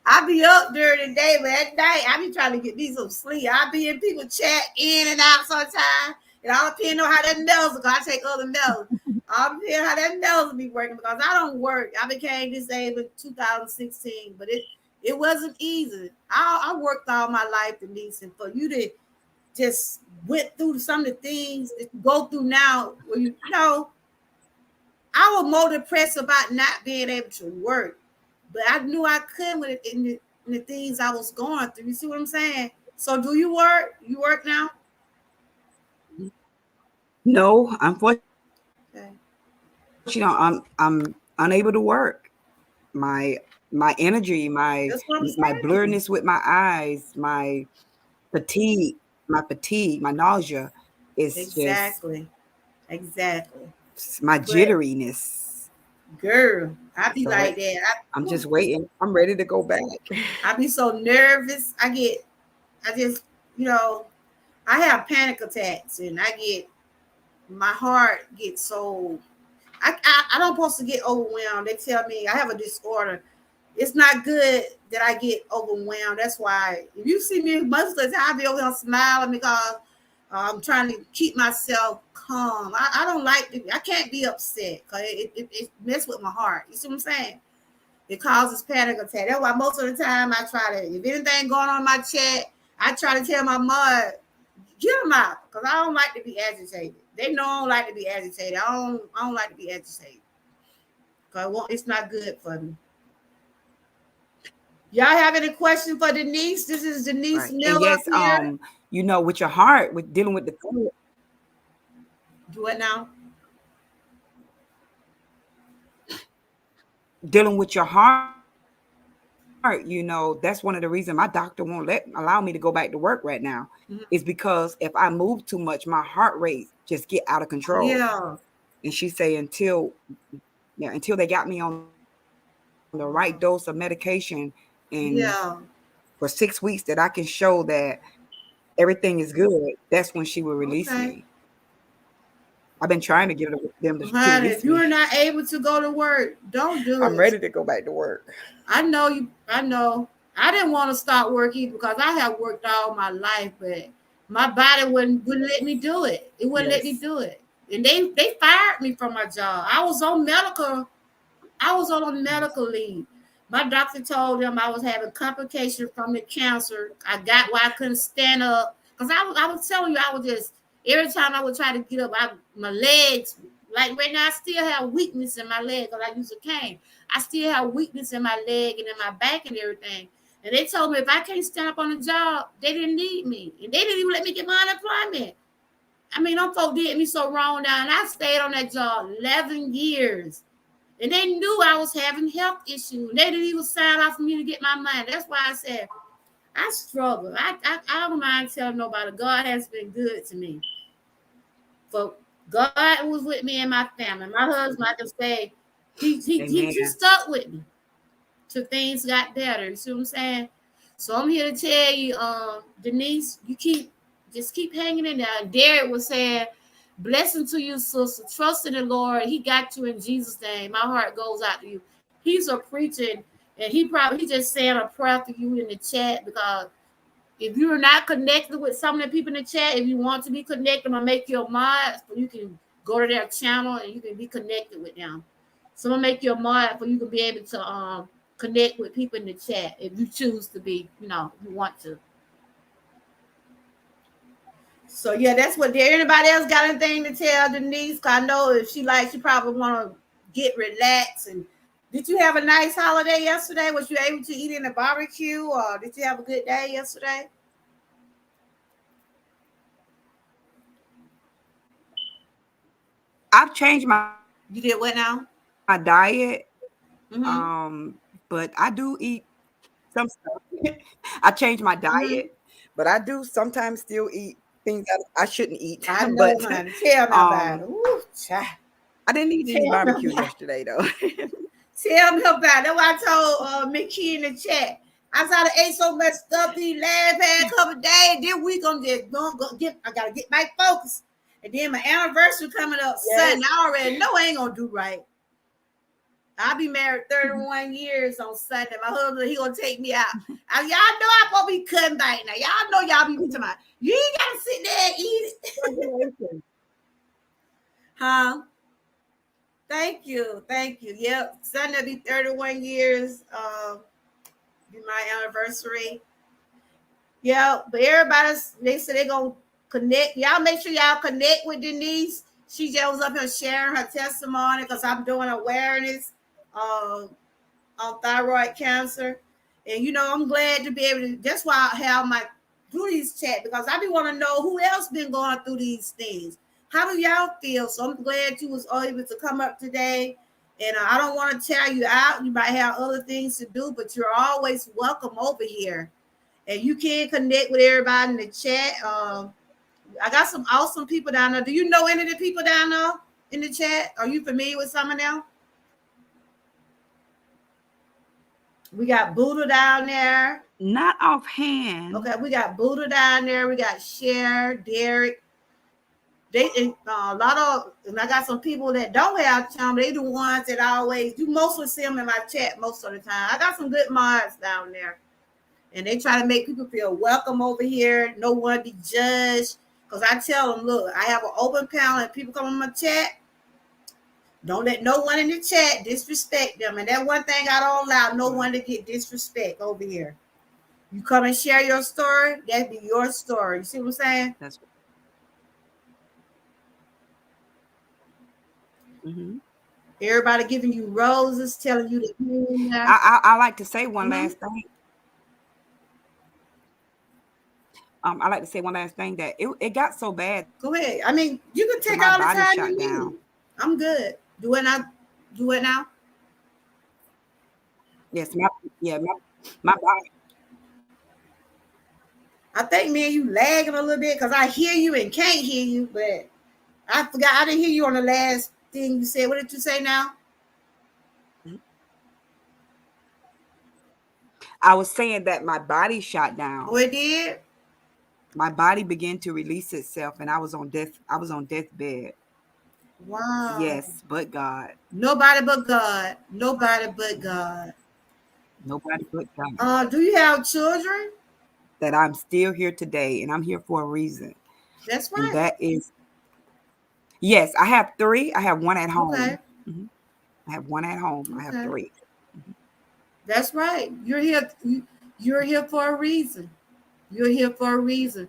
I be up during the day, but at night I be trying to get me some sleep. I be in people chat in and out sometimes. It all depends on how that nails because I take other nails. All depends how that nails be working because I don't work. I became disabled in 2016, but it wasn't easy. I worked all my life, Denise, and for you to just went through some of the things that you go through now, where I was more depressed about not being able to work, but I knew I could with it in the things I was going through. You see what I'm saying? So, do you work? You work now? No, unfortunately, Okay. I'm unable to work. My energy, That's what I'm my saying. blurriness with my eyes, fatigue, my nausea is just Exactly. Exactly. my But jitteriness. girl, I be So like that. I'm just waiting. I'm ready to go back. I be so nervous. I just, you know, I have panic attacks, and my heart gets so I don't supposed to get overwhelmed. They tell me I have a disorder. It's not good that I get overwhelmed. That's why if you see me most of the time, I be over here smiling because I'm trying to keep myself calm. I don't like to. I can't be upset because it messes with my heart. You see what I'm saying? It causes panic attack. That's why most of the time I try to. If anything going on in my chat, I try to tell my mom get them out because I don't like to be agitated. They know I don't like to be agitated. I don't like to be agitated because it's not good for me. Y'all have any question for Denise? This is Denise Right. And Miller yes, here. with your heart, with dealing with the Do it now. dealing with your heart, that's one of the reasons my doctor won't allow me to go back to work right now. Mhm. Is because if I move too much, my heart rate just get out of control. Yeah, And she say until they got me on the right dose of medication and yeah. for 6 weeks that I can show that everything is good, that's when she will release me. Okay. I've been trying to get them to Honey, release if you me. are not able to go to work, don't do I'm it. ready to go back to work. I know you. I know. I didn't want to start work either because I have worked all my life, but my body wouldn't let me do it. It wouldn't let me Yes. do it, and they fired me from my job. I was on a medical leave. My doctor told them I was having complications from the cancer. I got why I couldn't stand up because I was telling you I was just every time I would try to get up, my legs like right now I still have weakness in my leg because I use a cane. I still have weakness in my leg and in my back and everything. And they told me if I can't stand up on the job, they didn't need me, and they didn't even let me get my unemployment. I mean, them folk did me so wrong down. I stayed on that job 11 years. And they knew I was having health issues. They didn't even sign off for me to get my money. That's why I said I struggle. I don't mind telling nobody. God has been good to me. For God was with me and my family. My husband, I can say, he Amen. stuck with me till things got better. You see what I'm saying? So I'm here to tell you, Denise, just keep hanging in there. Derek was saying, blessing to you, sister. Trust in the Lord. He got you in Jesus' name. My heart goes out to you. He's a preacher, and he just saying a prayer for you in the chat because if you're not connected with some of the people in the chat, if you want to be connected, I'm gonna make you a mod so you can go to their channel and you can be connected with them. So I'm gonna make you a mod for you to be able to connect with people in the chat if you choose to be, if you want to. So yeah, that's what there. Anybody else got anything to tell Denise? Cause I know if she probably want to get relaxed. And did you have a nice holiday yesterday? Was you able to eat in a barbecue, or did you have a good day yesterday? I've changed my You did what now? My diet, Mm-hmm. but I do eat some stuff. I changed my Mm-hmm. diet, but I do sometimes still eat things that I shouldn't eat. I know, But honey. Tell me about it. um, Ooh, child. I didn't eat any Tell me barbecue about it. yesterday though. Tell me about it. That's why I told Mickey in the chat. I saw I ate so much stuff these last past couple of days. This week I'm just gonna go get. I gotta get my focus. And then my anniversary coming up Yes. Sunday. I already know I ain't gonna do right. I'll be married 31 years on Sunday. My husband, he gonna take me out. Y'all know I'm gonna be cutting back now. Y'all know y'all be talking about. You ain't gotta sit there and eat it. Congratulations. Huh? Thank you. Thank you. Yep. Sunday be 31 years. Be my anniversary. Yeah, but everybody's they said they gonna connect. Y'all make sure y'all connect with Denise. She just was up here sharing her testimony because I'm doing awareness uh, on thyroid cancer. And I'm glad to be able to. That's why I have my do these chat because I be want to know who else been going through these things. How do y'all feel? So I'm glad you was able to come up today. And I don't want to tell you out. You might have other things to do, but you're always welcome over here. And you can connect with everybody in the chat. I got some awesome people down there. Do you know any of the people down there in the chat? Are you familiar with some of them? We got Buddha down there. Not offhand. Okay, we got Buddha down there. We got Cher, Derek. They a lot of, and I got some people that don't have charm. They the ones that I always you mostly see them in my chat most of the time. I got some good mods down there, and they try to make people feel welcome over here. No one be judged. Because I tell them, look, I have an open panel, and people come on my chat. Don't let no one in the chat disrespect them. And that one thing I don't allow no one to get disrespect over here. You come and share your story, that be your story. You see what I'm saying? That's mm-hmm. Everybody giving you roses, telling you to hang there. I like to say one Mm-hmm. last thing. I like to say one last thing that it got so bad Go ahead. I mean, you can that take my all the body time shut you down. need. I'm good. Do it now. Do it now. Yes, my body. I think me and you lagging a little bit because I hear you and can't hear you, but I forgot I didn't hear you on the last thing you said. What did you say now? I was saying that my body shut Oh, down. it did? My body began to release itself, and I was on death. I was on deathbed. Wow. Yes, but God. Nobody but God. Nobody but God. Nobody but God. Do you have children? That I'm still here today, and I'm here for a reason. That's And right. that is yes, I have 3. I have 1 at Okay. home. Mhm. I have 1 at home. I have Okay. 3. Mhm. That's right. You're here. You're here for a reason. You're here for a reason.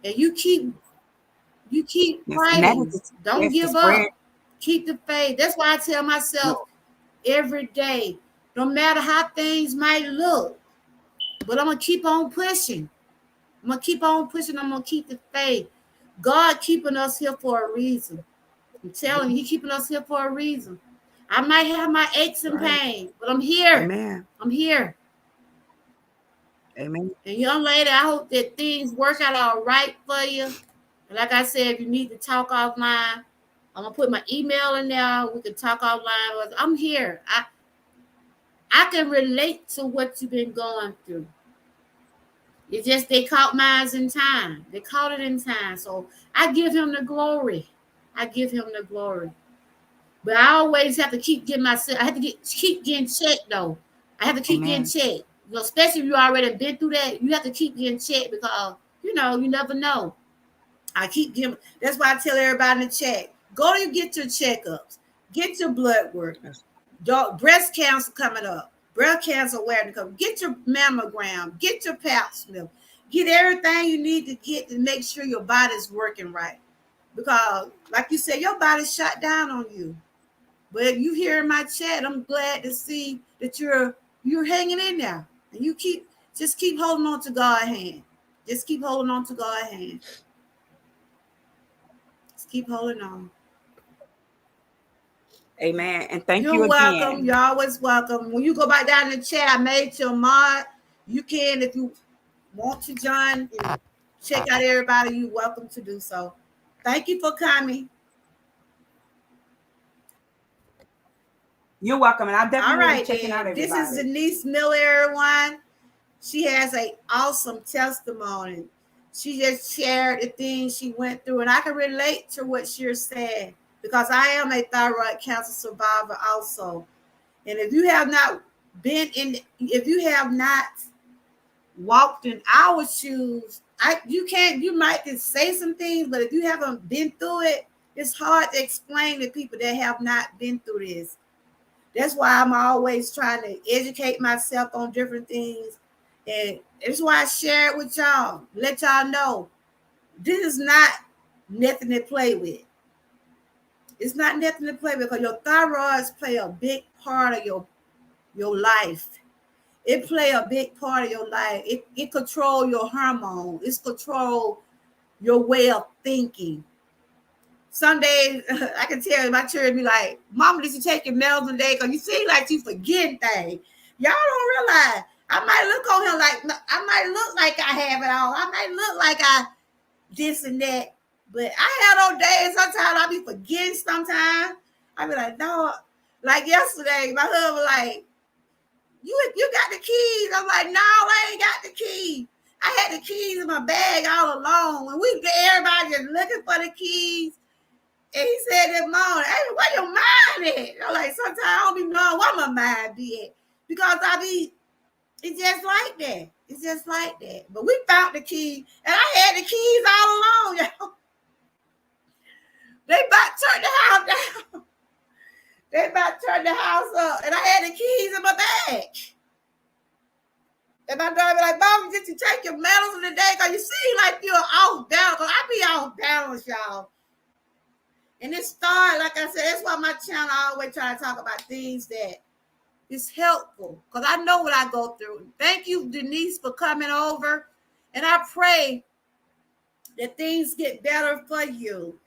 And you keep Yes, and that praying. is Don't yes, the give spread. up. Keep the faith. That's why I tell myself No, every day, no matter how things might look, but I'm gonna keep on pushing. I'm gonna keep on pushing. I'm gonna keep the faith. God keeping us here for a reason. I'm telling you, He keeping us here for a reason. I might have my aches and right. pains, but I'm here. Amen. I'm here. Amen. And young lady, I hope that things work out all right for you. And like I said, if you need to talk offline, I'm gonna put my email in there. We can talk offline. I'm here. I can relate to what you've been going through. It's just they caught mine in time. They caught it in time. So I give him the glory. I give him the glory. But I always have to keep getting myself. I have to keep getting checked though. I have to keep getting Amen. checked. Especially if you already been through that, you have to keep getting checked because you never know. I keep giving. That's why I tell everybody to check. Go to get your checkups. Get your blood work. Yes. Breast cancer coming up. Breast cancer awareness coming. Get your mammogram. Get your pap smear. Get everything you need to get to make sure your body's working right. Because, like you said, your body's shut down on you. But if you hear in my chat, I'm glad to see that you're hanging in there. And you keep holding on to God's hand. Just keep holding on to God's hand. Just keep holding on. Amen. And thank you You're welcome. again. You're always welcome. When you go back down in the chat, I made your mod. You can, if you want to join and check out everybody, you're welcome to do so. Thank you for coming. You're welcome. And I All definitely will be right, checking out then. This is everybody. Denise Miller, everyone. She has an awesome testimony. She just shared the things she went through, and I can relate to what you're saying because I am a thyroid cancer survivor also. And if you have not if you have not walked in our shoes, you might can say some things, but if you haven't been through it, it's hard to explain to people that have not been through this. That's why I'm always trying to educate myself on different things. And that's why I share it with y'all. Let y'all know this is not nothing to play with. It's not nothing to play with because your thyroids play a big part of your life. It play a big part of your life. It control your hormones. It control your way of thinking. Some days I can tell my children be like, "Mama, did you take your medicine today? Because you seem like you forgetting things." Y'all don't realize. I might look on him like I might look like I have it all. I might look like I this and that. But I have those days. Sometimes I be forgetting. Sometimes I be like, no. Like yesterday, my husband was like, "You got the keys?" I'm like, "No, I ain't got the keys. I had the keys in my bag all along. When we everybody just looking for the keys." And he said that morning, "Hey, where your mind at?" I'm like, sometimes I don't be knowing where my mind be at. Because it's just like that. It's just like that. But we found the key, and I had the keys all along, y'all. They about to turn the house down. They about to turn the house up, and I had the keys in my bag. And my daughter be like, "Mom, did you take your medicine today? Because you seem like you're off balance." Because I be off balance, y'all. And it started, like I said, that's why my channel I always try to talk about things that is helpful. Because I know what I go through. Thank you, Denise, for coming over. And I pray that things get better for you.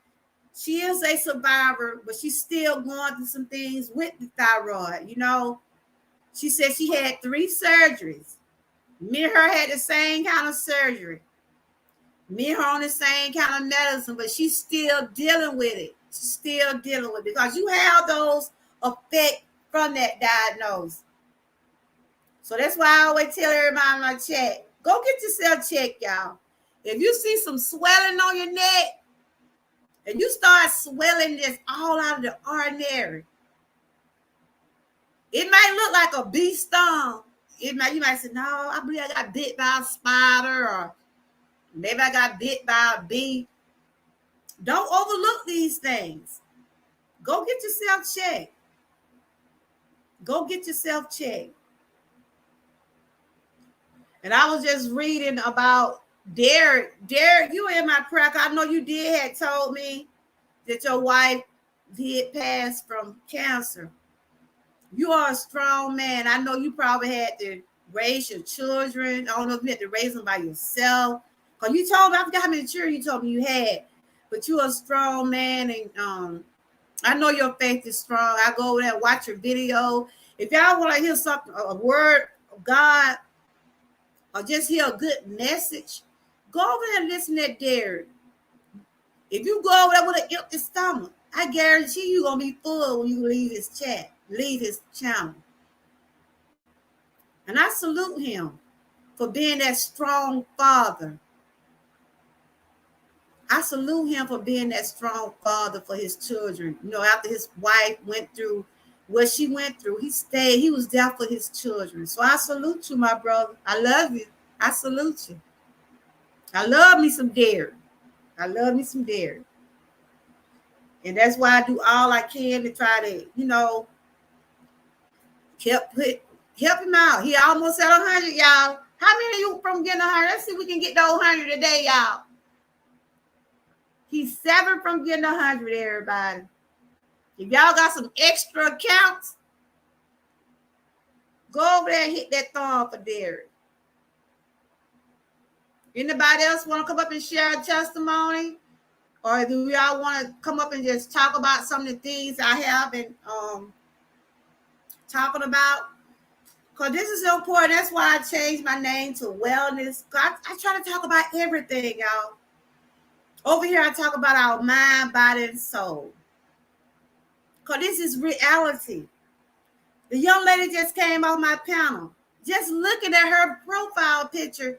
She is a survivor, but she's still going through some things with the thyroid. You know, she said she had 3 surgeries. Me and her had the same kind of surgery. Me and her on the same kind of medicine, but she's still dealing with it. She's still dealing with it because you have those effects from that diagnosis. So that's why I always tell everybody in my chat, go get yourself checked, y'all. If you see some swelling on your neck and you start swelling this all out of the ordinary, it might look like a bee stung. You might say, "No, I believe I got bit by a spider, or maybe I got bit by a bee." Don't overlook these things. Go get yourself checked. Go get yourself checked. And I was just reading about Derek. Derek, you in my prayer. I know you had told me that your wife did pass from cancer. You are a strong man. I know you probably had to raise your children. I don't know if you had to raise them by yourself. Because you told me, I forgot how many children you told me you had. But you're a strong man, and I know your faith is strong. I go over there and watch your video. If y'all want to hear something, a word of God, or just hear a good message, go over there and listen to Derek. If you go over there with an empty stomach, I guarantee you're going to be full when you leave his chat, leave his channel. And I salute him for being that strong father. I salute him for being that strong father for his children. You know, after his wife went through what she went through, he stayed. He was there for his children. So I salute you, my brother. I love you. I salute you. I love me some Derek. I love me some Derek. And that's why I do all I can to try to, help him out. He almost at 100, y'all. How many of you from getting 100? Let's see if we can get those 100 today, y'all. He's 7 from getting 100, everybody. If y'all got some extra accounts, go over there and hit that thumb for Derek. Anybody else want to come up and share a testimony? Or do y'all want to come up and just talk about some of the things I have been talking about? Because this is so important. That's why I changed my name to Wellness. I try to talk about everything, y'all. Over here, I talk about our mind, body, and soul. Because this is reality. The young lady just came off my panel. Just looking at her profile picture,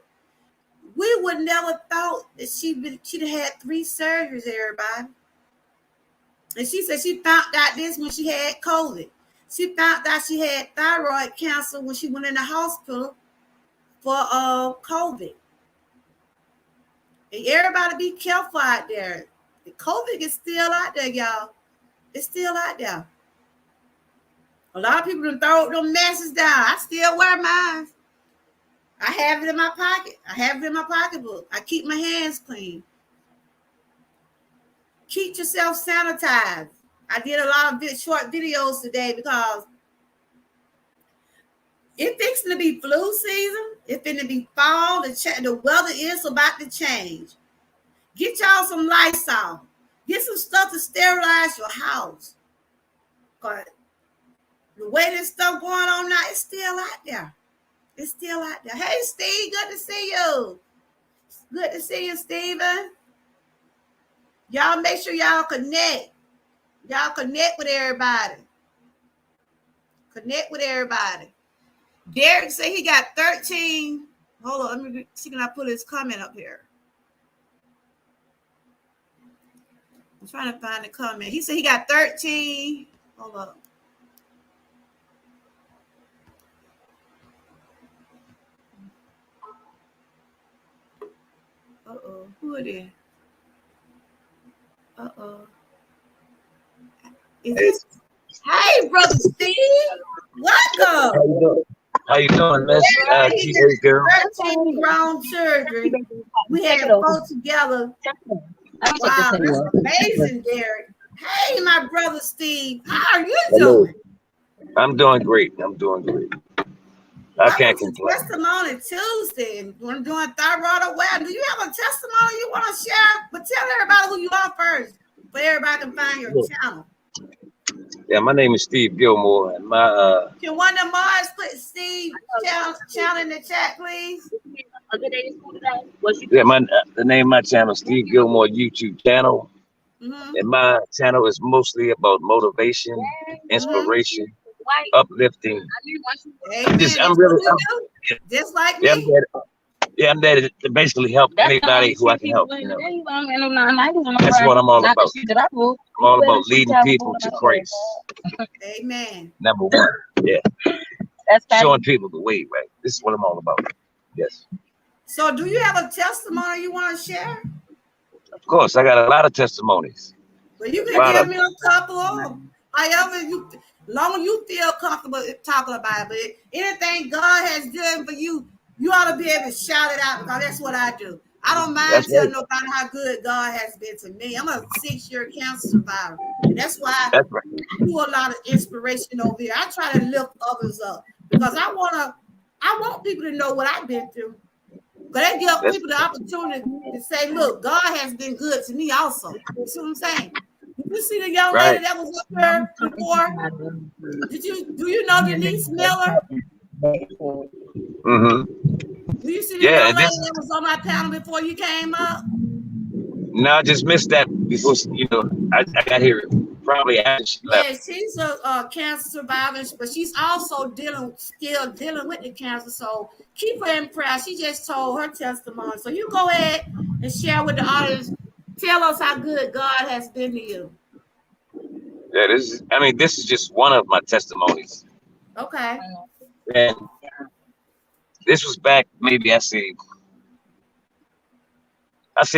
we would never thought that she'd had 3 surgeries, everybody. And she said she found out this when she had COVID. She found out she had thyroid cancer when she went in the hospital for COVID. And everybody be careful out there. The COVID is still out there, y'all. It's still out there. A lot of people done throw them masks down. I still wear mine. I have it in my pocket. I have it in my pocketbook. I keep my hands clean. Keep yourself sanitized. I did a lot of short videos today because it's fixing to be flu season. It's going to be fall. The weather is about to change. Get y'all some Lysol. Get some stuff to sterilize your house. Because the way this stuff going on now, it's still out there. It's still out there. Hey, Steve, good to see you. Good to see you, Steven. Y'all make sure y'all connect. Y'all connect with everybody. Connect with everybody. Derek said he got 13. Hold on, let me see, can I put his comment up here? I'm trying to find the comment. He said he got 13. Hold up. Uh-oh. Who it is? Uh-oh. Is this? Hey, Brother Steve. Welcome. How you doing, Miss GA girl? 13 grown children. We had to go together. Wow, that's amazing, Derek. Hey, my brother Steve. How are you doing? I'm doing great. I'm doing great. I can't complain. Testimony Tuesday, and we're doing thyroid awareness. Do you have a testimony you want to share? But tell everybody who you are first, so everybody can find your channel. Yeah, my name is Steve Gilmore, and my Can one of Mars put Steve channel in the chat, please? Yeah, the name of my channel, Steve Gilmore YouTube channel, and my channel is mostly about motivation, inspiration, uplifting. Amen. Just like me. I'm there to basically help anybody who I can help. You know? That's what I'm all about. I'm all about leading people to Christ. Amen. Number one, yeah. Showing people the way, right? This is what I'm all about. Yes. So, do you have a testimony you want to share? Of course, I got a lot of testimonies. Well, you can give me a couple of them. However, long as you feel comfortable talking about it. But anything God has done for you, you ought to be able to shout it out, because that's what I do. I don't mind telling nobody how good God has been to me. I'm a 6-year cancer survivor. And that's why I do a lot of inspiration over here. I try to lift others up because I want people to know what I've been through. But they give people the opportunity to say, look, God has been good to me also. You see what I'm saying? Did you see the young lady that was up there before? Do you know Denise Miller? Do you see the young lady that was on my panel before you came up? No, I just missed that because, I got here probably after she left. Yeah, she's a cancer survivor, but she's also still dealing with the cancer. So keep her in prayer. She just told her testimony. So you go ahead and share with the audience. Tell us how good God has been to you. Yeah, this is just one of my testimonies. Okay. And this was back maybe I say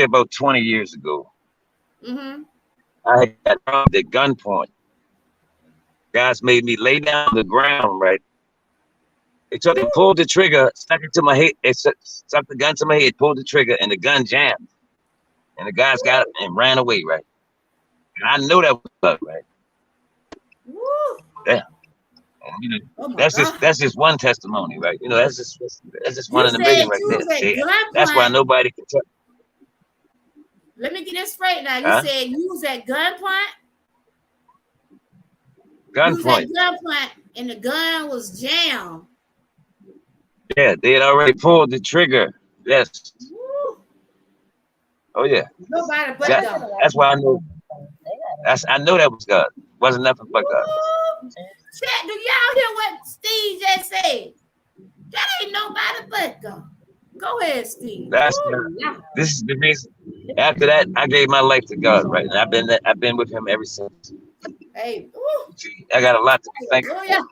about 20 years ago. I got robbed at gunpoint. Guys made me lay down on the ground, right? They took and pulled the trigger, stuck it to my head. They stuck the gun to my head, pulled the trigger, and the gun jammed. And the guys got it and ran away, right? And I knew that was love, right? Woo. Yeah. And, that's just one testimony, right? That's just one in a million right there. That's why nobody can tell. Let me get this straight now. You Huh? said you was at gunpoint? You was Gunpoint. at gunpoint and the gun was jammed. Yeah, they had already pulled the trigger. Yes. Woo. Oh yeah. Nobody but That, God. that's why I know. I know that was God. Wasn't nothing but God. Woo. Chat, do y'all hear what Steve just said? That ain't nobody but God. Go ahead, Steve. That's Woo. Yeah. this is the reason. After that, I gave my life to God, right? And I've been with Him ever since. Hey, woo. See, I got a lot to be thankful Hallelujah.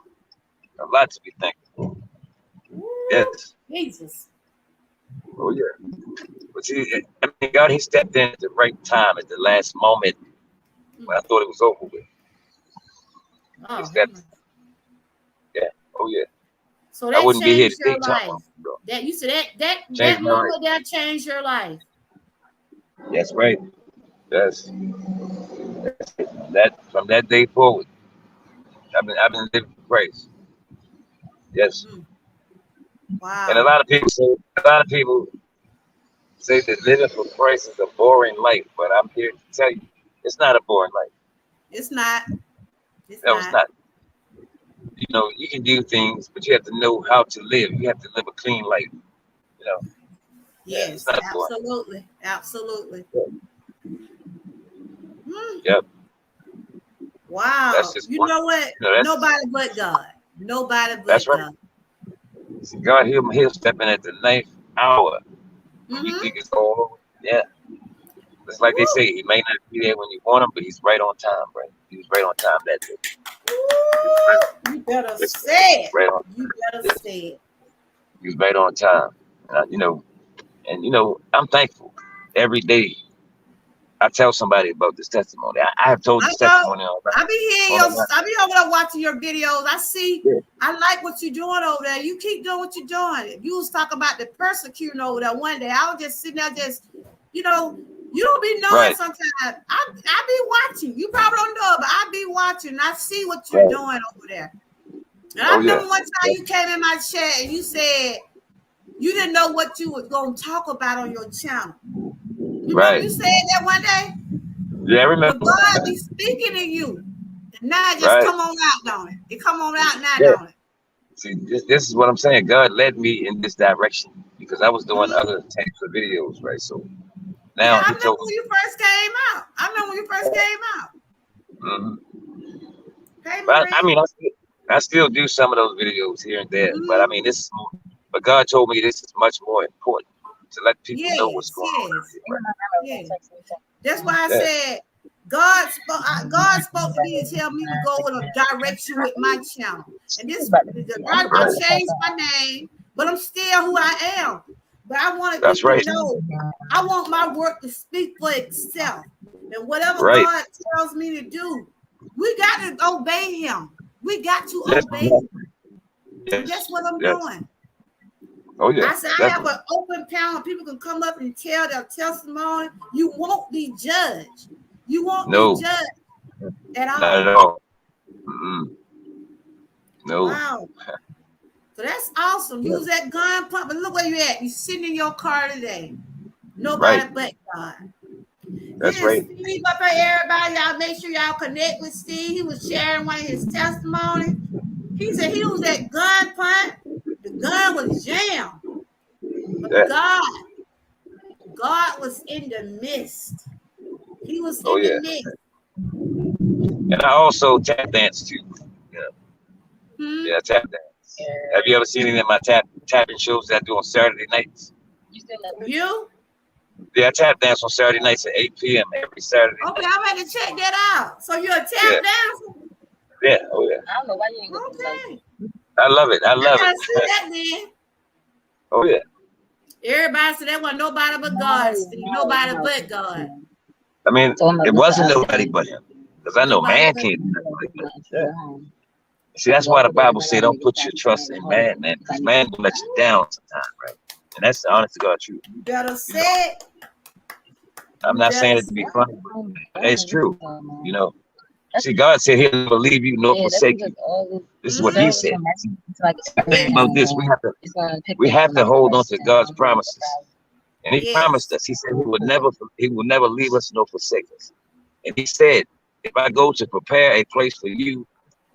for. A lot to be thankful for. Woo. Yes. Jesus. Oh yeah. But see, I mean, God, He stepped in at the right time, at the last moment when I thought it was over with. Oh, He stepped. Yeah. Oh yeah. so I that wouldn't be here changed today your talking life. about it, bro. That you said that Changed my life. moment that changed your life. That's right. That's that from that day forward. I've been living for Christ. Yes. Wow. And a lot of people say that living for Christ is a boring life, but I'm here to tell you, it's not a boring life. It's not. It's No, not. it's not. You know, you can do things, but you have to know how to live. You have to live a clean life. You know. Yes, yeah, it's not boring. absolutely. Absolutely. Yep. Wow. That's just you one. know what? You know, Nobody but God. Nobody but that's right. God. See, God, he'll step in at the 9th hour. When you think it's all over. Yeah. It's like they say, He may not be there when you want Him, but He's right on time, right? He was right on time that day. You better say it. Right on. You better say it. He was right on time. You know, I'm thankful every day. I tell somebody about this testimony. I have told this testimony already. I be hearing I be over there watching your videos. I see. Yeah. I like what you're doing over there. You keep doing what you're doing. You was talking about the persecuting over there one day. I was just sitting there, you don't be knowing sometimes. I be watching. You probably don't know, but I be watching. I see what you're doing over there. And I remember one time you came in my chat and you said you didn't know what you was gonna talk about on your channel. You remember you said that one day? Yeah, I remember. But God be speaking to you. And now it just come on out, don't it? It come on out now, don't it? See, this is what I'm saying. God led me in this direction because I was doing other types of videos, right? So now I remember when you first came out. Hey, but I mean, I still do some of those videos here and there. But I mean, but God told me this is much more important to let people know what's going on out here, right? That's why I said God spoke to me to tell me to go in a direction with my channel. And I changed my name, but I'm still who I am. But I want people to know I want my work to speak for itself. And whatever God tells me to do, we got to obey Him. We got to obey Him. And that's what I'm doing. Oh yeah. I said I have an open panel. People can come up and tell their testimony. You won't be judged. You won't be judged at all. Not at all. No. Wow. So that's awesome. You was at gun pump, but look where you at. You sitting in your car today. Nobody but God. That's right. Steve up here, everybody. Y'all make sure y'all connect with Steve. He was sharing one of his testimonies. He said he was at gun pump. The gun was jammed. But God was in the midst. He was in the midst. And I also tap dance too. Yeah, tap dance. Have you ever seen any of my tapping shows that I do on Saturday nights? You? Yeah, I tap dance on Saturday nights at 8 p.m. every Saturday. Okay, I'm ready to check that out. So you're a tap dancer? Yeah, oh yeah. I don't know why you ain't okay. I love it. I love it. See that then. Oh yeah. Everybody said that wasn't nobody but God. Nobody but God. I mean, it wasn't nobody but Him, because I know man can't do nothing like that. See, that's why the Bible says don't put your trust in man, because man will let you down sometimes, right? And that's the honest to God truth. You better say it. I'm not saying it to be funny, but it's true. You know. See, God said He'll never leave you nor forsake you. This is what He said. The thing about this, we have to hold on to God's promises. And he promised Yes. us. He said he will never leave us nor forsake us. And he said, if I go to prepare a place for you,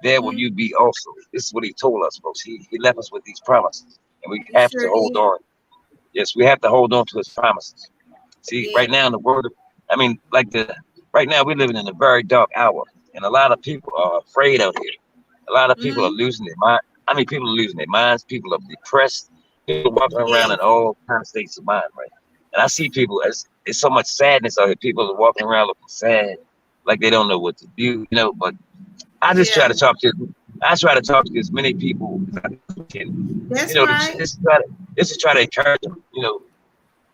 there will you be also. This is what he told us, folks. He left us with these promises, and we He have to sure hold did. on. Yes, we have to hold on to his promises. See, Yeah. right now in the world, I mean, right now we're living in a very dark hour, and a lot of people are afraid out here. A lot of people are Mm-hmm. losing their mind. I mean, people are losing their minds. People are depressed. People walking around in Yes. all kind of states of mind, right? And I see people. It's so much sadness out here. People are walking around looking sad, like they don't know what to do, you know. But I just try Yeah. to talk to. I try to talk to as many people as I can. You That's know, right. this is try to encourage them. You know,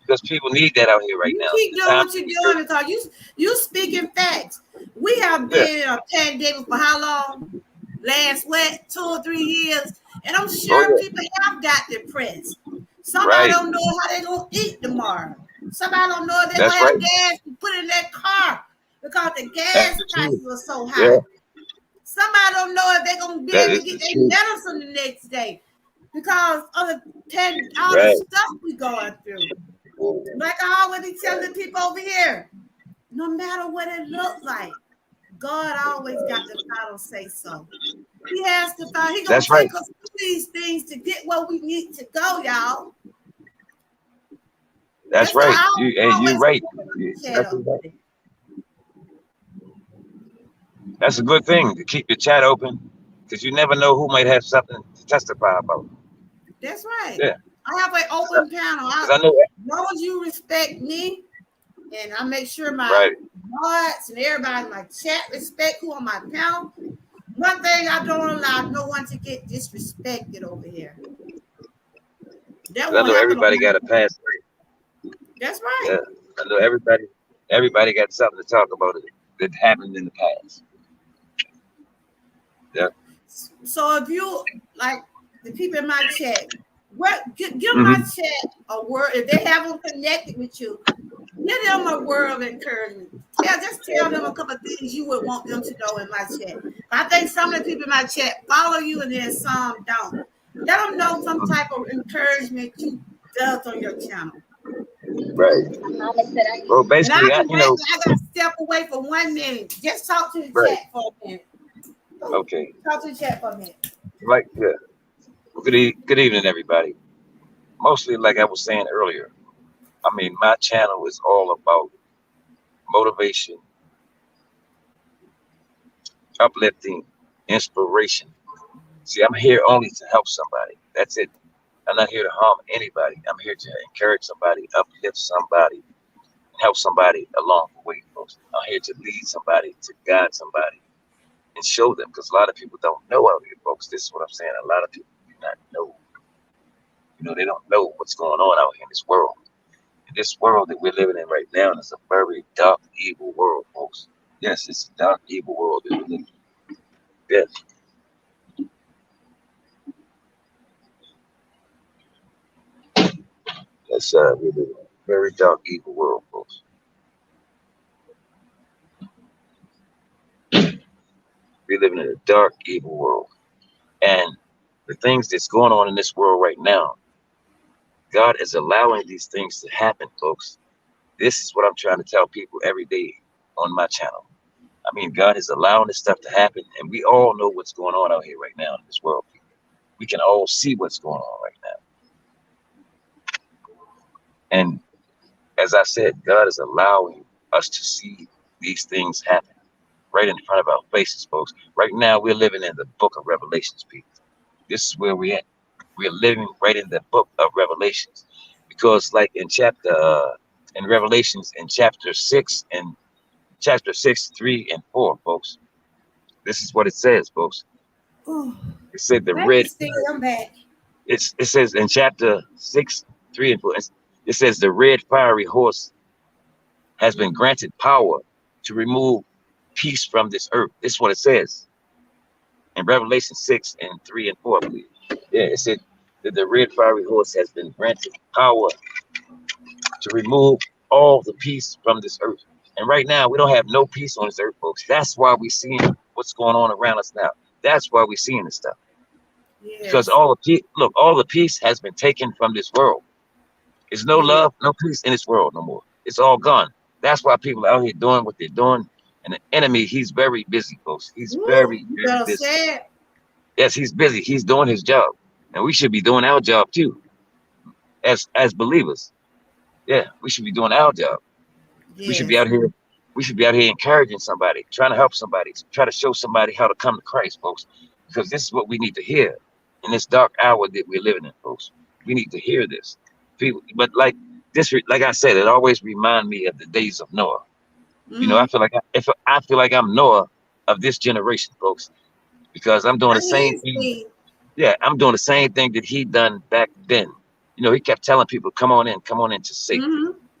because people need that out here right You now. keep The doing time what to you're be doing encouraged. because you speaking facts. We have Yeah, been in a pandemic for how long? Last what 2 or 3 years, and I'm oh sure yeah, people have got depressed. Somebody right. don't know how they gonna eat tomorrow. Somebody don't know if they're That's gonna right. have gas to put in their car because the That's gas the truth. prices are so Yeah, high. Somebody don't know if they're gonna be that able to is get the their truth. medicine the next day because of all the Right. stuff we going through. Like I always be telling the people over here, no matter what it look like, God always got the final say so. He has to find. He gonna That's right. take us through these things to get where we need to go, y'all. That's That's why right. I You're always right. open You're the chat exactly up. right. That's a good thing to keep your chat open because you never know who might have something to testify about. That's right. Yeah, I have an open panel. because I know. As long as you respect me, and I make sure my Right. mods and everybody in my chat respect who on my panel. One thing I don't allow no one to get disrespected over here. That 'Cause I won't know happen on everybody my got a panel. past. That's right. Yeah, I know everybody got something to talk about that happened in the past. Yeah. So if you like the people in my chat, give my Hmm. chat a word. If they haven't connected with you, give them a word of encouragement. Just tell them a couple of things you would want them to know in my chat. I think some of the people in my chat follow you, and then some don't. Let them know some type of encouragement you does on your channel. Right. Well, And I'll basically, be back. I got to step away for 1 minute. Just talk to the right. chat for a minute. Ooh, Okay. talk to the chat for a minute. Like, yeah. Good evening, everybody. Mostly, like I was saying earlier, I mean, my channel is all about motivation, uplifting, inspiration. See, I'm here only to help somebody. That's it. I'm not here to harm anybody. I'm here to encourage somebody, uplift somebody, help somebody along the way, folks. I'm here to lead somebody, to guide somebody, and show them. Because a lot of people don't know out here, folks. This is what I'm saying. A lot of people do not know. You know, they don't know what's going on out here in this world. And this world that we're living in right now is a very dark, evil world, folks. Yes, it's a dark, evil world that we're living in. Yes. That's we live in a very dark, evil world, folks. We're living in a dark, evil world. And the things that's going on in this world right now, God is allowing these things to happen, folks. This is what I'm trying to tell people every day on my channel. I mean, God is allowing this stuff to happen, and we all know what's going on out here right now in this world. We can all see what's going on right now. And as I said, God is allowing us to see these things happen right in front of our faces, folks. Right now, we're living in the book of Revelations, people. This is where we're at. We're living right in the book of Revelations. Because like in Revelations in chapter 6, 3 and 4, folks. This is what it says, folks. Ooh, It said the let me red see. I'm back. it says in chapter 6, 3 and 4, it says the red fiery horse has been granted power to remove peace from this earth. This is what it says in Revelation 6 and 3 and 4, I believe. Yeah, it said that the red fiery horse has been granted power to remove all the peace from this earth. And right now, we don't have no peace on this earth, folks. That's why we're seeing what's going on around us now. That's why we're seeing this stuff. Because Yes. all the peace has been taken from this world. There's no love, no peace in this world no more. It's all gone. That's why people are out here doing what they're doing. And the enemy, he's very busy, folks. He's very, You very better busy. say it. Yes, he's busy. He's doing his job. And we should be doing our job too, as believers. Yeah, we should be doing our job. We should be Yes. out here. We should be out here encouraging somebody, trying to help somebody, try to show somebody how to come to Christ, folks. Because this is what we need to hear in this dark hour that we're living in, folks. We need to hear this. People, but like this, like I said, it always reminds me of the days of Noah. You know, I feel like I feel like I'm Noah of this generation, folks, because I'm doing the same thing. Yeah, I'm doing the same thing that he done back then. You know, he kept telling people, come on into safety.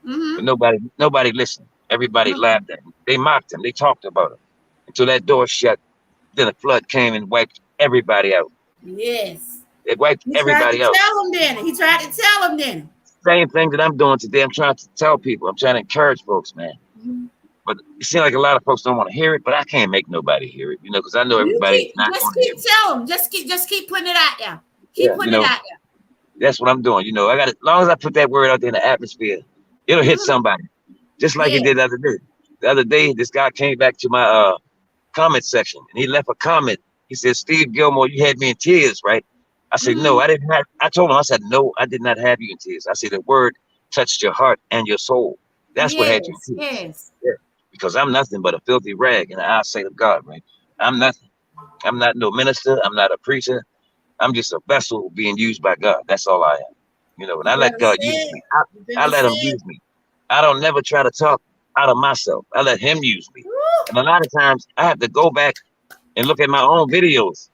But nobody listened. Everybody laughed at him. They mocked him. They talked about him until that door shut. Then a flood came and wiped everybody out. Yes. It wiped everybody out. He tried to tell him then. Same thing that I'm doing today. I'm trying to tell people. I'm trying to encourage folks, man. But it seems like a lot of folks don't want to hear it, but I can't make nobody hear it, you know, because I know everybody. Tell them. Just keep putting it out there. Keep putting it out there. That's what I'm doing. You know, I got it. As long as I put that word out there in the atmosphere, it'll hit somebody. Just like it did the other day. The other day, this guy came back to my comment section and he left a comment. He said, Steve Gilmore, you had me in tears, right? I said, no, I didn't have. I told him, I said, no, I did not have you in tears. I said, the word touched your heart and your soul. That's what had you in tears. Yes. Yeah. Because I'm nothing but a filthy rag in the eyesight of God, right? I'm nothing. I'm not no minister. I'm not a preacher. I'm just a vessel being used by God. That's all I am. You know, and I let God use me. I let him use me. I don't never try to talk out of myself. I let him use me. And a lot of times I have to go back and look at my own videos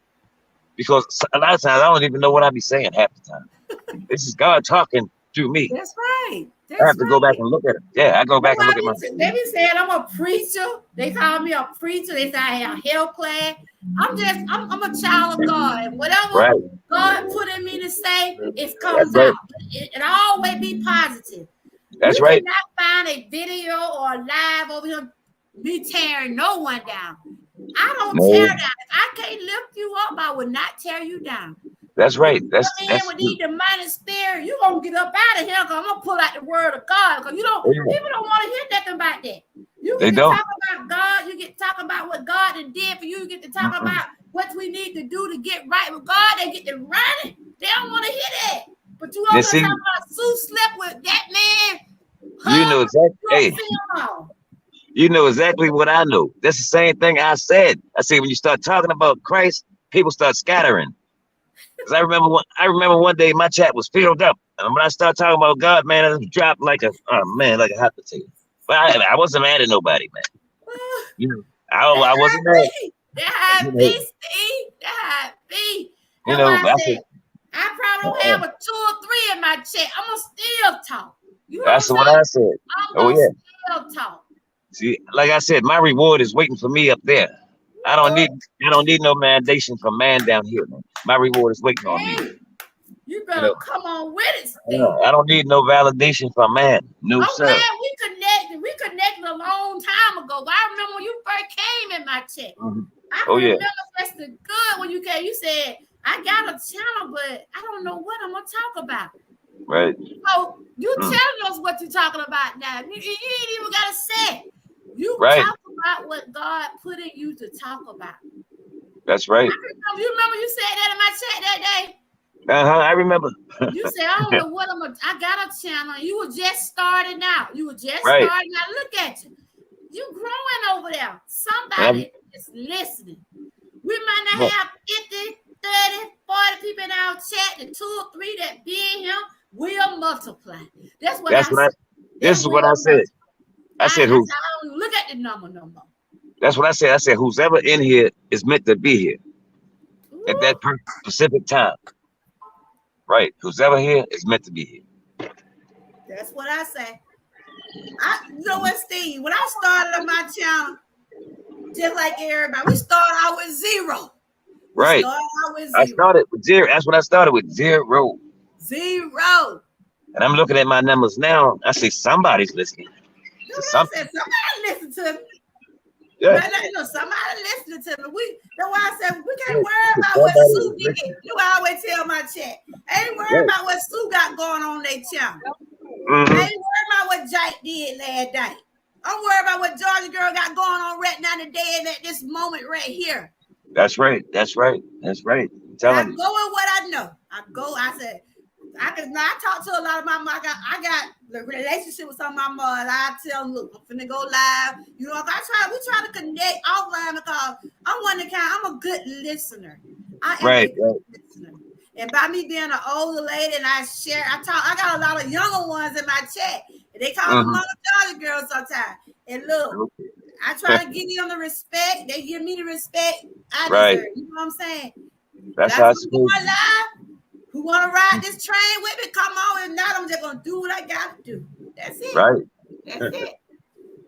because a lot of times I don't even know what I be saying half the time. This is God talking through me. That's right. I have to go back and look at it. Yeah, I go back and look at my. They be saying I'm a preacher. They call me a preacher. They say I have health class. I'm a child of God. And whatever God put in me to say, it comes out. It always be positive. That's right. You cannot find a video or a live over here me tearing no one down. I don't tear down. If I can't lift you up, I will not tear you down. That's right. That's with these demonic spirit, you gonna get up out of here because I'm gonna pull out the word of God. Because people don't want to hear nothing about that. You get to talk about God, you get to talk about what God did for you, you get to talk about what we need to do to get right with God. They get to run it. They don't want to hear that. But you always talk about Sue slept with that man. You know exactly. You know exactly what I know. That's the same thing I said. I said when you start talking about Christ, people start scattering. Because I remember one day my chat was filled up, and when I started talking about God, man, it dropped like a like a hot potato. But I wasn't mad at nobody, man. You know, I wasn't mad. That be, Steve. That be. You know, I probably don't have a 2 or 3 in my chat. I'm gonna still talk. You know that's what I said. I'm gonna still talk. See, like I said, my reward is waiting for me up there. I don't need no mandation from man down here, man. My reward is waiting on me. You better come on with it, Steve. I don't need no validation from man. No, sir. Glad we connected. We connected a long time ago. I remember when you first came in my chat. I remember that's the good when you came. You said, I got a channel, but I don't know what I'm gonna talk about. Right. So you telling us what you're talking about now. You ain't even gotta say it. You talk about what God put in you to talk about. That's right. You remember you said that in my chat that day? I remember. You said, I don't know what I got a channel. You were just starting out. Starting out. Look at you. You growing over there. Somebody is listening. We might not have 50, 30, 40 people in our chat. The 2 or 3 that be in here will multiply. That's what I said. This is what I said. I said who? I don't look at the number no more. That's what I said. I said who's ever in here is meant to be here at that specific time. Right. Who's ever here is meant to be here. That's what I say. You know what, Steve? When I started on my channel, just like everybody, we started out with 0. Right. I started with 0. That's what I started with. 0. 0. And I'm looking at my numbers now. I see somebody's listening. Somebody listen to me. Yeah. Somebody listening to me. That's why I said we can't worry about what Sue did. You always tell my chat. Ain't worry about what Sue got going on their channel. I ain't worried about what Jake did last night. I'm worried about what Georgia girl got going on right now today and at this moment right here. That's right. That's right. That's right. I'm I telling go you. with what I know. I said, I talk to a lot of my mom. I got the relationship with some of my mom. I tell them, look, I'm finna go live. You know, we try to connect offline because I'm a good listener. I am a Right. good listener. And by me being an older lady and I got a lot of younger ones in my chat. And they call them Mother Jolly girls sometimes. And look, I try to give them the respect. They give me the respect I Right. deserve. You know what I'm saying? That's That's how what it's I'm supposed going to be. live. Who want to ride this train with me? Come on. If not, I'm just going to do what I got to do. That's it. Right. That's it.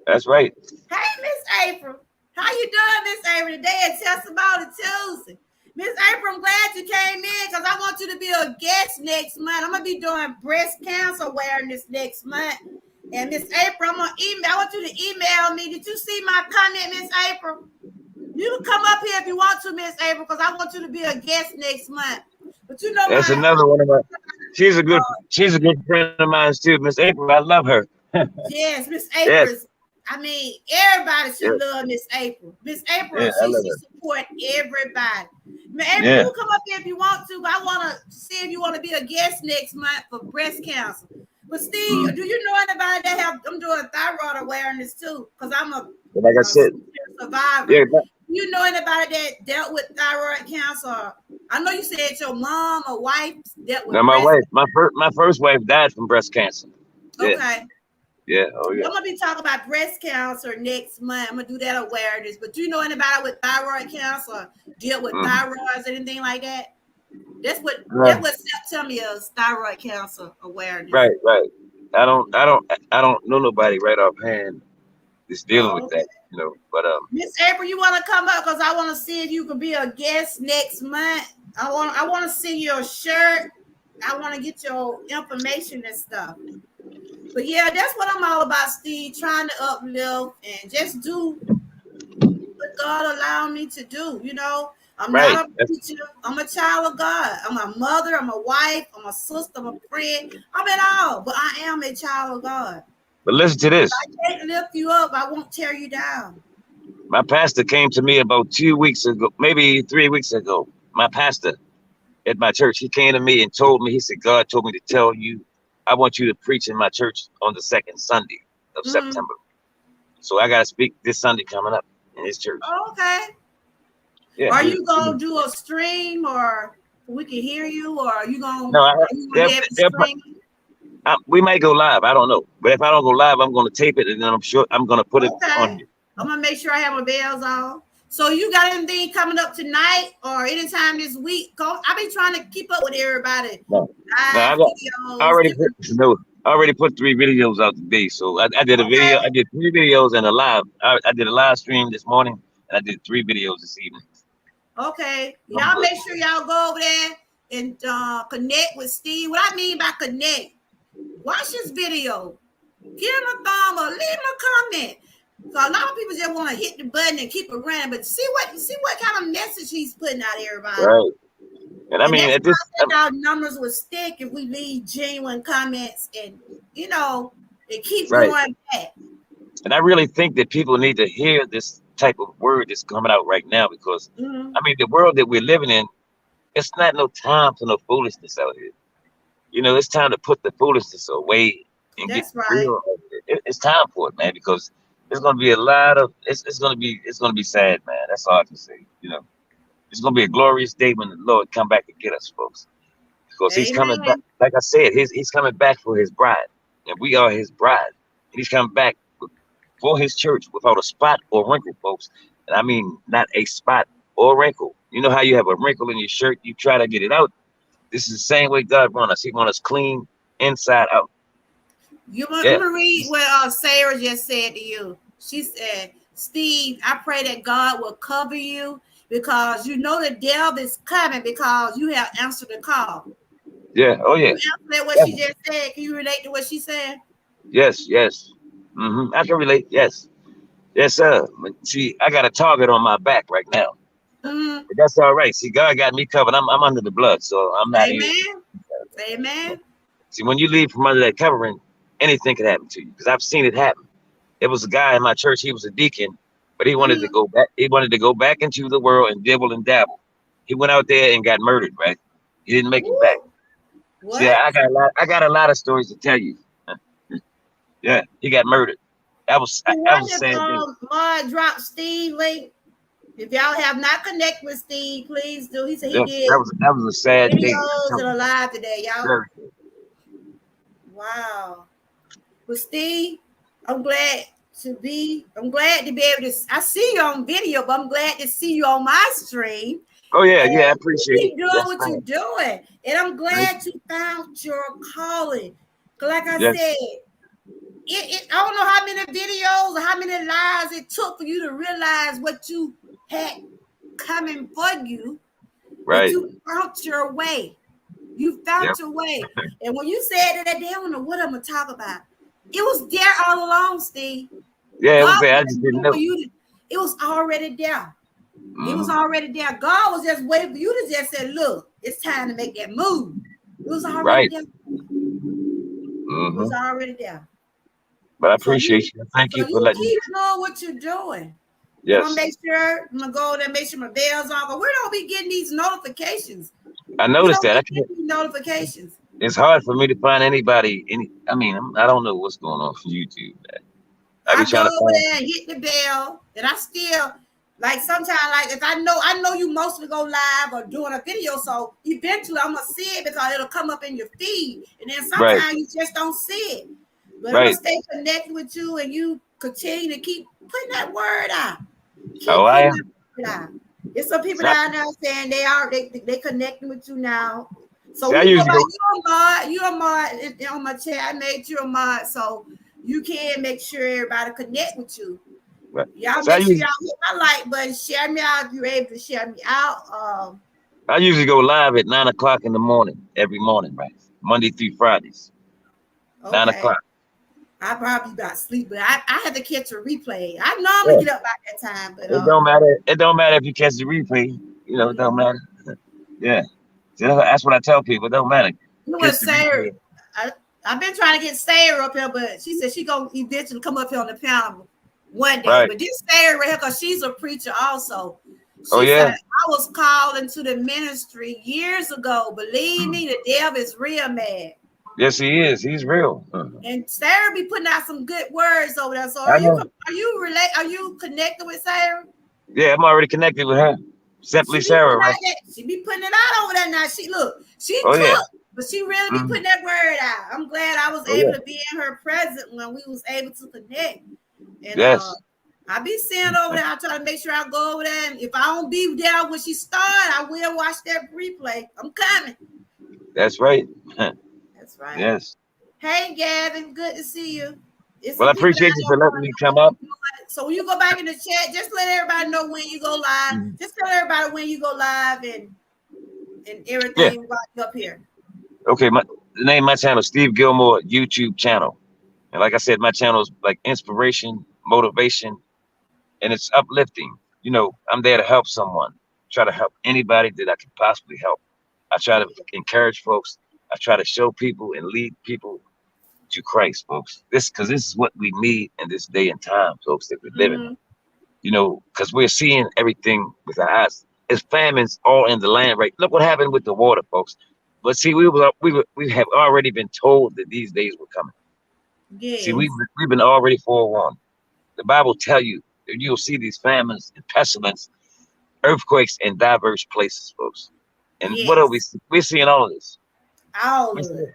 That's right. Hey, Miss April. How you doing, Miss April? Today is Testimony Tuesday. Miss April, I'm glad you came in because I want you to be a guest next month. I'm going to be doing breast cancer awareness next month. And Miss April, I want you to email me. Did you see my comment, Miss April? You can come up here if you want to, Miss April, because I want you to be a guest next month. But you know That's my another one of my. She's a good friend of mine too, Miss April. I love her. yes, Miss Yes. April. I mean, everybody should Yes. love Miss April. Miss April, Yeah, I she love her. support everybody. Miss April, Yeah. you can come up here if you want to, but I want to see if you want to be a guest next month for breast cancer. But Steve, do you know anybody that I'm doing thyroid awareness too? Because I'm a Like I said, survivor. yeah. You know anybody that dealt with thyroid cancer? I know you said your mom or wife dealt with Now my breast. wife, my first wife died from breast cancer. Yeah. Okay. Yeah. Oh yeah. I'm gonna be talking about breast cancer next month. I'm gonna do that awareness. But do you know anybody with thyroid cancer, deal with thyroids, anything like that? That's what September is, thyroid cancer awareness. Right. Right. I don't know nobody right offhand that's dealing with that. You know. But Miss April, you want to come up because I want to see if you can be a guest next month. I want to see your shirt. I want to get your information and stuff. But yeah, that's what I'm all about, Steve. Trying to uplift and just do what God allowed me to do. You know, I'm right. not a preacher. I'm a child of God. I'm a mother. I'm a wife. I'm a sister. I'm a friend. I'm it all. But I am a child of God. But listen to this. If I can't lift you up, I won't tear you down. My pastor came to me about 2 weeks ago, maybe 3 weeks ago. My pastor at my church, he came to me and told me, he said, God told me to tell you, I want you to preach in my church on the second Sunday of September. So I got to speak this Sunday coming up in his church. Okay. Yeah, are you going to do a stream or we can hear you, or are you going to we might go live. I don't know. But if I don't go live, I'm going to tape it, and then I'm sure I'm going to put it on you. I'm going to make sure I have my bells on. So you got anything coming up tonight or anytime this week? I've been trying to keep up with everybody. I already put 3 videos out today. So I did a video. I did 3 videos and a live. I did a live stream this morning, and I did 3 videos this evening. Okay. Y'all make sure y'all go over there and connect with Steve. What I mean by connect, watch his video. Give him a thumb or leave him a comment. So a lot of people just want to hit the button and keep it running, but see what kind of message he's putting out, everybody. Right. And I mean, at this, our numbers will stick if we leave genuine comments and and keep going back. And I really think that people need to hear this type of word that's coming out right now because I mean, the world that we're living in, it's not no time for no foolishness out here. You know, it's time to put the foolishness away and get real. It's time for it, man, because there's gonna be a lot of it's gonna be sad, man. That's all I can say. You know, it's gonna be a glorious day when the Lord come back to get us, folks, because He's coming back. Like I said, He's coming back for His bride, and we are His bride. And He's coming back for His church without a spot or wrinkle, folks. And I mean, not a spot or wrinkle. You know how you have a wrinkle in your shirt, you try to get it out. This is the same way God wants us. He wants us clean inside out. You want to read what Sarah just said to you. She said, Steve, I pray that God will cover you because you know the devil is coming because you have answered the call. Yeah. Oh, yeah. You answered what she just said. Can you relate to what she said? Yes. Yes. I can relate. Yes. Yes, sir. See, I got a target on my back right now. But that's all right. See, God got me covered. I'm under the blood, so I'm not even. Amen. See, when you leave from under that covering, anything could happen to you because I've seen it happen. There was a guy in my church. He was a deacon, but he wanted to go back. He wanted to go back into the world and dibble and dabble. He went out there and got murdered. Right? He didn't make it back. What? See, I got a lot of stories to tell you. Yeah, he got murdered. That was a sad thing. Mod dropped Steve link. If y'all have not connected with Steve, please do. He said he Yeah, did that was a sad day. videos and a live today, y'all. Very. Wow. But Steve, I'm glad to be able to. I see you on video, but I'm glad to see you on my stream. Oh yeah, I appreciate it. Keep doing what you're doing, and I'm glad you found your calling. Cause like I said, I don't know how many videos or how many lives it took for you to realize what you had coming for you. Right. But you found your way. You found your way. And when you said that, I don't know what I'm gonna talk about. It was there all along, Steve. Yeah, it was there. I just didn't know. It was already there. It was already there. God was just waiting for you to just say, look, it's time to make that move. It was already there. It was already there. But I appreciate you. Thank you for letting me. Keep doing what you're doing. Yes. I'm gonna go there and make sure my bell's on. But we don't be getting these notifications. I noticed that. I can't get notifications. It's hard for me to find anybody. I don't know what's going on for YouTube. I go over there and hit the bell, and I still like sometimes like if I know you mostly go live or doing a video, so eventually I'm gonna see it because it'll come up in your feed, and then sometimes you just don't see it. But I'm gonna stay connected with you, and you continue to keep putting that word out. I am. There's some people down there saying they connecting with you now. So you're a mod on my chat. I made you a mod, so you can make sure everybody connect with you. Right. Y'all make sure y'all hit my like button, share me out if you're able to share me out. I usually go live at 9 o'clock in the morning, every morning, right? Monday through Fridays. Okay. 9 o'clock. I probably got sleep, but I had to catch a replay. I normally get up by that time, but it don't matter. It don't matter if you catch the replay. It don't matter. Yeah. See, that's what I tell people. It don't matter. You know what, Sarah? I've been trying to get Sarah up here, but she said she gonna eventually come up here on the panel one day. Right. But this Sarah right here, because she's a preacher also. She said, I was called into the ministry years ago. Believe me, the devil is real mad. Yes, he is. He's real. And Sarah be putting out some good words over there. So are you connected with Sarah? Yeah, I'm already connected with her. Simply Sarah, right? She be putting it out over there now. She cooked, but she really be putting that word out. I'm glad I was able to be in her presence when we was able to connect. And I be seeing over there. I try to make sure I go over there. And if I don't be there when she start, I will watch that replay. I'm coming. That's right. That's right. Yes. Hey, Gavin, good to see you. Well, I appreciate you for letting me come up. So when you go back in the chat, just let everybody know when you go live. Just tell everybody when you go live and everything up here. Okay, the name of my channel is Steve Gilmore YouTube channel. And like I said, my channel is like inspiration, motivation, and it's uplifting. I'm there to help someone. Try to help anybody that I can possibly help. I try to encourage folks. I try to show people and lead people to Christ, folks. Because this is what we need in this day and time, folks, that we're living in. Because we're seeing everything with our eyes. There's famines all in the land, right? Look what happened with the water, folks. But see, we have already been told that these days were coming. Yes. See, we've been already forewarned. The Bible tell you that you'll see these famines and pestilence, earthquakes in diverse places, folks. And what are we? We're seeing all of this. All of it.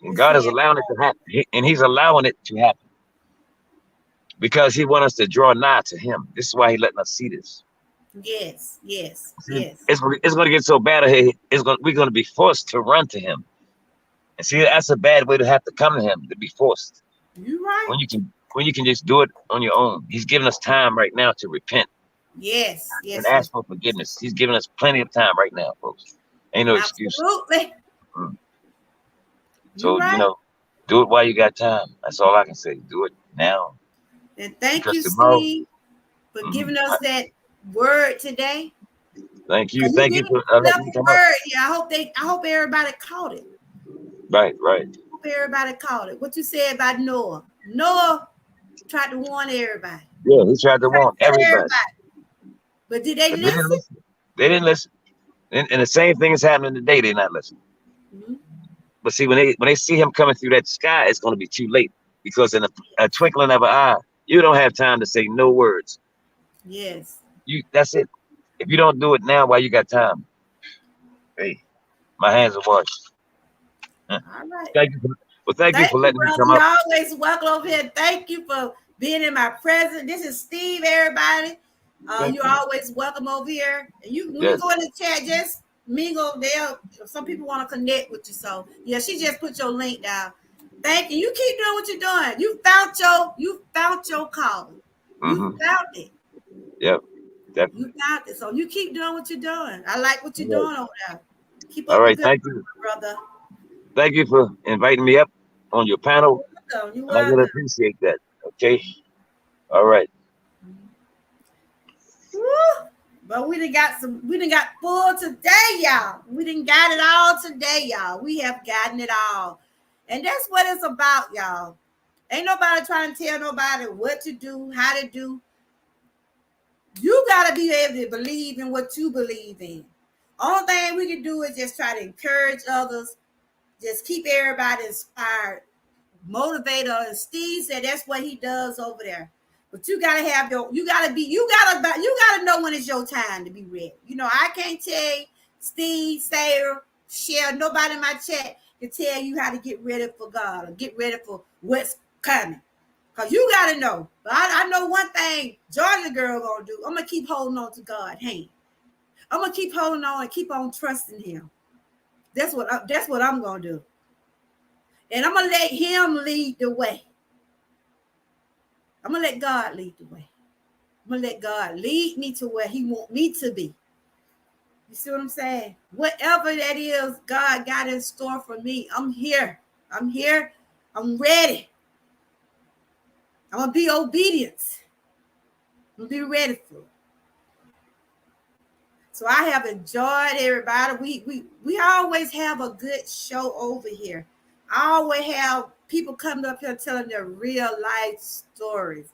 And God is allowing it to happen. And He's allowing it to happen because He wants us to draw nigh to Him. This is why He's letting us see this. Yes. It's going to get so bad. We're going to be forced to run to Him. And see, that's a bad way to have to come to Him, to be forced. You're right. When you can just do it on your own. He's giving us time right now to repent. Yes. And ask for forgiveness. He's giving us plenty of time right now, folks. Ain't no excuse. Absolutely. So, do it while you got time. That's all I can say. Do it now. And thank you, Steve, for giving us that word today. Thank you. Thank you for letting me come up. Yeah, I hope everybody caught it. Right. hope everybody caught it. What you said about Noah? Noah tried to warn everybody. Yeah, he tried to warn Tell everybody. everybody. But did they But they didn't listen? listen. They didn't listen. And the same thing is happening today. They're not listening. Mhm. But see, when they see him coming through that sky, it's going to be too late because in a twinkling of an eye, you don't have time to say no words. Yes. That's it. If you don't do it now, while you got time, hey, my hands are washed. Huh. All right. Thank you. Thank you Thank for you, letting me brother. come You're up. always welcome over here. Thank you for being in my presence. This is Steve, everybody. Thank You're you. always welcome over here. And you, when you Yes. go in the chat, just mingle there. Some people want to connect with you. So yeah, she just put your link down. Thank you. You keep doing what you're doing. You found your calling. You Mm-hmm. found it. Yep. You Definitely. found it. So you keep doing what you're doing. I like what you're All right. doing over there. Keep All up the right. good Thank work, you. my brother. Thank you for inviting me up on your panel, You're welcome. You're and I really welcome. appreciate that. Okay. All right. Woo! But we done got full today, y'all. We didn't got it all today, y'all. We have gotten it all. And that's what it's about, y'all. Ain't nobody trying to tell nobody what to do, how to do. You gotta be able to believe in what you believe in. Only thing we can do is just try to encourage others, just keep everybody inspired, motivator. And Steve said that's what he does over there. But you gotta have you gotta know when it's your time to be ready. I can't tell Steve, Sarah, Share, nobody in my chat can tell you how to get ready for God or get ready for what's coming. Cause you gotta know. But I know one thing Georgia girl gonna do. I'm gonna keep holding on to God's hand. I'm gonna keep holding on and keep on trusting him. That's what I'm gonna do. And I'm gonna let him lead the way. I'm gonna let God lead the way. I'm gonna let God lead me to where he want me to be. You see what I'm saying? Whatever that is God got in store for me, I'm here. I'm here. I'm ready. I'm gonna be obedient. I'm gonna be ready for it. So I have enjoyed everybody. We always have a good show over here. I always have people coming up here telling their real life stories,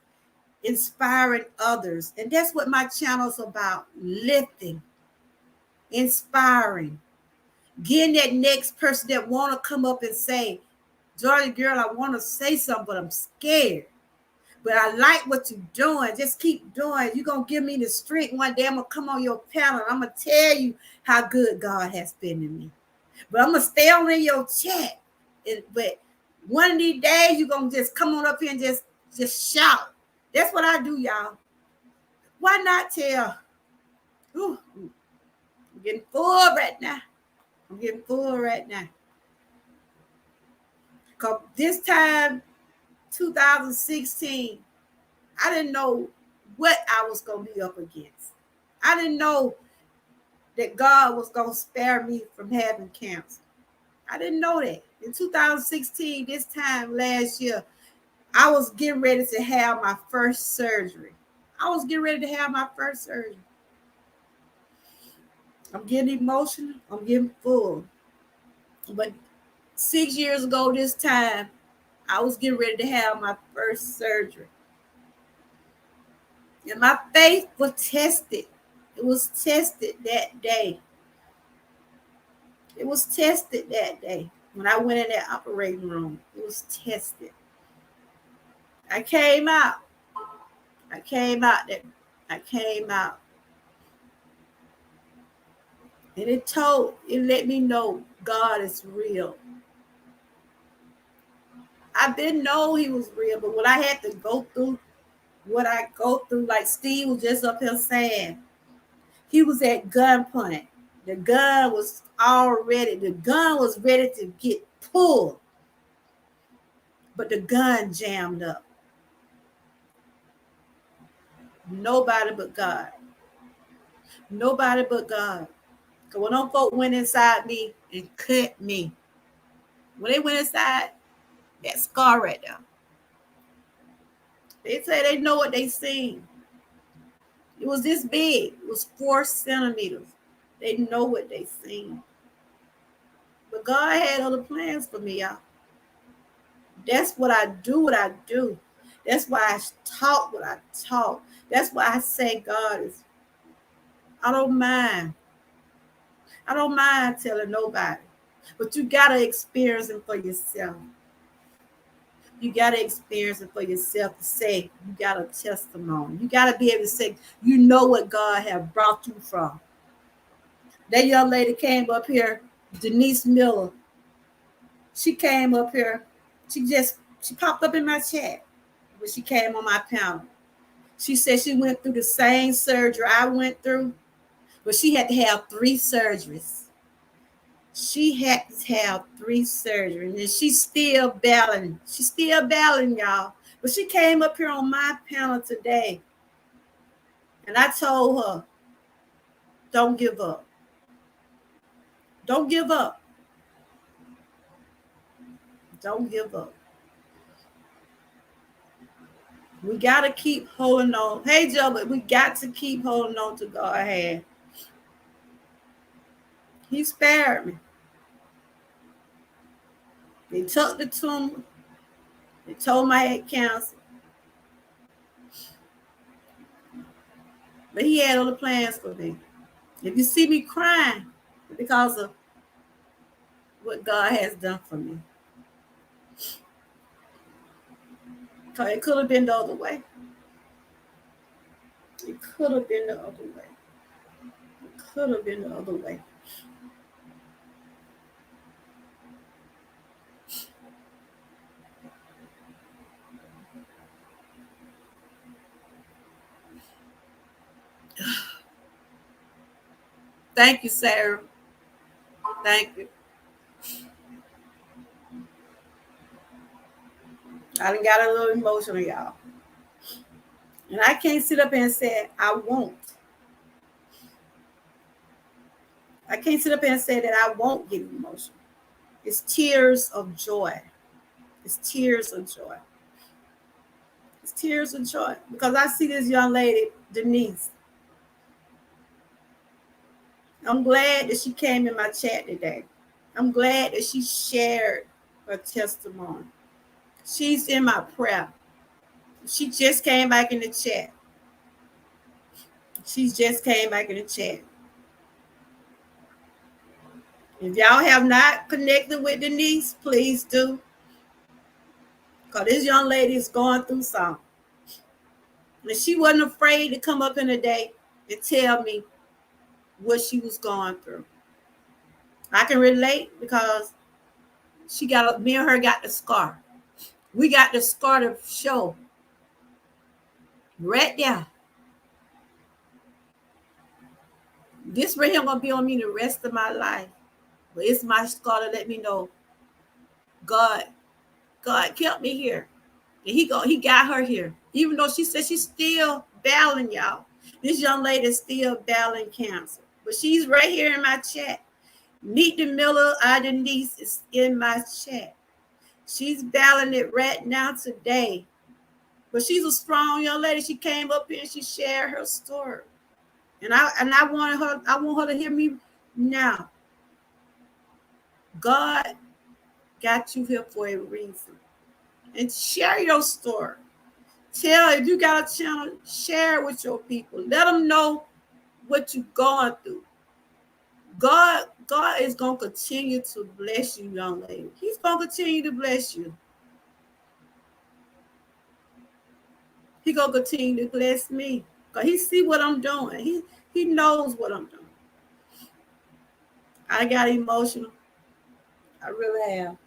inspiring others. And that's what my channel's about: lifting, inspiring, getting that next person that want to come up and say, Jordan girl, I want to say something, but I'm scared. But I like what you're doing. Just keep doing. You're going to give me the strength. One day I'm going to come on your panel. I'm going to tell you how good God has been to me. But I'm going to stay on in your chat. But one of these days, you're going to just come on up here and just shout. That's what I do, y'all. Why not tell? Ooh, I'm getting full right now. I'm getting full right now. Because this time, 2016, I didn't know what I was going to be up against. I didn't know that God was going to spare me from having cancer. I didn't know that. In 2016, this time last year, I was getting ready to have my first surgery. I was getting ready to have my first surgery. I'm getting emotional. I'm getting full. But 6 years ago this time, I was getting ready to have my first surgery. And my faith was tested. It was tested that day. It was tested that day. When I went in that operating room, it was tested. I came out. I came out that I came out. And it let me know God is real. I didn't know he was real, but when I had to go through what I go through, like Steve was just up here saying, he was at gunpoint. The gun was ready to get pulled, but the gun jammed up. Nobody but God. Nobody but God. Because when them folk went inside me and cut me, when they went inside, that scar right there, they say they know what they seen. It was this big. It was 4 centimeters. They know what they seen. But God had other plans for me, y'all. That's what I do, what I do. That's why I talk what I talk. That's why I say God is, I don't mind. I don't mind telling nobody. But you got to experience it for yourself. You got to experience it for yourself to say you got a testimony. You got to be able to say you know what God have brought you from. That young lady came up here, Denise Miller. She came up here. She popped up in my chat when she came on my panel. She said she went through the same surgery I went through, but she had to have 3 surgeries. She had to have 3 surgeries, and she's still battling. She's still battling, y'all. But she came up here on my panel today, and I told her, don't give up. Don't give up. Don't give up. We got to keep holding on. Hey, Joe, but we got to keep holding on to God's hand. He spared me. They took the tumor. They told me I had cancer. But he had other plans for me. If you see me crying, it's because of what God has done for me. Because it could have been the other way. It could have been the other way. It could have been the other way. Thank you, Sarah. Thank you. I done got a little emotional, y'all. And I can't sit up and say, I won't. I can't sit up and say that I won't get emotional. It's tears of joy. It's tears of joy. It's tears of joy. Because I see this young lady, Denise. I'm glad that she came in my chat today. I'm glad that she shared her testimony. She's in my prayer. She just came back in the chat. She just came back in the chat. If y'all have not connected with Denise, please do. Because this young lady is going through something. And she wasn't afraid to come up in a day and tell me what she was going through. I can relate because me and her got the scar. We got the scar to show. Right there. This right here gonna be on me the rest of my life. But it's my scar to let me know God kept me here. And he got her here. Even though she said she's still battling, y'all. This young lady is still battling cancer. But she's right here in my chat. Meet the Miller, Denise is in my chat. She's battling it right now today. But she's a strong young lady. She came up here and she shared her story. And I want her to hear me now. God got you here for a reason. And share your story. If you got a channel, share it with your people. Let them know what you're going through. God is going to continue to bless you, young lady. He's going to continue to bless you. He's going to continue to bless me. Because he see what I'm doing. He knows what I'm doing. I got emotional. I really am.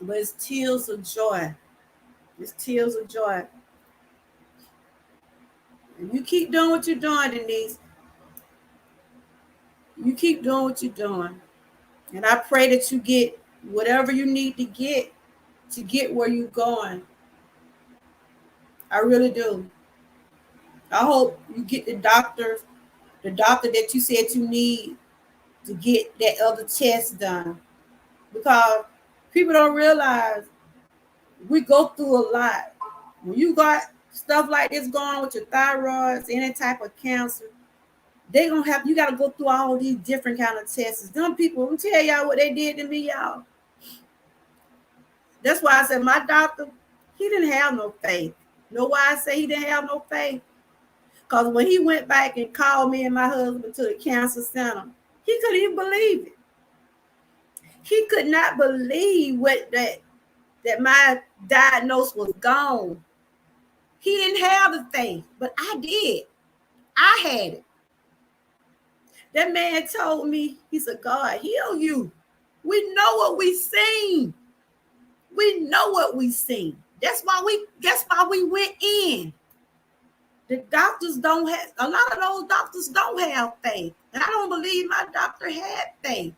But it's tears of joy. It's tears of joy. And you keep doing what you're doing, Denise. You keep doing what you're doing. And I pray that you get whatever you need to get where you're going. I really do. I hope you get the doctor that you said you need to get that other test done. Because people don't realize we go through a lot. When you got stuff like this going on with your thyroids, any type of cancer, you got to go through all these different kind of tests. Them people, I'm tell y'all what they did to me, y'all. That's why I said my doctor, he didn't have no faith. Know why I say he didn't have no faith? Because when he went back and called me and my husband to the cancer center, he couldn't even believe it. He could not believe that my diagnosis was gone. He didn't have the faith, but I did. I had it. That man told me, he said, God, heal you. We know what we seen. We know what we seen. That's why we went in. The doctors don't have, a lot of those doctors don't have faith. And I don't believe my doctor had faith.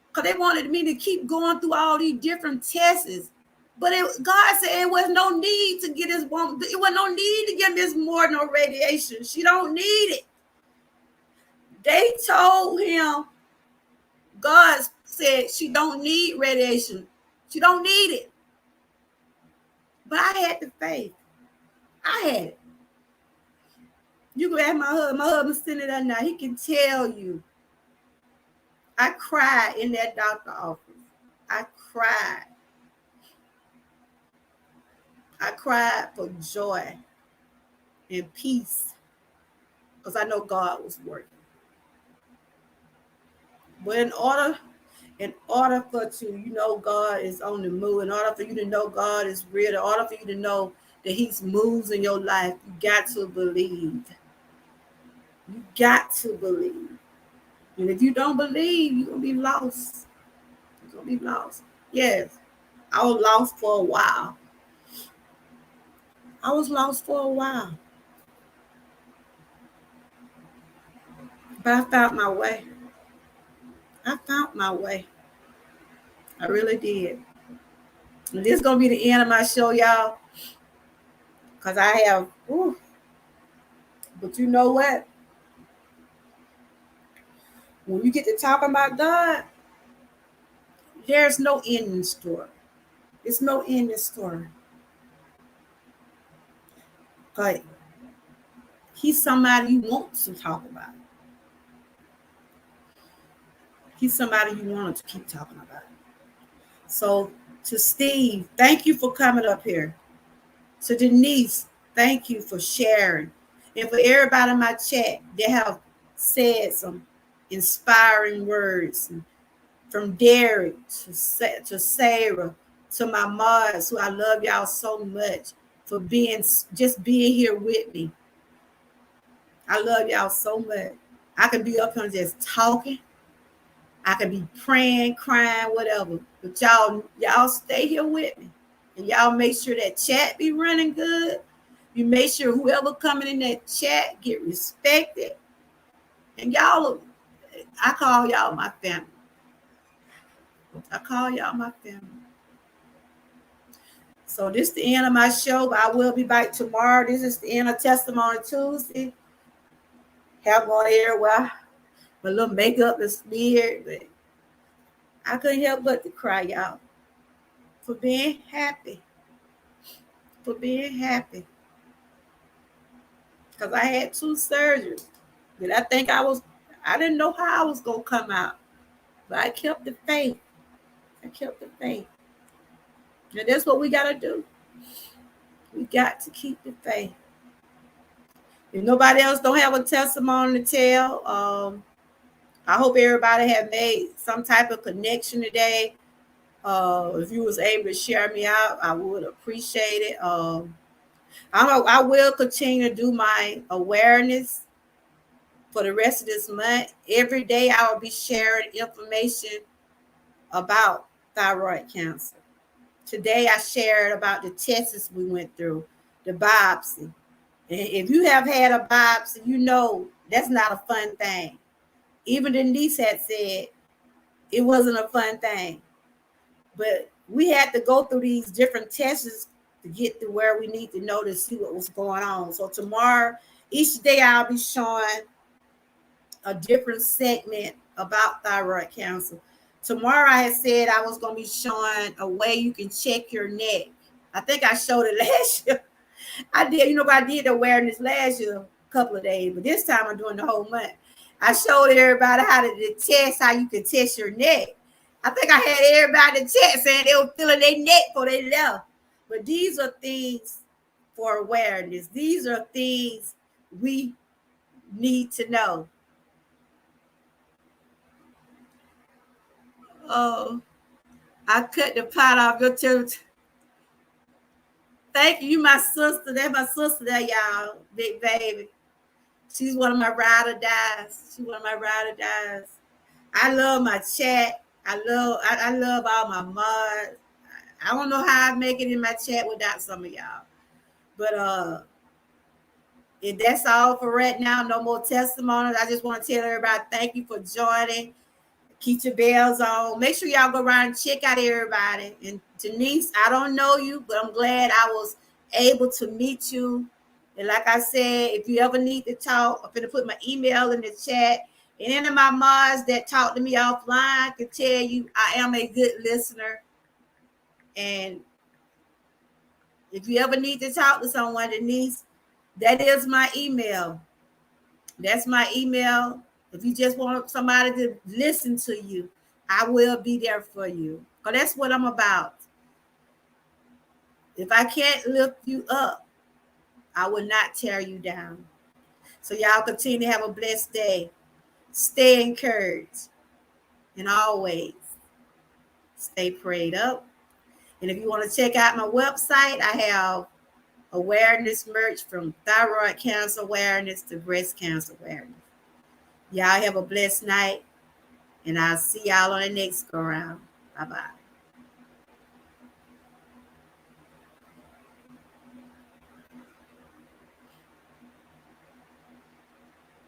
Because they wanted me to keep going through all these different tests. But God said it was no need to get this woman, it was no need to give this more no radiation. She don't need it. They told him, God said she don't need radiation. She don't need it. But I had the faith. I had it. You can ask my husband sitting there now. He can tell you. I cried in that doctor's office. I cried. I cried for joy and peace because I know God was working. But in order for God is on the move, in order for you to know God is real, in order for you to know that He's moves in your life, you got to believe. You got to believe. And if you don't believe, you're going to be lost. You're going to be lost. Yes, I was lost for a while. But I found my way. I really did. And this is going to be the end of my show, y'all. Because I have, but you know what? When you get to talking about God, there's no ending story. There's no ending story. But He's somebody you want to talk about. He's somebody you want to keep talking about. So to Steve, thank you for coming up here. To Denise, thank you for sharing. And for everybody in my chat, they have said some inspiring words. From Derek to Sarah, to my mods, who I love y'all so much for being here with me. I love y'all so much. I can be up here just talking. I can be praying, crying, whatever. But y'all stay here with me. And y'all make sure that chat be running good. You make sure whoever coming in that chat get respected. And y'all, I call y'all my family. So this is the end of my show. I will be back tomorrow. This is the end of Testimony Tuesday. Have on air while my little makeup is smeared, but I couldn't help but to cry, y'all, for being happy. Because I had 2 surgeries. But I didn't know how I was going to come out. But I kept the faith. And that's what we got to do. We got to keep the faith. If nobody else don't have a testimony to tell, I hope everybody have made some type of connection today. If you was able to share me out, I would appreciate it. I will continue to do my awareness for the rest of this month. Every day I will be sharing information about thyroid cancer. Today I shared about the tests we went through, the biopsy. And if you have had a biopsy, you know that's not a fun thing. Even Denise had said it wasn't a fun thing. But we had to go through these different tests to get to where we need to know to see what was going on. So tomorrow, each day I'll be showing a different segment about thyroid cancer. Tomorrow I had said I was going to be showing a way you can check your neck. I think I showed it last year. I did, but I did awareness last year, a couple of days, but this time I'm doing the whole month. I showed everybody how to test, how you can test your neck. I think I had everybody in chat saying they were feeling their neck before they left. But these are things for awareness. These are things we need to know. Oh, I cut the pot off your tooth. Thank you, my sister. That's my sister there, y'all. Big baby. She's one of my ride or dies. She's one of my ride or dies. I love my chat. I love all my mods. I don't know how I make it in my chat without some of y'all. But if that's all for right now, no more testimonies. I just want to tell everybody thank you for joining. Keep your bells on. Make sure y'all go around and check out everybody. And Denise, I don't know you, but I'm glad I was able to meet you. And like I said, if you ever need to talk, I'm going to put my email in the chat. And any of my mods that talk to me offline can tell you I am a good listener. And if you ever need to talk to someone, Denise, that is my email. That's my email. If you just want somebody to listen to you, I will be there for you. Because that's what I'm about. If I can't lift you up, I will not tear you down. So y'all continue to have a blessed day. Stay encouraged. And always stay prayed up. And if you want to check out my website, I have awareness merch from thyroid cancer awareness to breast cancer awareness. Y'all have a blessed night. And I'll see y'all on the next go round. Bye-bye.